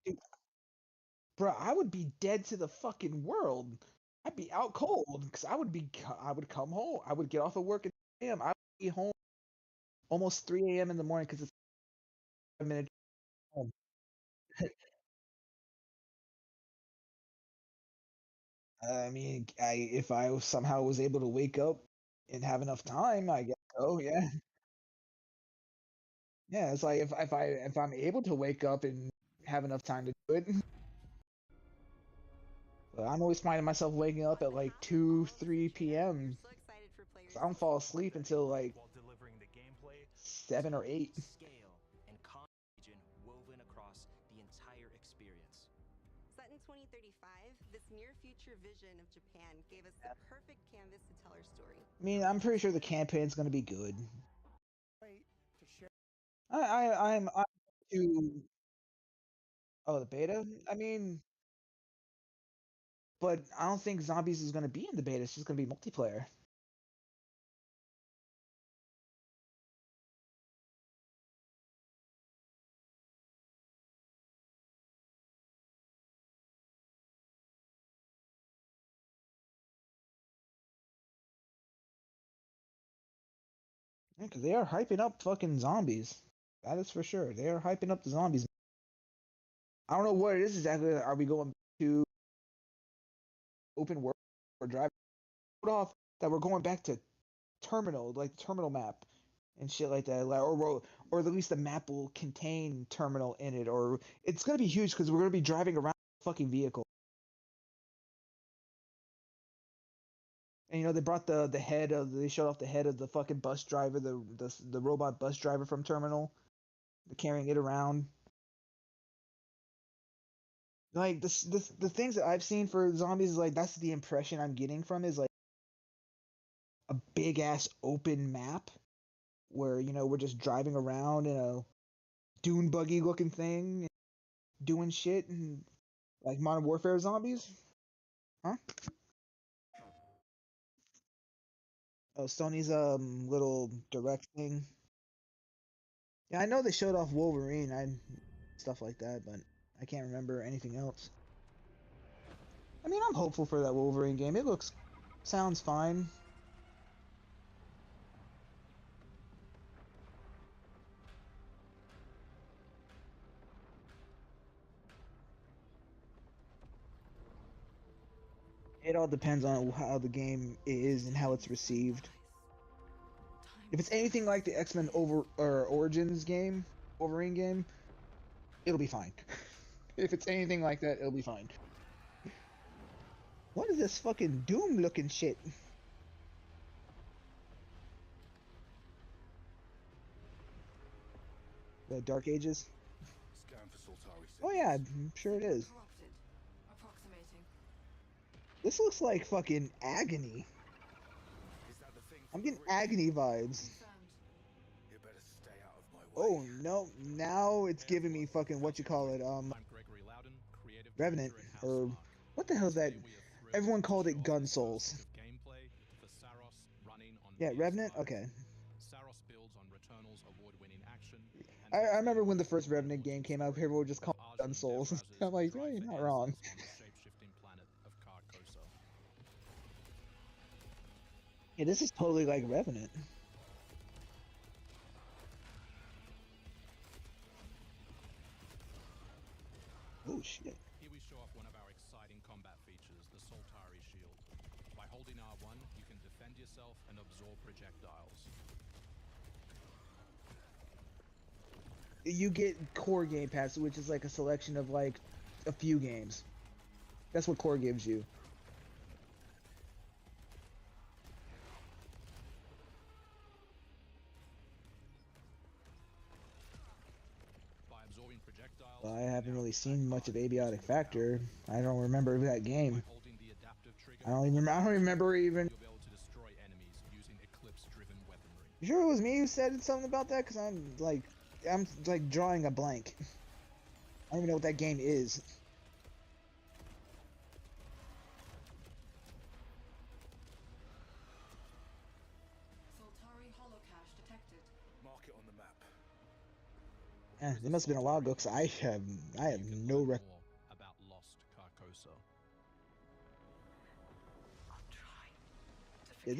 Dude, bro, I would be dead to the fucking world. I'd be out cold because I would come home. I would get off of work at 3 a.m. I would be home almost 3 a.m. in the morning because it's a minute home. I mean, if I somehow was able to wake up and have enough time, I guess so. Yeah, yeah. It's like if I'm able to wake up and have enough time to do it. But I'm always finding myself waking up at like 2, 3 p.m. So excited for players. I don't fall asleep until like while delivering the gameplay, 7 or 8. Scale and region woven across the entire experience. Set in 2035, this near future vision of Japan gave us the perfect canvas to tell our story. I mean, I'm pretty sure the campaign's gonna be good. Wait to share. I'm to. Oh, the beta. I mean, but I don't think zombies is gonna be in the beta. It's just gonna be multiplayer. Yeah, because they are hyping up fucking zombies. That is for sure. They are hyping up the zombies. I don't know what it is exactly. Are we going to open world or drive off that we're going back to terminal, like terminal map and shit like that, like, or at least the map will contain terminal in it, or it's gonna be huge because we're gonna be driving around fucking vehicle. And they brought they showed off the head of the fucking bus driver, the robot bus driver from terminal, carrying it around. Like the things that I've seen for zombies is like that's the impression I'm getting from is like a big ass open map where we're just driving around in a dune buggy looking thing, doing shit and like Modern Warfare zombies, huh? Oh, Sony's little direct thing. Yeah, I know they showed off Wolverine, stuff like that, but I can't remember anything else. I mean, I'm hopeful for that Wolverine game. It sounds fine. It all depends on how the game is and how it's received. If it's anything like the X-Men Origins game, Wolverine game, it'll be fine. If it's anything like that, it'll be fine. What is this fucking Doom looking shit? The Dark Ages? Oh yeah, I'm sure it is. This looks like fucking Agony. I'm getting Agony vibes. Oh no, now it's giving me fucking Revenant, or what the hell is that? Everyone called it Gun Souls. Yeah, Revenant? Okay. I remember when the first Revenant game came out, people were just calling Gun Souls. I'm like, no, you're not wrong. Yeah, this is totally like Revenant. Oh shit. Here we show off one of our exciting combat features, the Soltari Shield. By holding R1, you can defend yourself and absorb projectiles. You get Core Game Pass, which is like a selection of like a few games. That's what Core gives you. I haven't really seen much of Abiotic Factor. I don't remember that game. I don't remember even. You sure it was me who said something about that? Cause I'm like drawing a blank. I don't even know what that game is. Soltari holocache detected. Mark it on the map. It must have been a while ago, cause I have no rec. About lost Carcosa. Yeah,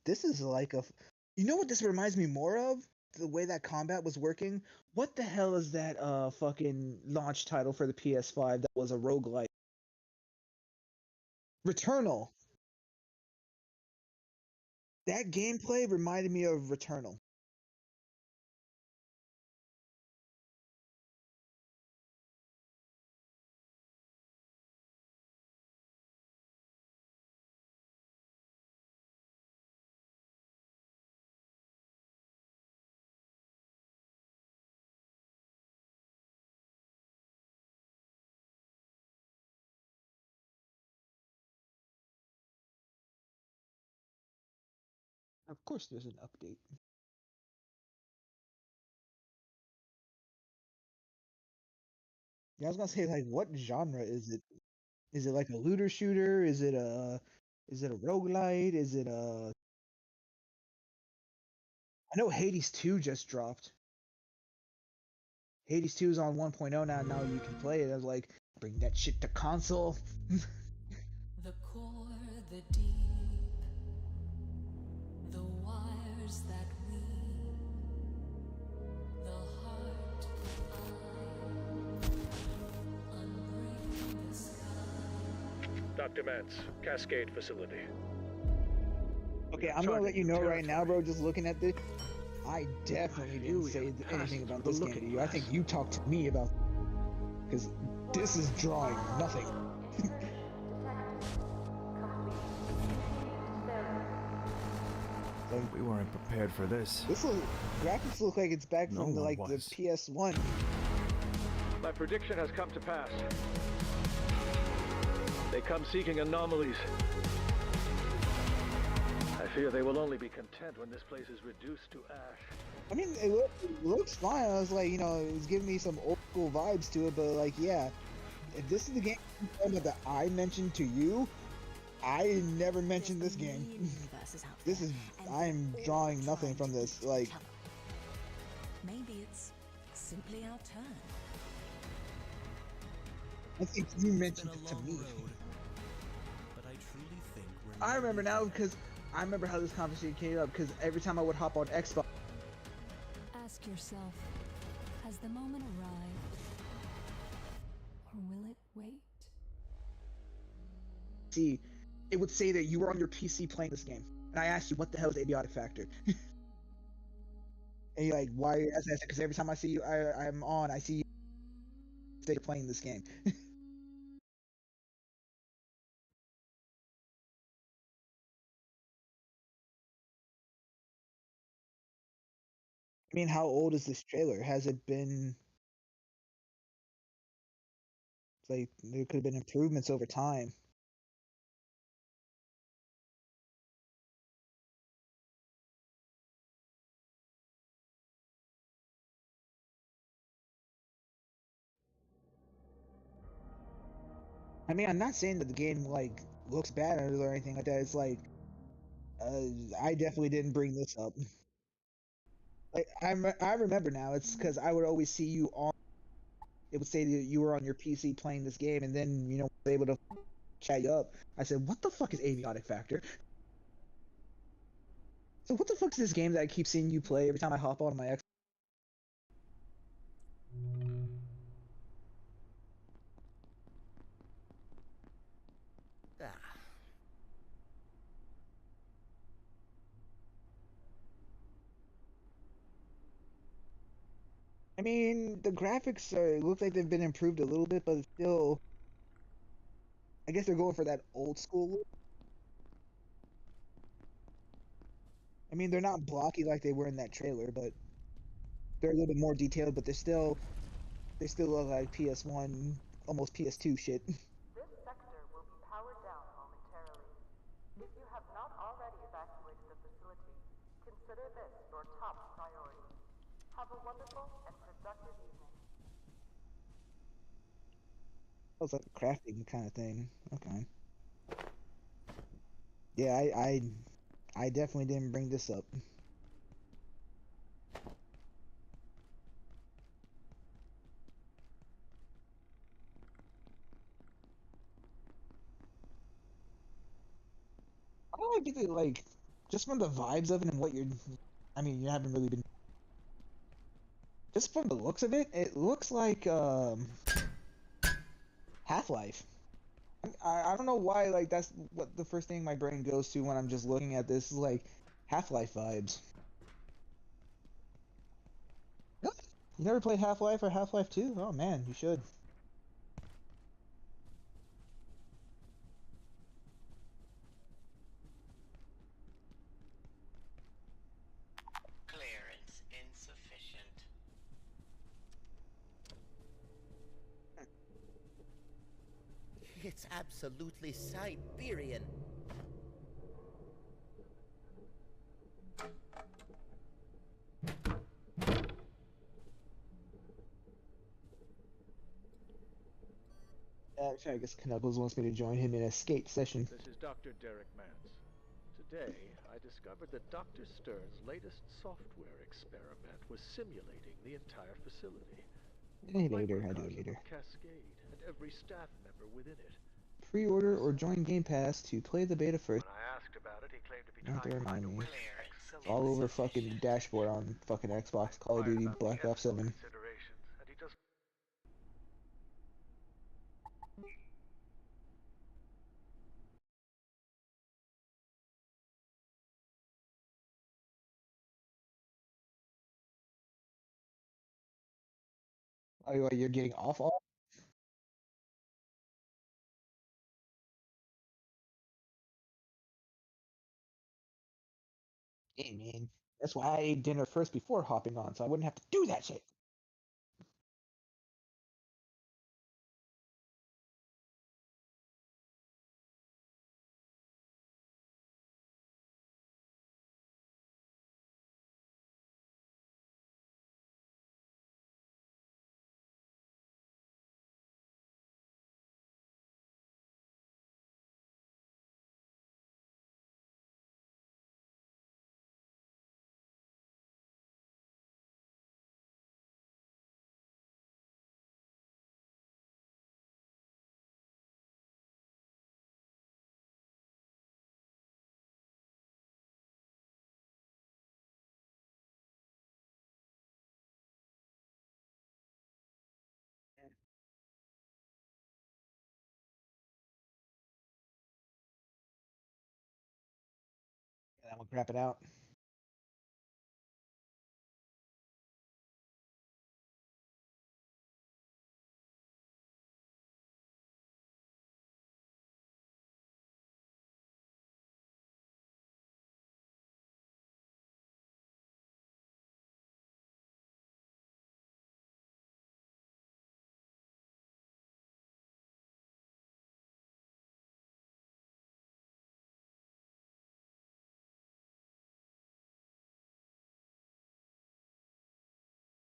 this is like a. You know what this reminds me more of? The way that combat was working. What the hell is that fucking launch title for the PS5 that was a roguelike? Returnal. That gameplay reminded me of Returnal. Of course there's an update. Yeah, I was gonna say, like, what genre is it? Is it like a looter shooter? Is it a roguelite? Is it a I know Hades 2 just dropped. Hades 2 is on 1.0 now, now you can play it. I was like, bring that shit to console. The core, the deep, the wires that weave, the heart, unbring the sky. Dr. Mance, Cascade facility. Okay, I'm gonna let you know right now, bro, just looking at this, I definitely didn't say anything about this game to you. I think you talked to me about, because this is drawing nothing. We weren't prepared for this. Graphics look like it's back from the PS1. My prediction has come to pass. They come seeking anomalies. I fear they will only be content when this place is reduced to ash. I mean, it looks fine. I was like, you know, it was giving me some old school vibes to it, but like, yeah, if this is the game that I mentioned to you, I never mentioned this game. This is, I'm drawing nothing from this. Like, Maybe it's simply our turn. I think you mentioned it to me. But I truly think we're I remember now because I remember how this conversation came up because every time I would hop on Xbox. Ask yourself, has the moment arrived? Or will it wait? See, it would say that you were on your PC playing this game. And I asked you, what the hell is Abiotic Factor? And you're like, why are you asking that? Because every time I see you, I'm on, I see you say you're playing this game. I mean, how old is this trailer? Has it been... Like, there could have been improvements over time. I mean, I'm not saying that the game, like, looks bad or anything like that. It's like, I definitely didn't bring this up. Like, I remember now. It's because I would always see you on it would say that you were on your PC playing this game, and then was able to chat you up. I said, "What the fuck is Avionic Factor?" So what the fuck is this game that I keep seeing you play every time I hop on my X? Ah. I mean, the graphics look like they've been improved a little bit, but it's still, I guess they're going for that old school look. I mean, they're not blocky like they were in that trailer, but they're a little bit more detailed. But they still look like PS1, almost PS2 shit. This sector will be powered down momentarily. If you have not already evacuated the facility, consider this your top priority. Have a wonderful and productive evening. That was like a crafting kind of thing. Okay. Yeah, I definitely didn't bring this up. I don't get it, like, just from the vibes of it and what you're. I mean, you haven't really been. Just from the looks of it, it looks like Half-Life. I don't know why, like, that's what the first thing my brain goes to when I'm just looking at this is like Half-Life vibes. Really? You never played Half-Life or Half-Life 2? Oh man, you should. Clearance insufficient. It's absolutely Siberian. Actually, I guess Knuckles wants me to join him in a skate session. This is Dr. Derek Mance. Today, I discovered that Dr. Stern's latest software experiment was simulating the entire facility. Later, I do it later. Cascade and every staff member within it. Pre-order or join Game Pass to play the beta first. When I asked about it, he claimed to be Not to trying to find remind a me. way It's all over fucking dashboard on fucking Xbox, Call of Duty, Black Ops 7. considerations, and he just Oh, you're getting off all? Hey, man. That's why I ate dinner first before hopping on, so I wouldn't have to do that shit. Yeah, that one crap it out.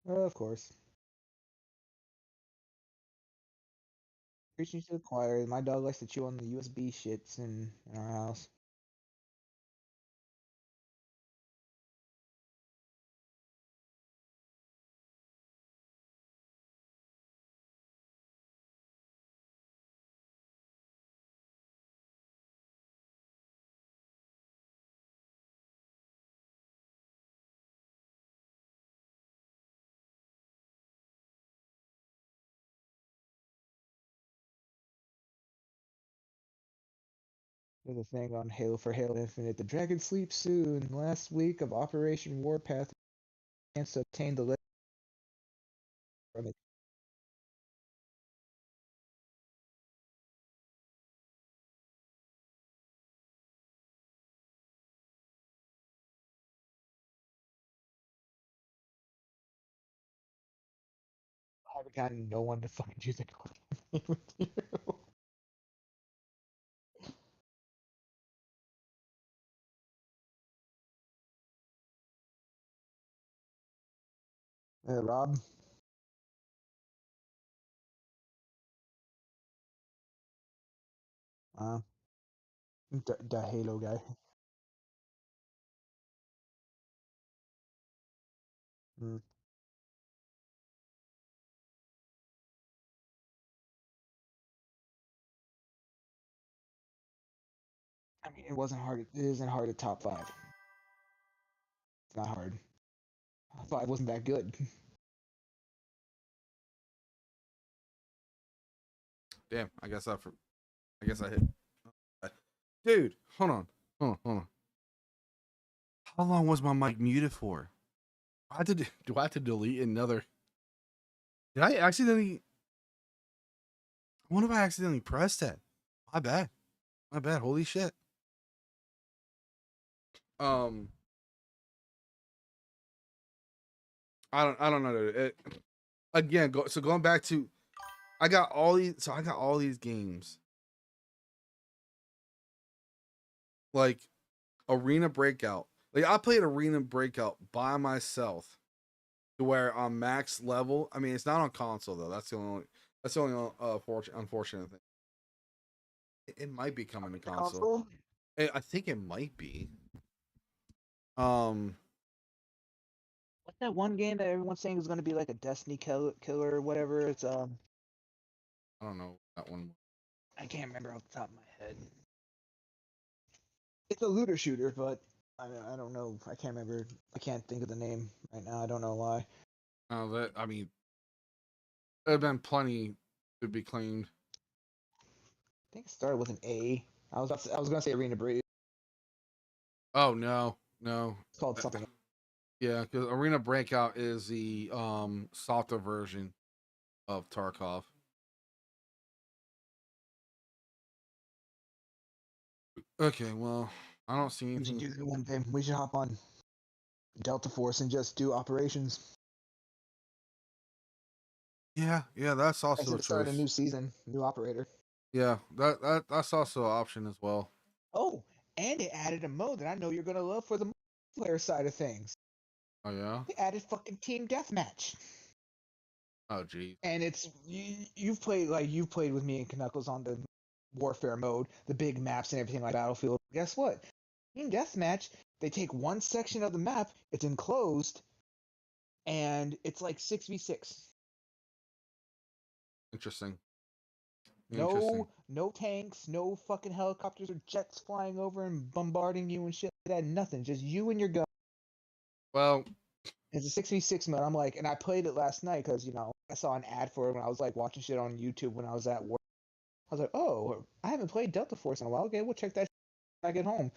Of course. Preaching to the choir. My dog likes to chew on the USB shits in our house. There's a thing on Halo for Halo Infinite. The dragon sleeps soon. Last week of Operation Warpath, chance to obtain the list from it. I haven't gotten no one to fucking do the with you. Rob. The Halo guy. Mm. I mean, it wasn't hard. It isn't hard to top 5. It's not hard. 5 wasn't that good. Damn, I guess I hit. Dude, hold on. How long was my mic muted for? Do I have to delete another? Did I accidentally? I wonder if I accidentally pressed that. My bad. Holy shit. I don't know. Again, going back to, I got all these games. Like Arena Breakout. Like I played Arena Breakout by myself to where on max level. I mean, it's not on console though. That's the only unfortunate thing. It might be coming to console. I think it might be. What's that one game that everyone's saying is going to be like a Destiny killer or whatever? It's I don't know that one. I can't remember off the top of my head. It's a looter shooter, but I don't know. I can't remember. I can't think of the name right now. I don't know why. There have been plenty to be claimed. I think it started with an A. I was gonna say Arena Break. Oh no. It's called something. Yeah, because Arena Breakout is the softer version of Tarkov. Okay, well, I don't see anything. We should do that one day. We should hop on Delta Force and just do operations. Yeah, that's also a start a new season, new operator. Yeah, that's also an option as well. Oh, and they added a mode that I know you're gonna love for the multiplayer side of things. Oh yeah. They added fucking team deathmatch. Oh geez. And it's you've played with me and Knuckles on the warfare mode, the big maps and everything like Battlefield. Guess what? Team deathmatch, they take one section of the map, it's enclosed, and it's like 6v6. Interesting. No tanks, no fucking helicopters or jets flying over and bombarding you and shit like that. Nothing. Just you and your gun. Well, it's a 6v6 mode. I'm like, and I played it last night because I saw an ad for it when I was like watching shit on YouTube when I was at work. I was like, oh, I haven't played Delta Force in a while. Okay, we'll check that when I get home.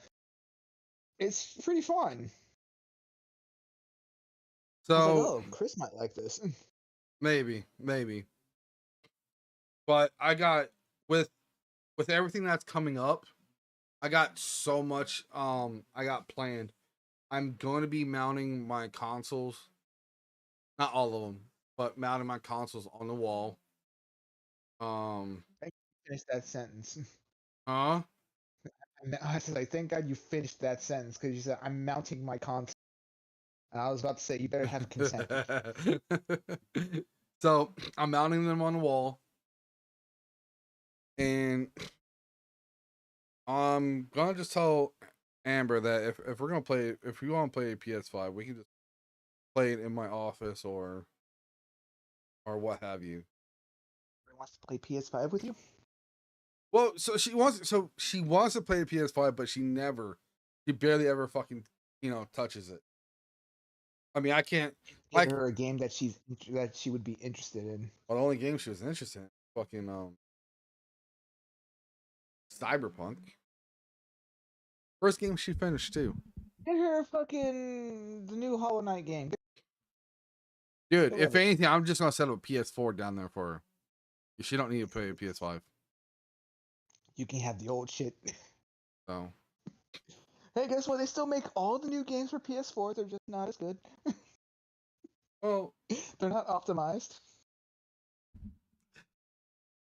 It's pretty fun. So, I was like, oh, Chris might like this. Maybe. But I got with everything that's coming up, I got so much I got planned. I'm going to be mounting my consoles, not all of them, but mounting my consoles on the wall. Finish that sentence. Huh? I said, like, thank God you finished that sentence because you said I'm mounting my console. And I was about to say you better have consent. So I'm mounting them on the wall, and I'm gonna just tell Amber that if we're gonna play, if you want to play PS5, we can just play it in my office or what have you. Wants to play PS5 with you? Well, so she wants to play the PS5, but she barely ever fucking touches it. I mean, I can't give her a game that she would be interested in. Well, the only game she was interested in, fucking Cyberpunk. First game she finished too. Get her fucking the new Hollow Knight game. Dude, I if love it. anything, I'm just gonna set up a PS4 down there for her. She don't need to play a PS5. You can have the old shit. So Hey, guess what? They still make all the new games for PS4. They're just not as good. well, They're not optimized.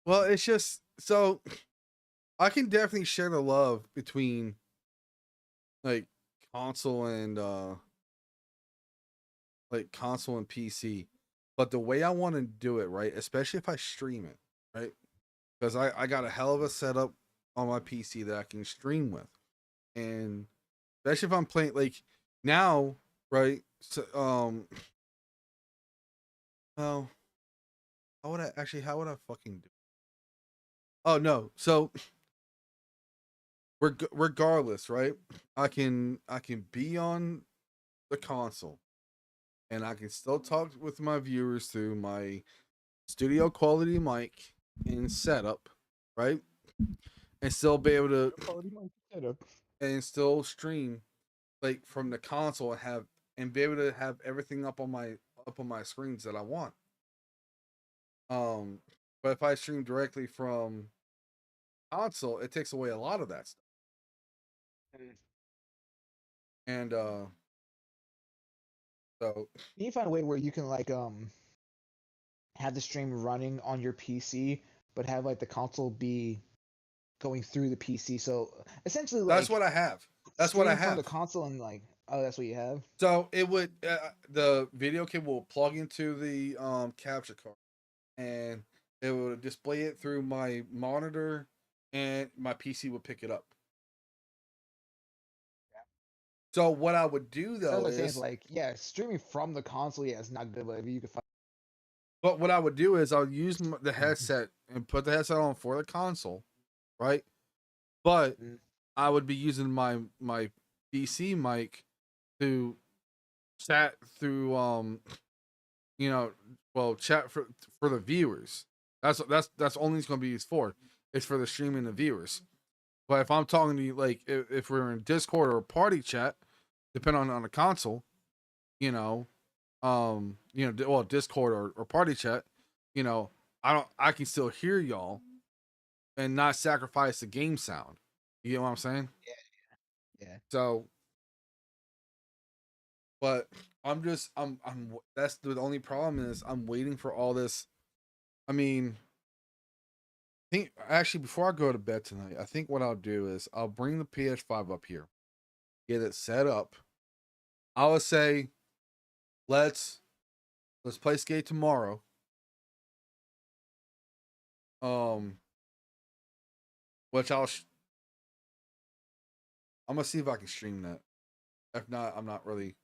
well, it's just so I can definitely share the love between like console and PC. But the way I want to do it, right, especially if I stream it, right? Because I got a hell of a setup on my PC that I can stream with. And especially if I'm playing like now, right? So well, how would I fucking do? Oh no. So regardless, right? I can be on the console and I can still talk with my viewers through my studio quality mic and setup, right? And still be able to Quality mic setup. and still stream like from the console and be able to have everything up on my screens that I want. But if I stream directly from console, it takes away a lot of that stuff. And so You need to find a way where you can like have the stream running on your PC, but have like the console be going through the PC. So essentially, like that's what I have. That's what I stream from have. the console and like, oh, that's what you have. So it would the video cable will plug into the capture card, and it would display it through my monitor, and my PC would pick it up. So what I would do So though what I'm saying is, like, yeah, streaming from the console, yeah, it's not good, but if you can find. but what I would do is I'll use the headset and put the headset on for the console, right? But I would be using my PC mic to chat through chat for the viewers. That's only it's going to be used for. It's for the streaming the viewers. But if I'm talking to you, like if we're in Discord or party chat, depending on the console, Discord or party chat, I can still hear y'all and not sacrifice the game sound. You get what I'm saying? Yeah. So, but I'm that's the only problem is I'm waiting for all this. I mean, I think actually before I go to bed tonight, I think what I'll do is I'll bring the PS5 up here, get it set up. I would say, let's play Skate tomorrow. Which I'm gonna see if I can stream that. If not, I'm not really.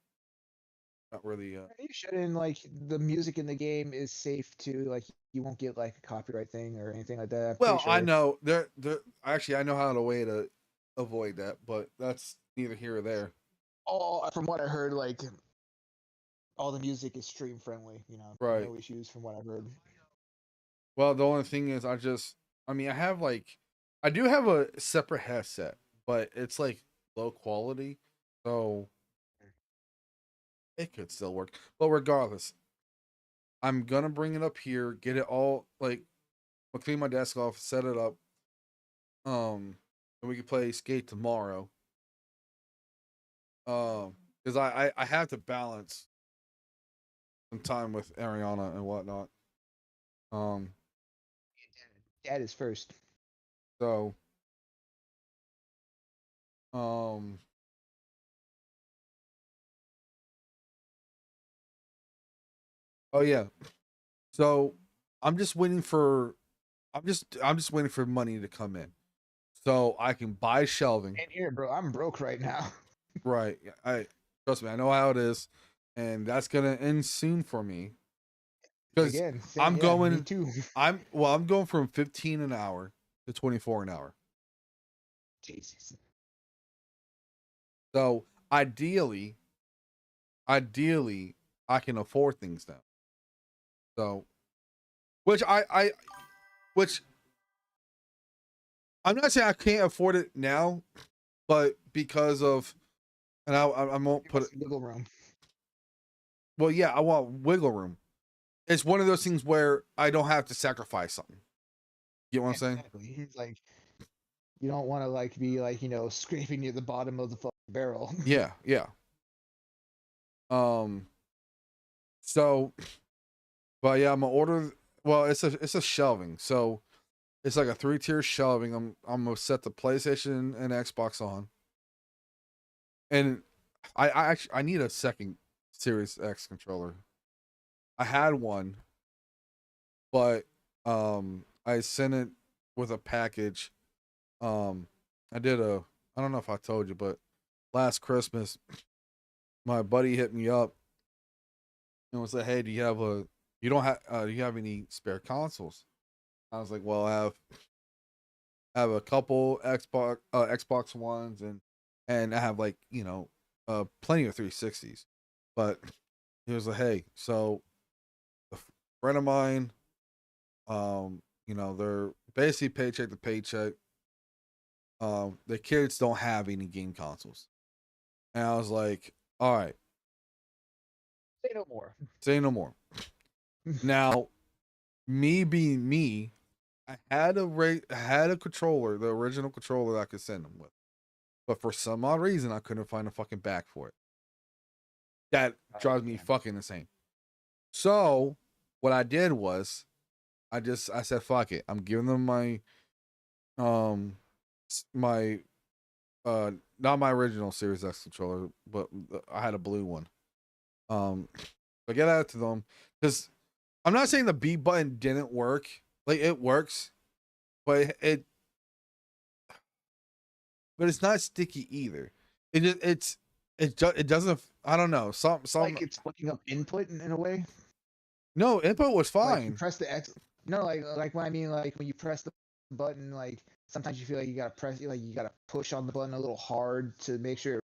You shouldn't, like, the music in the game is safe too. Like, you won't get like a copyright thing or anything like that. I'm Well, pretty I sure. know there. Actually, I know how to way to avoid that, but that's neither here or there. From what I heard, like all the music is stream friendly. Right. No issues from what I've heard. Well, the only thing is, I do have a separate headset, but it's like low quality, so it could still work. But regardless, I'm gonna bring it up here, get it all like, I'll clean my desk off, set it up, and we can play Skate tomorrow. Because I have to balance some time with Ariana and whatnot. Dad is first. So, oh yeah. So I'm just waiting for money to come in, so I can buy shelving. And here, bro, I'm broke right now. Right. I trust me. I know how it is, and that's gonna end soon for me. Because Again, I'm me going. too. I'm going from 15 an hour to 24 an hour. Jesus. So ideally, I can afford things now. So, which I'm not saying I can't afford it now, but because of, and I won't put it. Wiggle room. Well, yeah, I want wiggle room. It's one of those things where I don't have to sacrifice something. You know what I'm saying? Exactly. It's like you don't want to like be like scraping near the bottom of the fucking barrel. Yeah, yeah. So, but yeah, I'm gonna order. Well, it's a shelving, so it's like a 3-tier shelving. I'm gonna set the PlayStation and Xbox on, and I actually I need a second Series X controller. I had one, but I sent it with a package. I did I don't know if I told you, but last Christmas, my buddy hit me up and was like, "Hey, do you have any spare consoles?" I was like, "Well, I have a couple Xbox Ones and I have like plenty of 360s." But he was like, "Hey, so a friend of mine, they're basically paycheck to paycheck. The kids don't have any game consoles." And I was like, "All right, Say no more. say no more." Now, me being me, I had a controller, the original controller that I could send them with, but for some odd reason, I couldn't find a fucking back for it. That drives me fucking insane. So what I did was, I said, "Fuck it." I'm giving them my not my original Series X controller, but I had a blue one. I get out to them because I'm not saying the B button didn't work. Like, it works, but but it's not sticky either. It doesn't. I don't know. Some like it's fucking up input in a way. No, input was Like fine. you press the X. No, like when I mean like when you press the button, like sometimes you feel like you gotta push on the button a little hard to make sure.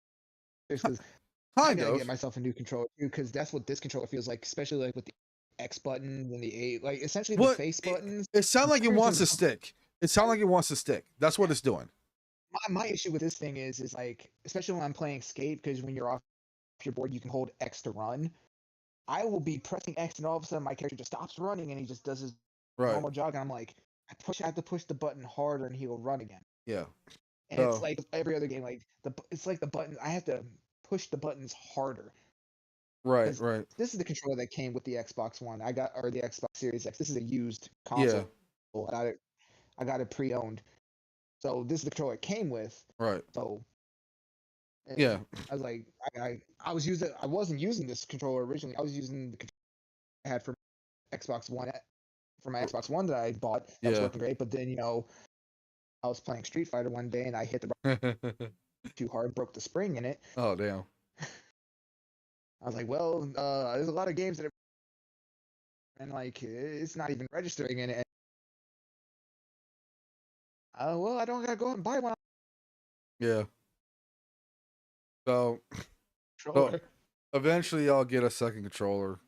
Because I gotta get myself a new controller too, because that's what this controller feels like, especially like with the X button and the A, like essentially the face buttons. It sounds like it wants to stick. It sounds like it wants to stick. That's what it's doing. My issue with this thing is like, especially when I'm playing Skate, because when you're off your board, you can hold X to run. I will be pressing X, and all of a sudden my character just stops running, and he just does his normal jog, and I'm like, I have to push the button harder, and he will run again. Yeah. And it's like every other game, like it's like the button. I have to push the buttons harder. Right. This is the controller that came with the Xbox One. Or the Xbox Series X. This is a used console. Yeah. I got it pre-owned. So this is the controller it came with. Right. So yeah, I was like, I wasn't using this controller originally. I was using the controller I had for Xbox One, for my Xbox One that I bought. That was working great. But then I was playing Street Fighter one day and I hit the button too hard, broke the spring in it. Oh damn. I was like, well, there's a lot of games that are, and like it's not even registering in it. Well, I don't gotta go out and buy one. Yeah. So eventually I'll get a second controller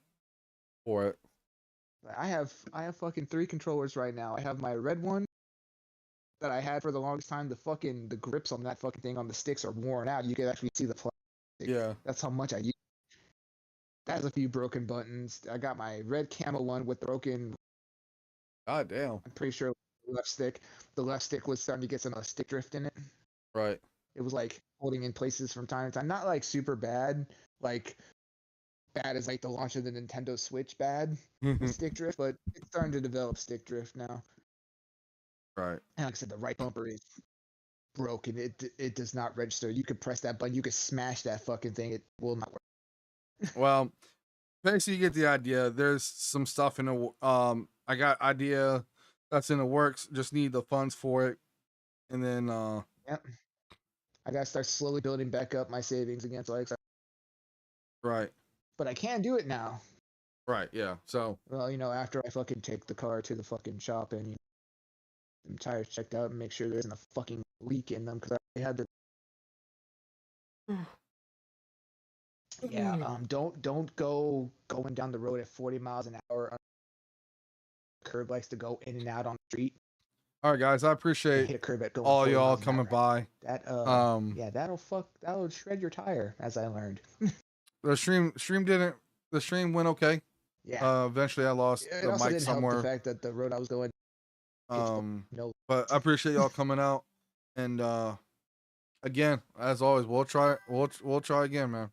for it. I have fucking 3 controllers right now. I have my red one that I had for the longest time. The grips on that fucking thing on the sticks are worn out. You can actually see the plastic. Yeah. That's how much I use. That has a few broken buttons. I got my red camo one with broken. God damn. I'm pretty sure the left stick was starting to get some stick drift in it. Right. It was like holding in places from time to time. Not like super bad, like bad as like the launch of the Nintendo Switch bad stick drift, but it's starting to develop stick drift now. Right. And like I said, the right bumper is broken. It does not register. You could press that button, you could smash that fucking thing. It will not work. Well, basically you get the idea. There's some stuff in the I got idea that's in the works. Just need the funds for it. And then yep. I gotta start slowly building back up my savings again. So right. But I can do it now. Right. Yeah. So. Well, after I fucking take the car to the fucking shop and the tires checked out and make sure there isn't a fucking leak in them because I had the. Yeah. Don't go going down the road at 40 miles an hour. Curb likes to go in and out on the street. All right, guys. I appreciate Hit a curb at going all 40 y'all miles an coming hour. by. That yeah, that'll shred your tire, as I learned. The stream went okay. Yeah. Eventually I lost It the also mic didn't help somewhere. the fact that the road I was going. No. But I appreciate y'all coming out, and again, as always, we'll try again, man.